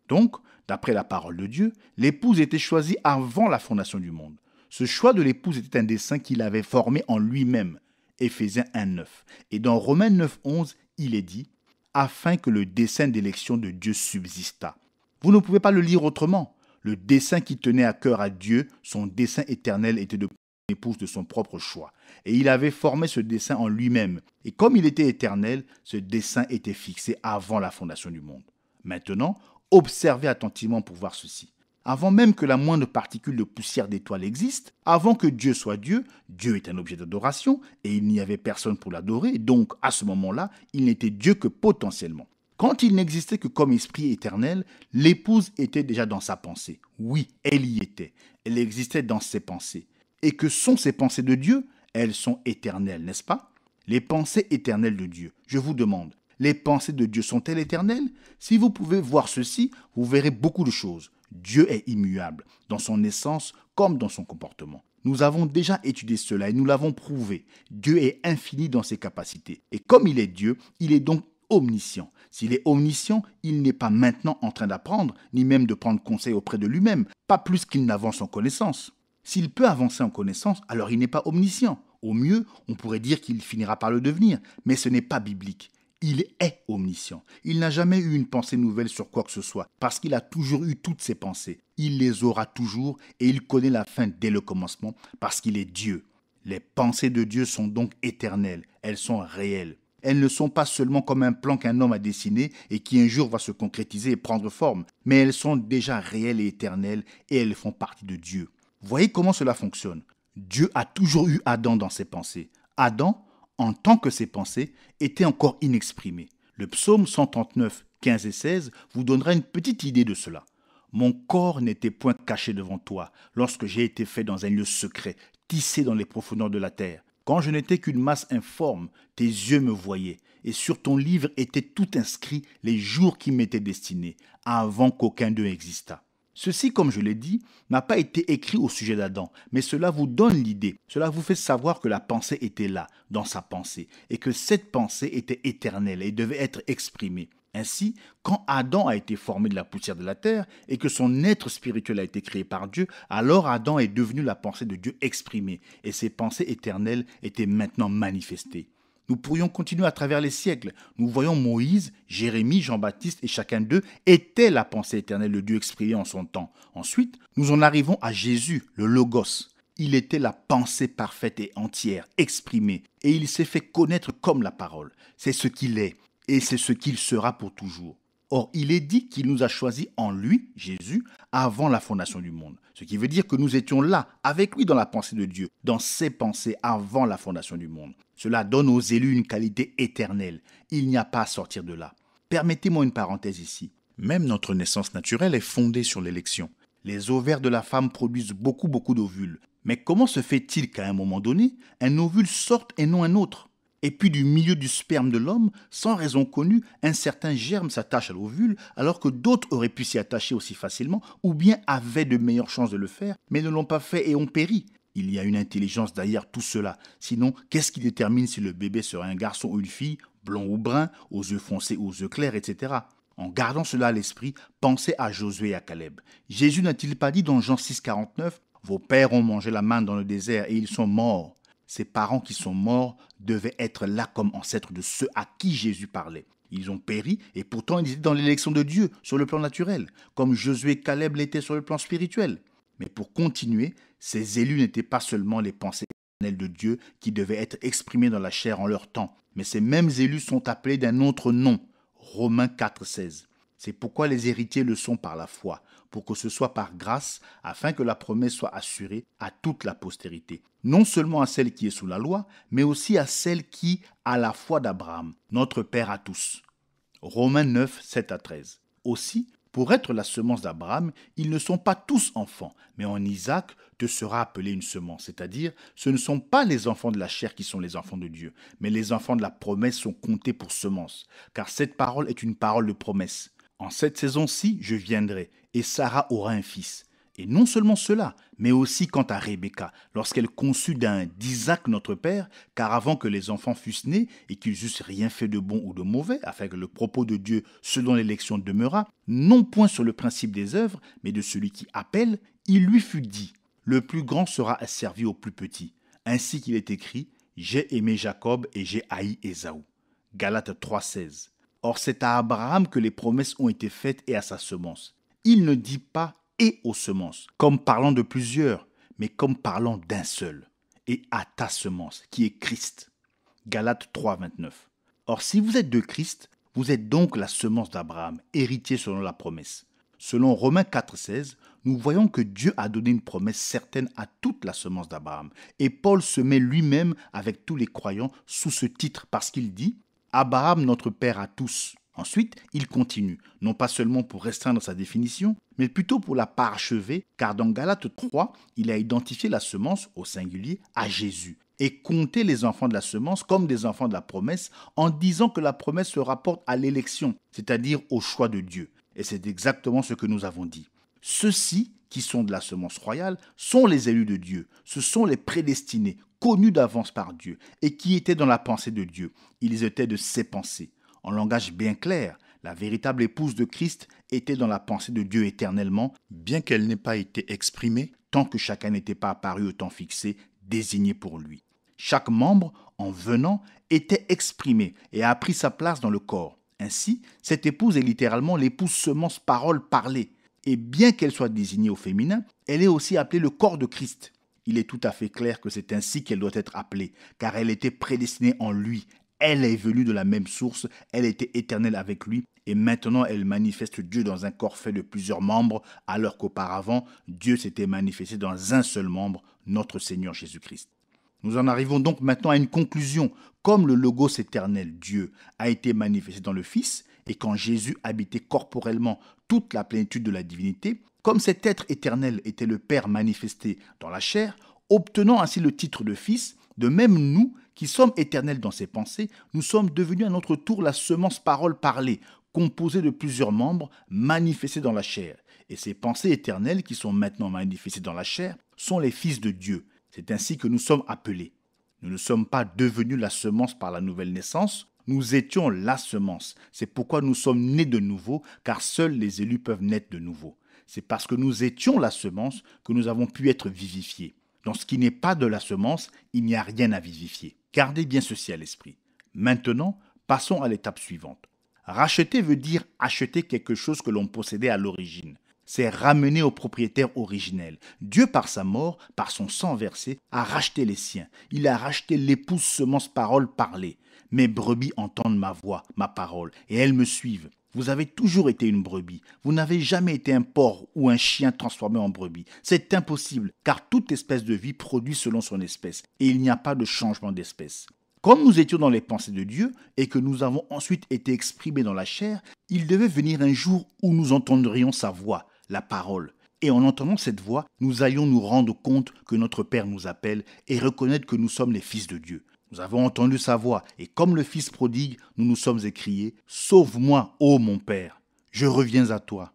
Donc, d'après la parole de Dieu, l'épouse était choisie avant la fondation du monde. Ce choix de l'épouse était un dessein qu'il avait formé en lui-même. Éphésiens 1, 9. Et dans Romains 9, 11, il est dit « Afin que le dessein d'élection de Dieu subsistât ». Vous ne pouvez pas le lire autrement. Le dessein qui tenait à cœur à Dieu, son dessein éternel était de prendre une épouse de son propre choix. Et il avait formé ce dessein en lui-même. Et comme il était éternel, ce dessein était fixé avant la fondation du monde. Maintenant, observez attentivement pour voir ceci. Avant même que la moindre particule de poussière d'étoile existe, avant que Dieu soit Dieu, Dieu est un objet d'adoration et il n'y avait personne pour l'adorer, donc à ce moment-là, il n'était Dieu que potentiellement. Quand il n'existait que comme esprit éternel, l'épouse était déjà dans sa pensée. Oui, elle y était. Elle existait dans ses pensées. Et que sont ces pensées de Dieu ? Elles sont éternelles, n'est-ce pas ? Les pensées éternelles de Dieu. Je vous demande, les pensées de Dieu sont-elles éternelles ? Si vous pouvez voir ceci, vous verrez beaucoup de choses. Dieu est immuable, dans son essence comme dans son comportement. Nous avons déjà étudié cela et nous l'avons prouvé. Dieu est infini dans ses capacités. Et comme il est Dieu, il est donc omniscient. S'il est omniscient, il n'est pas maintenant en train d'apprendre, ni même de prendre conseil auprès de lui-même, pas plus qu'il n'avance en connaissance. S'il peut avancer en connaissance, alors il n'est pas omniscient. Au mieux, on pourrait dire qu'il finira par le devenir, mais ce n'est pas biblique. Il est omniscient. Il n'a jamais eu une pensée nouvelle sur quoi que ce soit, parce qu'il a toujours eu toutes ses pensées. Il les aura toujours et il connaît la fin dès le commencement, parce qu'il est Dieu. Les pensées de Dieu sont donc éternelles, elles sont réelles. Elles ne sont pas seulement comme un plan qu'un homme a dessiné et qui un jour va se concrétiser et prendre forme, mais elles sont déjà réelles et éternelles et elles font partie de Dieu. Voyez comment cela fonctionne. Dieu a toujours eu Adam dans ses pensées. Adam, en tant que ses pensées, était encore inexprimé. Le psaume 139, 15 et 16 vous donnera une petite idée de cela. Mon corps n'était point caché devant toi lorsque j'ai été fait dans un lieu secret, tissé dans les profondeurs de la terre. Quand je n'étais qu'une masse informe, tes yeux me voyaient, et sur ton livre étaient tout inscrits les jours qui m'étaient destinés, avant qu'aucun d'eux existât. Ceci, comme je l'ai dit, n'a pas été écrit au sujet d'Adam, mais cela vous donne l'idée, cela vous fait savoir que la pensée était là, dans sa pensée, et que cette pensée était éternelle et devait être exprimée. Ainsi, quand Adam a été formé de la poussière de la terre et que son être spirituel a été créé par Dieu, alors Adam est devenu la pensée de Dieu exprimée et ses pensées éternelles étaient maintenant manifestées. Nous pourrions continuer à travers les siècles. Nous voyons Moïse, Jérémie, Jean-Baptiste et chacun d'eux était la pensée éternelle de Dieu exprimée en son temps. Ensuite, nous en arrivons à Jésus, le Logos. Il était la pensée parfaite et entière, exprimée, et il s'est fait connaître comme la parole. C'est ce qu'il est. Et c'est ce qu'il sera pour toujours. Or, il est dit qu'il nous a choisis en lui, Jésus, avant la fondation du monde. Ce qui veut dire que nous étions là, avec lui dans la pensée de Dieu, dans ses pensées avant la fondation du monde. Cela donne aux élus une qualité éternelle. Il n'y a pas à sortir de là. Permettez-moi une parenthèse ici. Même notre naissance naturelle est fondée sur l'élection. Les ovaires de la femme produisent beaucoup d'ovules. Mais comment se fait-il qu'à un moment donné, un ovule sorte et non un autre ? Et puis du milieu du sperme de l'homme, sans raison connue, un certain germe s'attache à l'ovule, alors que d'autres auraient pu s'y attacher aussi facilement, ou bien avaient de meilleures chances de le faire, mais ne l'ont pas fait et ont péri. Il y a une intelligence derrière tout cela. Sinon, qu'est-ce qui détermine si le bébé sera un garçon ou une fille, blond ou brun, aux yeux foncés ou aux yeux clairs, etc. En gardant cela à l'esprit, pensez à Josué et à Caleb. Jésus n'a-t-il pas dit dans Jean 6, 49 « Vos pères ont mangé la manne dans le désert et ils sont morts ». Ces parents qui sont morts devaient être là comme ancêtres de ceux à qui Jésus parlait. Ils ont péri et pourtant ils étaient dans l'élection de Dieu sur le plan naturel, comme Josué et Caleb l'étaient sur le plan spirituel. Mais pour continuer, ces élus n'étaient pas seulement les pensées éternelles de Dieu qui devaient être exprimées dans la chair en leur temps, mais ces mêmes élus sont appelés d'un autre nom, Romains 4, 16. C'est pourquoi les héritiers le sont par la foi, pour que ce soit par grâce, afin que la promesse soit assurée à toute la postérité, non seulement à celle qui est sous la loi, mais aussi à celle qui a la foi d'Abraham, notre Père à tous. Romains 9, 7 à 13. Aussi, pour être la semence d'Abraham, ils ne sont pas tous enfants, mais en Isaac te sera appelé une semence, c'est-à-dire ce ne sont pas les enfants de la chair qui sont les enfants de Dieu, mais les enfants de la promesse sont comptés pour semence, car cette parole est une parole de promesse. En cette saison-ci, je viendrai, et Sarah aura un fils. Et non seulement cela, mais aussi quant à Rebecca, lorsqu'elle conçut d'Isaac notre père, car avant que les enfants fussent nés et qu'ils eussent rien fait de bon ou de mauvais, afin que le propos de Dieu selon l'élection demeurât, non point sur le principe des œuvres, mais de celui qui appelle, il lui fut dit, le plus grand sera asservi au plus petit. Ainsi qu'il est écrit, j'ai aimé Jacob et j'ai haï Ésaü. Galates 3,16. Or c'est à Abraham que les promesses ont été faites et à sa semence. Il ne dit pas et aux semences, comme parlant de plusieurs, mais comme parlant d'un seul, et à ta semence, qui est Christ. Galates 3, 29. Or, si vous êtes de Christ, vous êtes donc la semence d'Abraham, héritier selon la promesse. Selon Romains 4, 16, nous voyons que Dieu a donné une promesse certaine à toute la semence d'Abraham. Et Paul se met lui-même avec tous les croyants sous ce titre parce qu'il dit « Abraham notre père à tous ». Ensuite, il continue, non pas seulement pour restreindre sa définition, mais plutôt pour la parachever, car dans Galates 3, il a identifié la semence, au singulier, à Jésus, et compté les enfants de la semence comme des enfants de la promesse, en disant que la promesse se rapporte à l'élection, c'est-à-dire au choix de Dieu. Et c'est exactement ce que nous avons dit. Ceux-ci, qui sont de la semence royale, sont les élus de Dieu. Ce sont les prédestinés, connus d'avance par Dieu, et qui étaient dans la pensée de Dieu. Ils étaient de ses pensées. En langage bien clair, la véritable épouse de Christ était dans la pensée de Dieu éternellement, bien qu'elle n'ait pas été exprimée, tant que chacun n'était pas apparu au temps fixé, désigné pour lui. Chaque membre, en venant, était exprimé et a pris sa place dans le corps. Ainsi, cette épouse est littéralement l'épouse semence parole parlée. Et bien qu'elle soit désignée au féminin, elle est aussi appelée le corps de Christ. Il est tout à fait clair que c'est ainsi qu'elle doit être appelée, car elle était prédestinée en lui. Elle est venue de la même source, elle était éternelle avec lui, et maintenant elle manifeste Dieu dans un corps fait de plusieurs membres, alors qu'auparavant, Dieu s'était manifesté dans un seul membre, notre Seigneur Jésus-Christ. Nous en arrivons donc maintenant à une conclusion. Comme le Logos éternel, Dieu, a été manifesté dans le Fils, et quand Jésus habitait corporellement toute la plénitude de la divinité, comme cet être éternel était le Père manifesté dans la chair, obtenant ainsi le titre de Fils, de même nous, qui sommes éternels dans ses pensées, nous sommes devenus à notre tour la semence parole parlée, composée de plusieurs membres manifestés dans la chair. Et ces pensées éternelles qui sont maintenant manifestées dans la chair sont les fils de Dieu. C'est ainsi que nous sommes appelés. Nous ne sommes pas devenus la semence par la nouvelle naissance, nous étions la semence. C'est pourquoi nous sommes nés de nouveau, car seuls les élus peuvent naître de nouveau. C'est parce que nous étions la semence que nous avons pu être vivifiés. Dans ce qui n'est pas de la semence, il n'y a rien à vivifier. Gardez bien ceci à l'esprit. Maintenant, passons à l'étape suivante. Racheter veut dire acheter quelque chose que l'on possédait à l'origine. C'est ramener au propriétaire originel. Dieu, par sa mort, par son sang versé, a racheté les siens. Il a racheté l'épouse semence parole parlée. Mes brebis entendent ma voix, ma parole, et elles me suivent. Vous avez toujours été une brebis. Vous n'avez jamais été un porc ou un chien transformé en brebis. C'est impossible, car toute espèce de vie produit selon son espèce, et il n'y a pas de changement d'espèce. Comme nous étions dans les pensées de Dieu et que nous avons ensuite été exprimés dans la chair, il devait venir un jour où nous entendrions sa voix, la parole. Et en entendant cette voix, nous allions nous rendre compte que notre Père nous appelle et reconnaître que nous sommes les fils de Dieu. Nous avons entendu sa voix et comme le Fils prodigue, nous nous sommes écriés « Sauve-moi, ô mon Père, je reviens à toi ».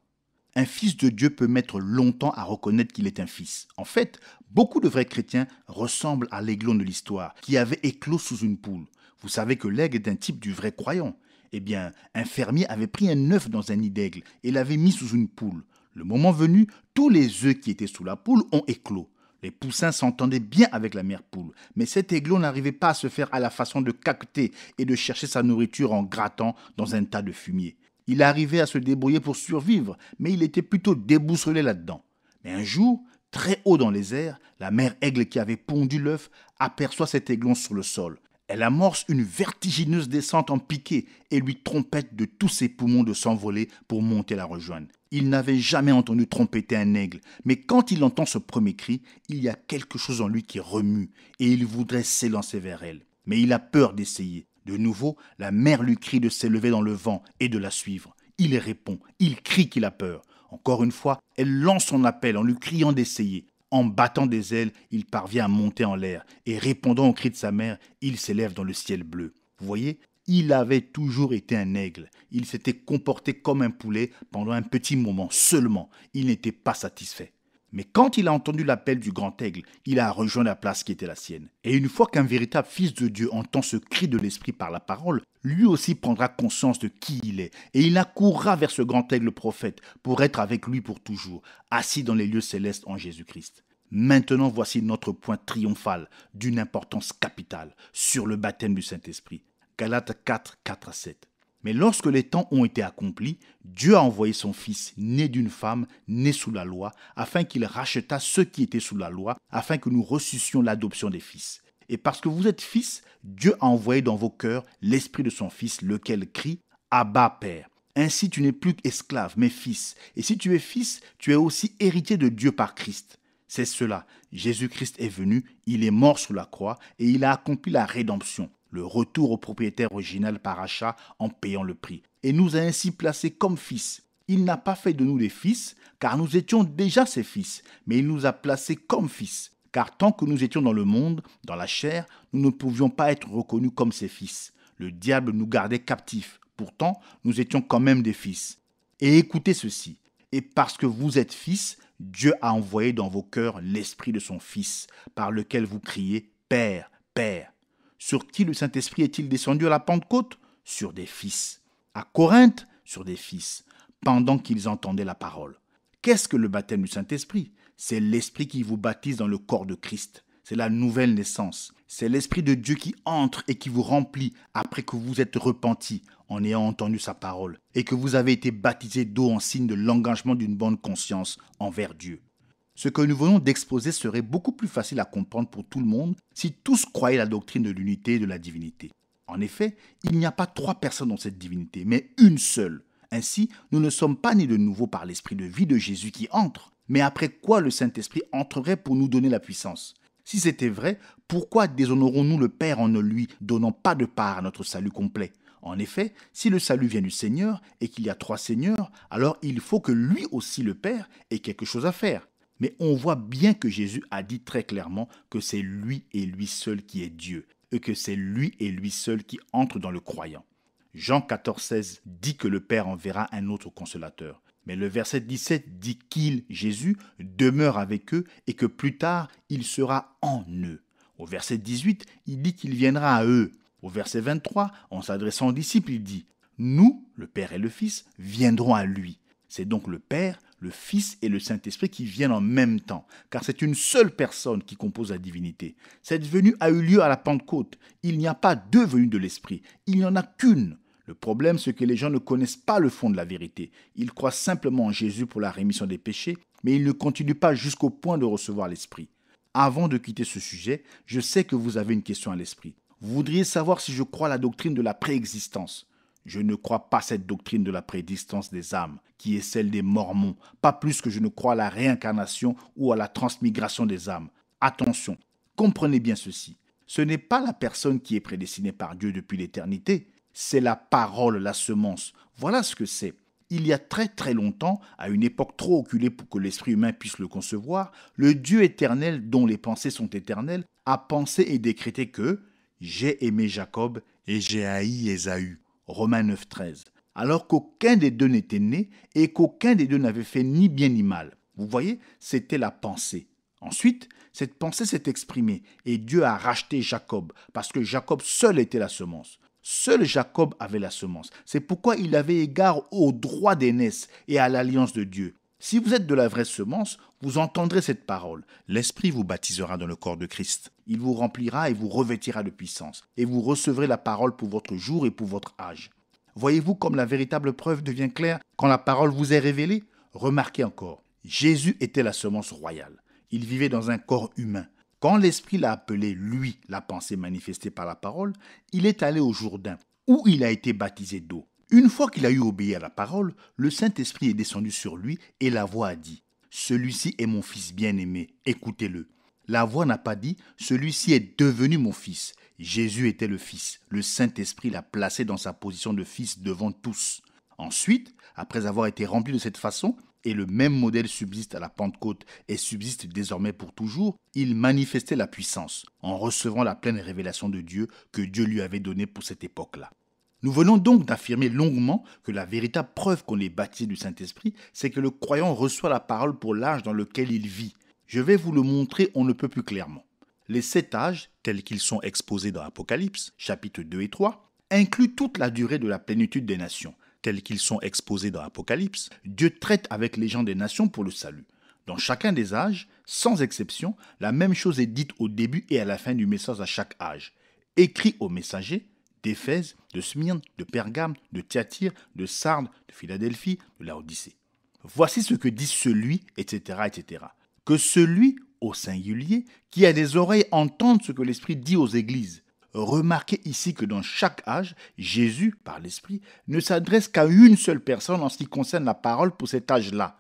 Un fils de Dieu peut mettre longtemps à reconnaître qu'il est un fils. En fait, beaucoup de vrais chrétiens ressemblent à l'aiglon de l'histoire, qui avait éclos sous une poule. Vous savez que l'aigle est un type du vrai croyant. Eh bien, un fermier avait pris un œuf dans un nid d'aigle et l'avait mis sous une poule. Le moment venu, tous les œufs qui étaient sous la poule ont éclos. Les poussins s'entendaient bien avec la mère poule, mais cet aiglon n'arrivait pas à se faire à la façon de caqueter et de chercher sa nourriture en grattant dans un tas de fumier. Il arrivait à se débrouiller pour survivre, mais il était plutôt déboussolé là-dedans. Mais un jour, très haut dans les airs, la mère aigle qui avait pondu l'œuf aperçoit cet aiglon sur le sol. Elle amorce une vertigineuse descente en piqué et lui trompette de tous ses poumons de s'envoler pour monter la rejoindre. Il n'avait jamais entendu trompetter un aigle, mais quand il entend ce premier cri, il y a quelque chose en lui qui remue et il voudrait s'élancer vers elle. Mais il a peur d'essayer. De nouveau, la mère lui crie de s'élever dans le vent et de la suivre. Il répond, il crie qu'il a peur. Encore une fois, elle lance son appel en lui criant d'essayer. En battant des ailes, il parvient à monter en l'air et répondant au cri de sa mère, il s'élève dans le ciel bleu. Vous voyez, il avait toujours été un aigle. Il s'était comporté comme un poulet pendant un petit moment seulement. Il n'était pas satisfait. Mais quand il a entendu l'appel du grand aigle, il a rejoint la place qui était la sienne. Et une fois qu'un véritable fils de Dieu entend ce cri de l'esprit par la parole, lui aussi prendra conscience de qui il est. Et il accourra vers ce grand aigle prophète pour être avec lui pour toujours, assis dans les lieux célestes en Jésus-Christ. Maintenant, voici notre point triomphal d'une importance capitale sur le baptême du Saint-Esprit. Galates 4, 4-7. Mais lorsque les temps ont été accomplis, Dieu a envoyé son Fils, né d'une femme, né sous la loi, afin qu'il rachetât ceux qui étaient sous la loi, afin que nous reçussions l'adoption des fils. Et parce que vous êtes fils, Dieu a envoyé dans vos cœurs l'Esprit de son Fils, lequel crie « Abba, Père ». Ainsi tu n'es plus qu'esclave, mais fils. Et si tu es fils, tu es aussi héritier de Dieu par Christ. C'est cela, Jésus-Christ est venu, il est mort sur la croix et il a accompli la rédemption. Le retour au propriétaire original par achat en payant le prix, et nous a ainsi placés comme fils. Il n'a pas fait de nous des fils, car nous étions déjà ses fils, mais il nous a placés comme fils, car tant que nous étions dans le monde, dans la chair, nous ne pouvions pas être reconnus comme ses fils. Le diable nous gardait captifs, pourtant nous étions quand même des fils. Et écoutez ceci, et parce que vous êtes fils, Dieu a envoyé dans vos cœurs l'esprit de son Fils, par lequel vous criez « Père, Père ». Sur qui le Saint-Esprit est-il descendu à la Pentecôte? Sur des fils. À Corinthe? Sur des fils, pendant qu'ils entendaient la parole. Qu'est-ce que le baptême du Saint-Esprit? C'est l'Esprit qui vous baptise dans le corps de Christ. C'est la nouvelle naissance. C'est l'Esprit de Dieu qui entre et qui vous remplit après que vous êtes repenti en ayant entendu sa parole et que vous avez été baptisé d'eau en signe de l'engagement d'une bonne conscience envers Dieu. Ce que nous venons d'exposer serait beaucoup plus facile à comprendre pour tout le monde si tous croyaient la doctrine de l'unité et de la divinité. En effet, il n'y a pas trois personnes dans cette divinité, mais une seule. Ainsi, nous ne sommes pas nés de nouveau par l'Esprit de vie de Jésus qui entre, mais après quoi le Saint-Esprit entrerait pour nous donner la puissance. Si c'était vrai, pourquoi déshonorons-nous le Père en ne lui donnant pas de part à notre salut complet ? En effet, si le salut vient du Seigneur et qu'il y a trois Seigneurs, alors il faut que lui aussi, le Père, ait quelque chose à faire. Mais on voit bien que Jésus a dit très clairement que c'est lui et lui seul qui est Dieu, et que c'est lui et lui seul qui entre dans le croyant. Jean 14,16 dit que le Père enverra un autre consolateur. Mais le verset 17 dit qu'il, Jésus, demeure avec eux et que plus tard, il sera en eux. Au verset 18, il dit qu'il viendra à eux. Au verset 23, en s'adressant aux disciples, il dit « Nous, le Père et le Fils, viendrons à lui ». C'est donc le Père, le Fils et le Saint-Esprit qui viennent en même temps, car c'est une seule personne qui compose la divinité. Cette venue a eu lieu à la Pentecôte. Il n'y a pas deux venues de l'Esprit, il n'y en a qu'une. Le problème, c'est que les gens ne connaissent pas le fond de la vérité. Ils croient simplement en Jésus pour la rémission des péchés, mais ils ne continuent pas jusqu'au point de recevoir l'Esprit. Avant de quitter ce sujet, je sais que vous avez une question à l'esprit. Vous voudriez savoir si je crois à la doctrine de la préexistence. Je ne crois pas cette doctrine de la préexistence des âmes, qui est celle des Mormons, pas plus que je ne crois à la réincarnation ou à la transmigration des âmes. Attention, comprenez bien ceci. Ce n'est pas la personne qui est prédestinée par Dieu depuis l'éternité, c'est la parole, la semence. Voilà ce que c'est. Il y a très très longtemps, à une époque trop oculée pour que l'esprit humain puisse le concevoir, le Dieu éternel, dont les pensées sont éternelles, a pensé et décrété que « J'ai aimé Jacob et j'ai haï Ésaü ». Romains 9,13. Alors qu'aucun des deux n'était né et qu'aucun des deux n'avait fait ni bien ni mal. Vous voyez, c'était la pensée. Ensuite, cette pensée s'est exprimée et Dieu a racheté Jacob parce que Jacob seul était la semence. Seul Jacob avait la semence. C'est pourquoi il avait égard au droit d'aînesse et à l'alliance de Dieu. Si vous êtes de la vraie semence, vous entendrez cette parole. L'Esprit vous baptisera dans le corps de Christ. Il vous remplira et vous revêtira de puissance. Et vous recevrez la parole pour votre jour et pour votre âge. Voyez-vous comme la véritable preuve devient claire quand la parole vous est révélée ? Remarquez encore, Jésus était la semence royale. Il vivait dans un corps humain. Quand l'Esprit l'a appelé, lui, la pensée manifestée par la parole, il est allé au Jourdain, où il a été baptisé d'eau. Une fois qu'il a eu obéi à la parole, le Saint-Esprit est descendu sur lui et la voix a dit « Celui-ci est mon fils bien-aimé, écoutez-le ». La voix n'a pas dit « Celui-ci est devenu mon fils ». Jésus était le fils. Le Saint-Esprit l'a placé dans sa position de fils devant tous. Ensuite, après avoir été rempli de cette façon, et le même modèle subsiste à la Pentecôte et subsiste désormais pour toujours, il manifestait la puissance en recevant la pleine révélation de Dieu que Dieu lui avait donnée pour cette époque-là. Nous venons donc d'affirmer longuement que la véritable preuve qu'on est baptisé du Saint-Esprit, c'est que le croyant reçoit la parole pour l'âge dans lequel il vit. Je vais vous le montrer on ne peut plus clairement. Les 7 âges, tels qu'ils sont exposés dans Apocalypse, chapitres 2 et 3, incluent toute la durée de la plénitude des nations. Tels qu'ils sont exposés dans Apocalypse, Dieu traite avec les gens des nations pour le salut. Dans chacun des âges, sans exception, la même chose est dite au début et à la fin du message à chaque âge. Écrit aux messagers d'Éphèse, de Smyrne, de Pergame, de Thyatire, de Sardes, de Philadelphie, de Laodicée. Voici ce que dit celui, etc., etc. Que celui, au singulier, qui a des oreilles entende ce que l'Esprit dit aux églises. Remarquez ici que dans chaque âge, Jésus, par l'Esprit, ne s'adresse qu'à une seule personne en ce qui concerne la parole pour cet âge-là.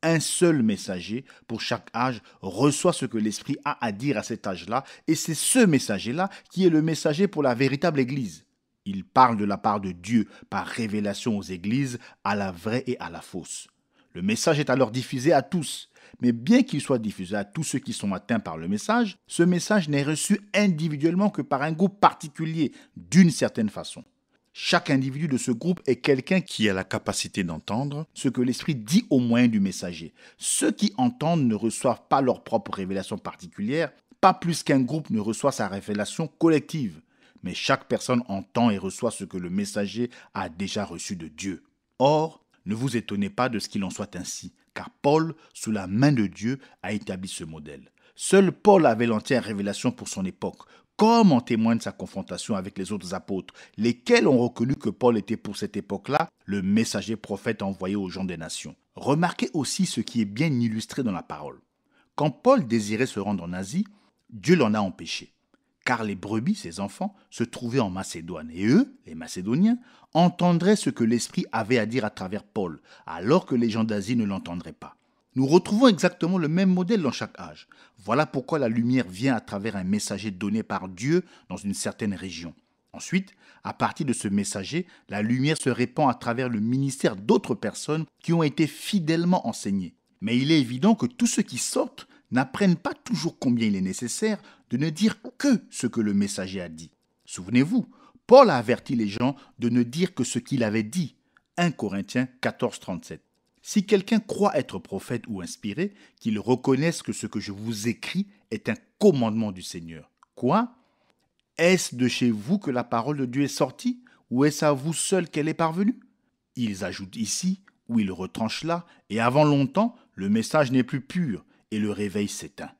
Un seul messager pour chaque âge reçoit ce que l'Esprit a à dire à cet âge-là, et c'est ce messager-là qui est le messager pour la véritable Église. Il parle de la part de Dieu par révélation aux églises, à la vraie et à la fausse. Le message est alors diffusé à tous. Mais bien qu'il soit diffusé à tous ceux qui sont atteints par le message, ce message n'est reçu individuellement que par un groupe particulier, d'une certaine façon. Chaque individu de ce groupe est quelqu'un qui a la capacité d'entendre ce que l'Esprit dit au moyen du messager. Ceux qui entendent ne reçoivent pas leur propre révélation particulière, pas plus qu'un groupe ne reçoit sa révélation collective. Mais chaque personne entend et reçoit ce que le messager a déjà reçu de Dieu. Or, ne vous étonnez pas de ce qu'il en soit ainsi, car Paul, sous la main de Dieu, a établi ce modèle. Seul Paul avait l'entière révélation pour son époque, comme en témoigne sa confrontation avec les autres apôtres, lesquels ont reconnu que Paul était pour cette époque-là le messager prophète envoyé aux gens des nations. Remarquez aussi ce qui est bien illustré dans la parole. Quand Paul désirait se rendre en Asie, Dieu l'en a empêché, car les brebis, ses enfants, se trouvaient en Macédoine, et eux, les Macédoniens, entendraient ce que l'Esprit avait à dire à travers Paul, alors que les gens d'Asie ne l'entendraient pas. Nous retrouvons exactement le même modèle dans chaque âge. Voilà pourquoi la lumière vient à travers un messager donné par Dieu dans une certaine région. Ensuite, à partir de ce messager, la lumière se répand à travers le ministère d'autres personnes qui ont été fidèlement enseignées. Mais il est évident que tous ceux qui sortent n'apprennent pas toujours combien il est nécessaire de ne dire que ce que le messager a dit. Souvenez-vous, Paul a averti les gens de ne dire que ce qu'il avait dit. 1 Corinthiens 14, 37. Si quelqu'un croit être prophète ou inspiré, qu'il reconnaisse que ce que je vous écris est un commandement du Seigneur. Quoi ? Est-ce de chez vous que la parole de Dieu est sortie, ou est-ce à vous seul qu'elle est parvenue ? Ils ajoutent ici, ou ils retranchent là, et avant longtemps, le message n'est plus pur, et le réveil s'éteint.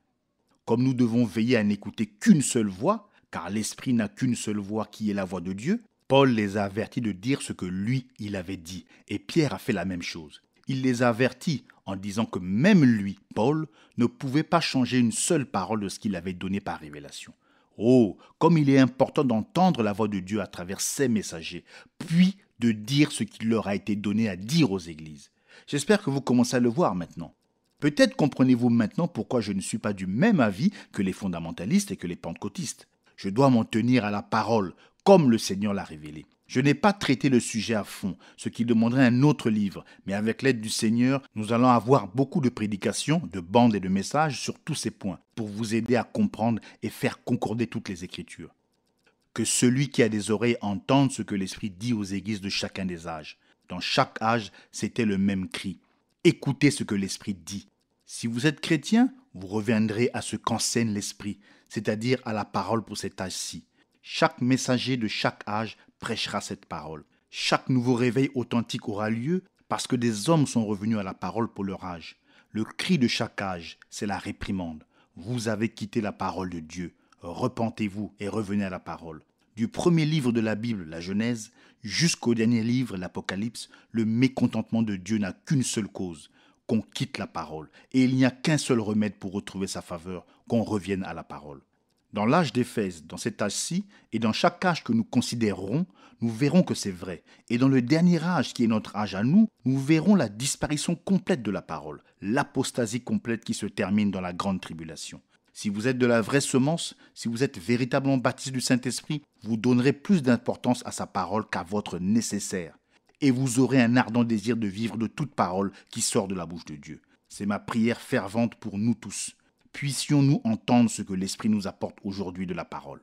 Comme nous devons veiller à n'écouter qu'une seule voix, car l'Esprit n'a qu'une seule voix qui est la voix de Dieu, Paul les a avertis de dire ce que lui, il avait dit, et Pierre a fait la même chose. Il les a avertis en disant que même lui, Paul, ne pouvait pas changer une seule parole de ce qu'il avait donné par révélation. Oh, comme il est important d'entendre la voix de Dieu à travers ses messagers, puis de dire ce qu'il leur a été donné à dire aux églises. J'espère que vous commencez à le voir maintenant. Peut-être comprenez-vous maintenant pourquoi je ne suis pas du même avis que les fondamentalistes et que les pentecôtistes. Je dois m'en tenir à la parole, comme le Seigneur l'a révélé. Je n'ai pas traité le sujet à fond, ce qui demanderait un autre livre, mais avec l'aide du Seigneur, nous allons avoir beaucoup de prédications, de bandes et de messages sur tous ces points, pour vous aider à comprendre et faire concorder toutes les Écritures. Que celui qui a des oreilles entende ce que l'Esprit dit aux églises de chacun des âges. Dans chaque âge, c'était le même cri. Écoutez ce que l'Esprit dit. Si vous êtes chrétien, vous reviendrez à ce qu'enseigne l'Esprit, c'est-à-dire à la parole pour cet âge-ci. Chaque messager de chaque âge prêchera cette parole. Chaque nouveau réveil authentique aura lieu parce que des hommes sont revenus à la parole pour leur âge. Le cri de chaque âge, c'est la réprimande. Vous avez quitté la parole de Dieu. Repentez-vous et revenez à la parole. Du premier livre de la Bible, la Genèse, jusqu'au dernier livre, l'Apocalypse, le mécontentement de Dieu n'a qu'une seule cause, qu'on quitte la parole. Et il n'y a qu'un seul remède pour retrouver sa faveur, qu'on revienne à la parole. Dans l'âge d'Éphèse, dans cet âge-ci, et dans chaque âge que nous considérerons, nous verrons que c'est vrai. Et dans le dernier âge, qui est notre âge à nous, nous verrons la disparition complète de la parole, l'apostasie complète qui se termine dans la grande tribulation. Si vous êtes de la vraie semence, si vous êtes véritablement baptisé du Saint-Esprit, vous donnerez plus d'importance à sa parole qu'à votre nécessaire. Et vous aurez un ardent désir de vivre de toute parole qui sort de la bouche de Dieu. C'est ma prière fervente pour nous tous. Puissions-nous entendre ce que l'Esprit nous apporte aujourd'hui de la parole.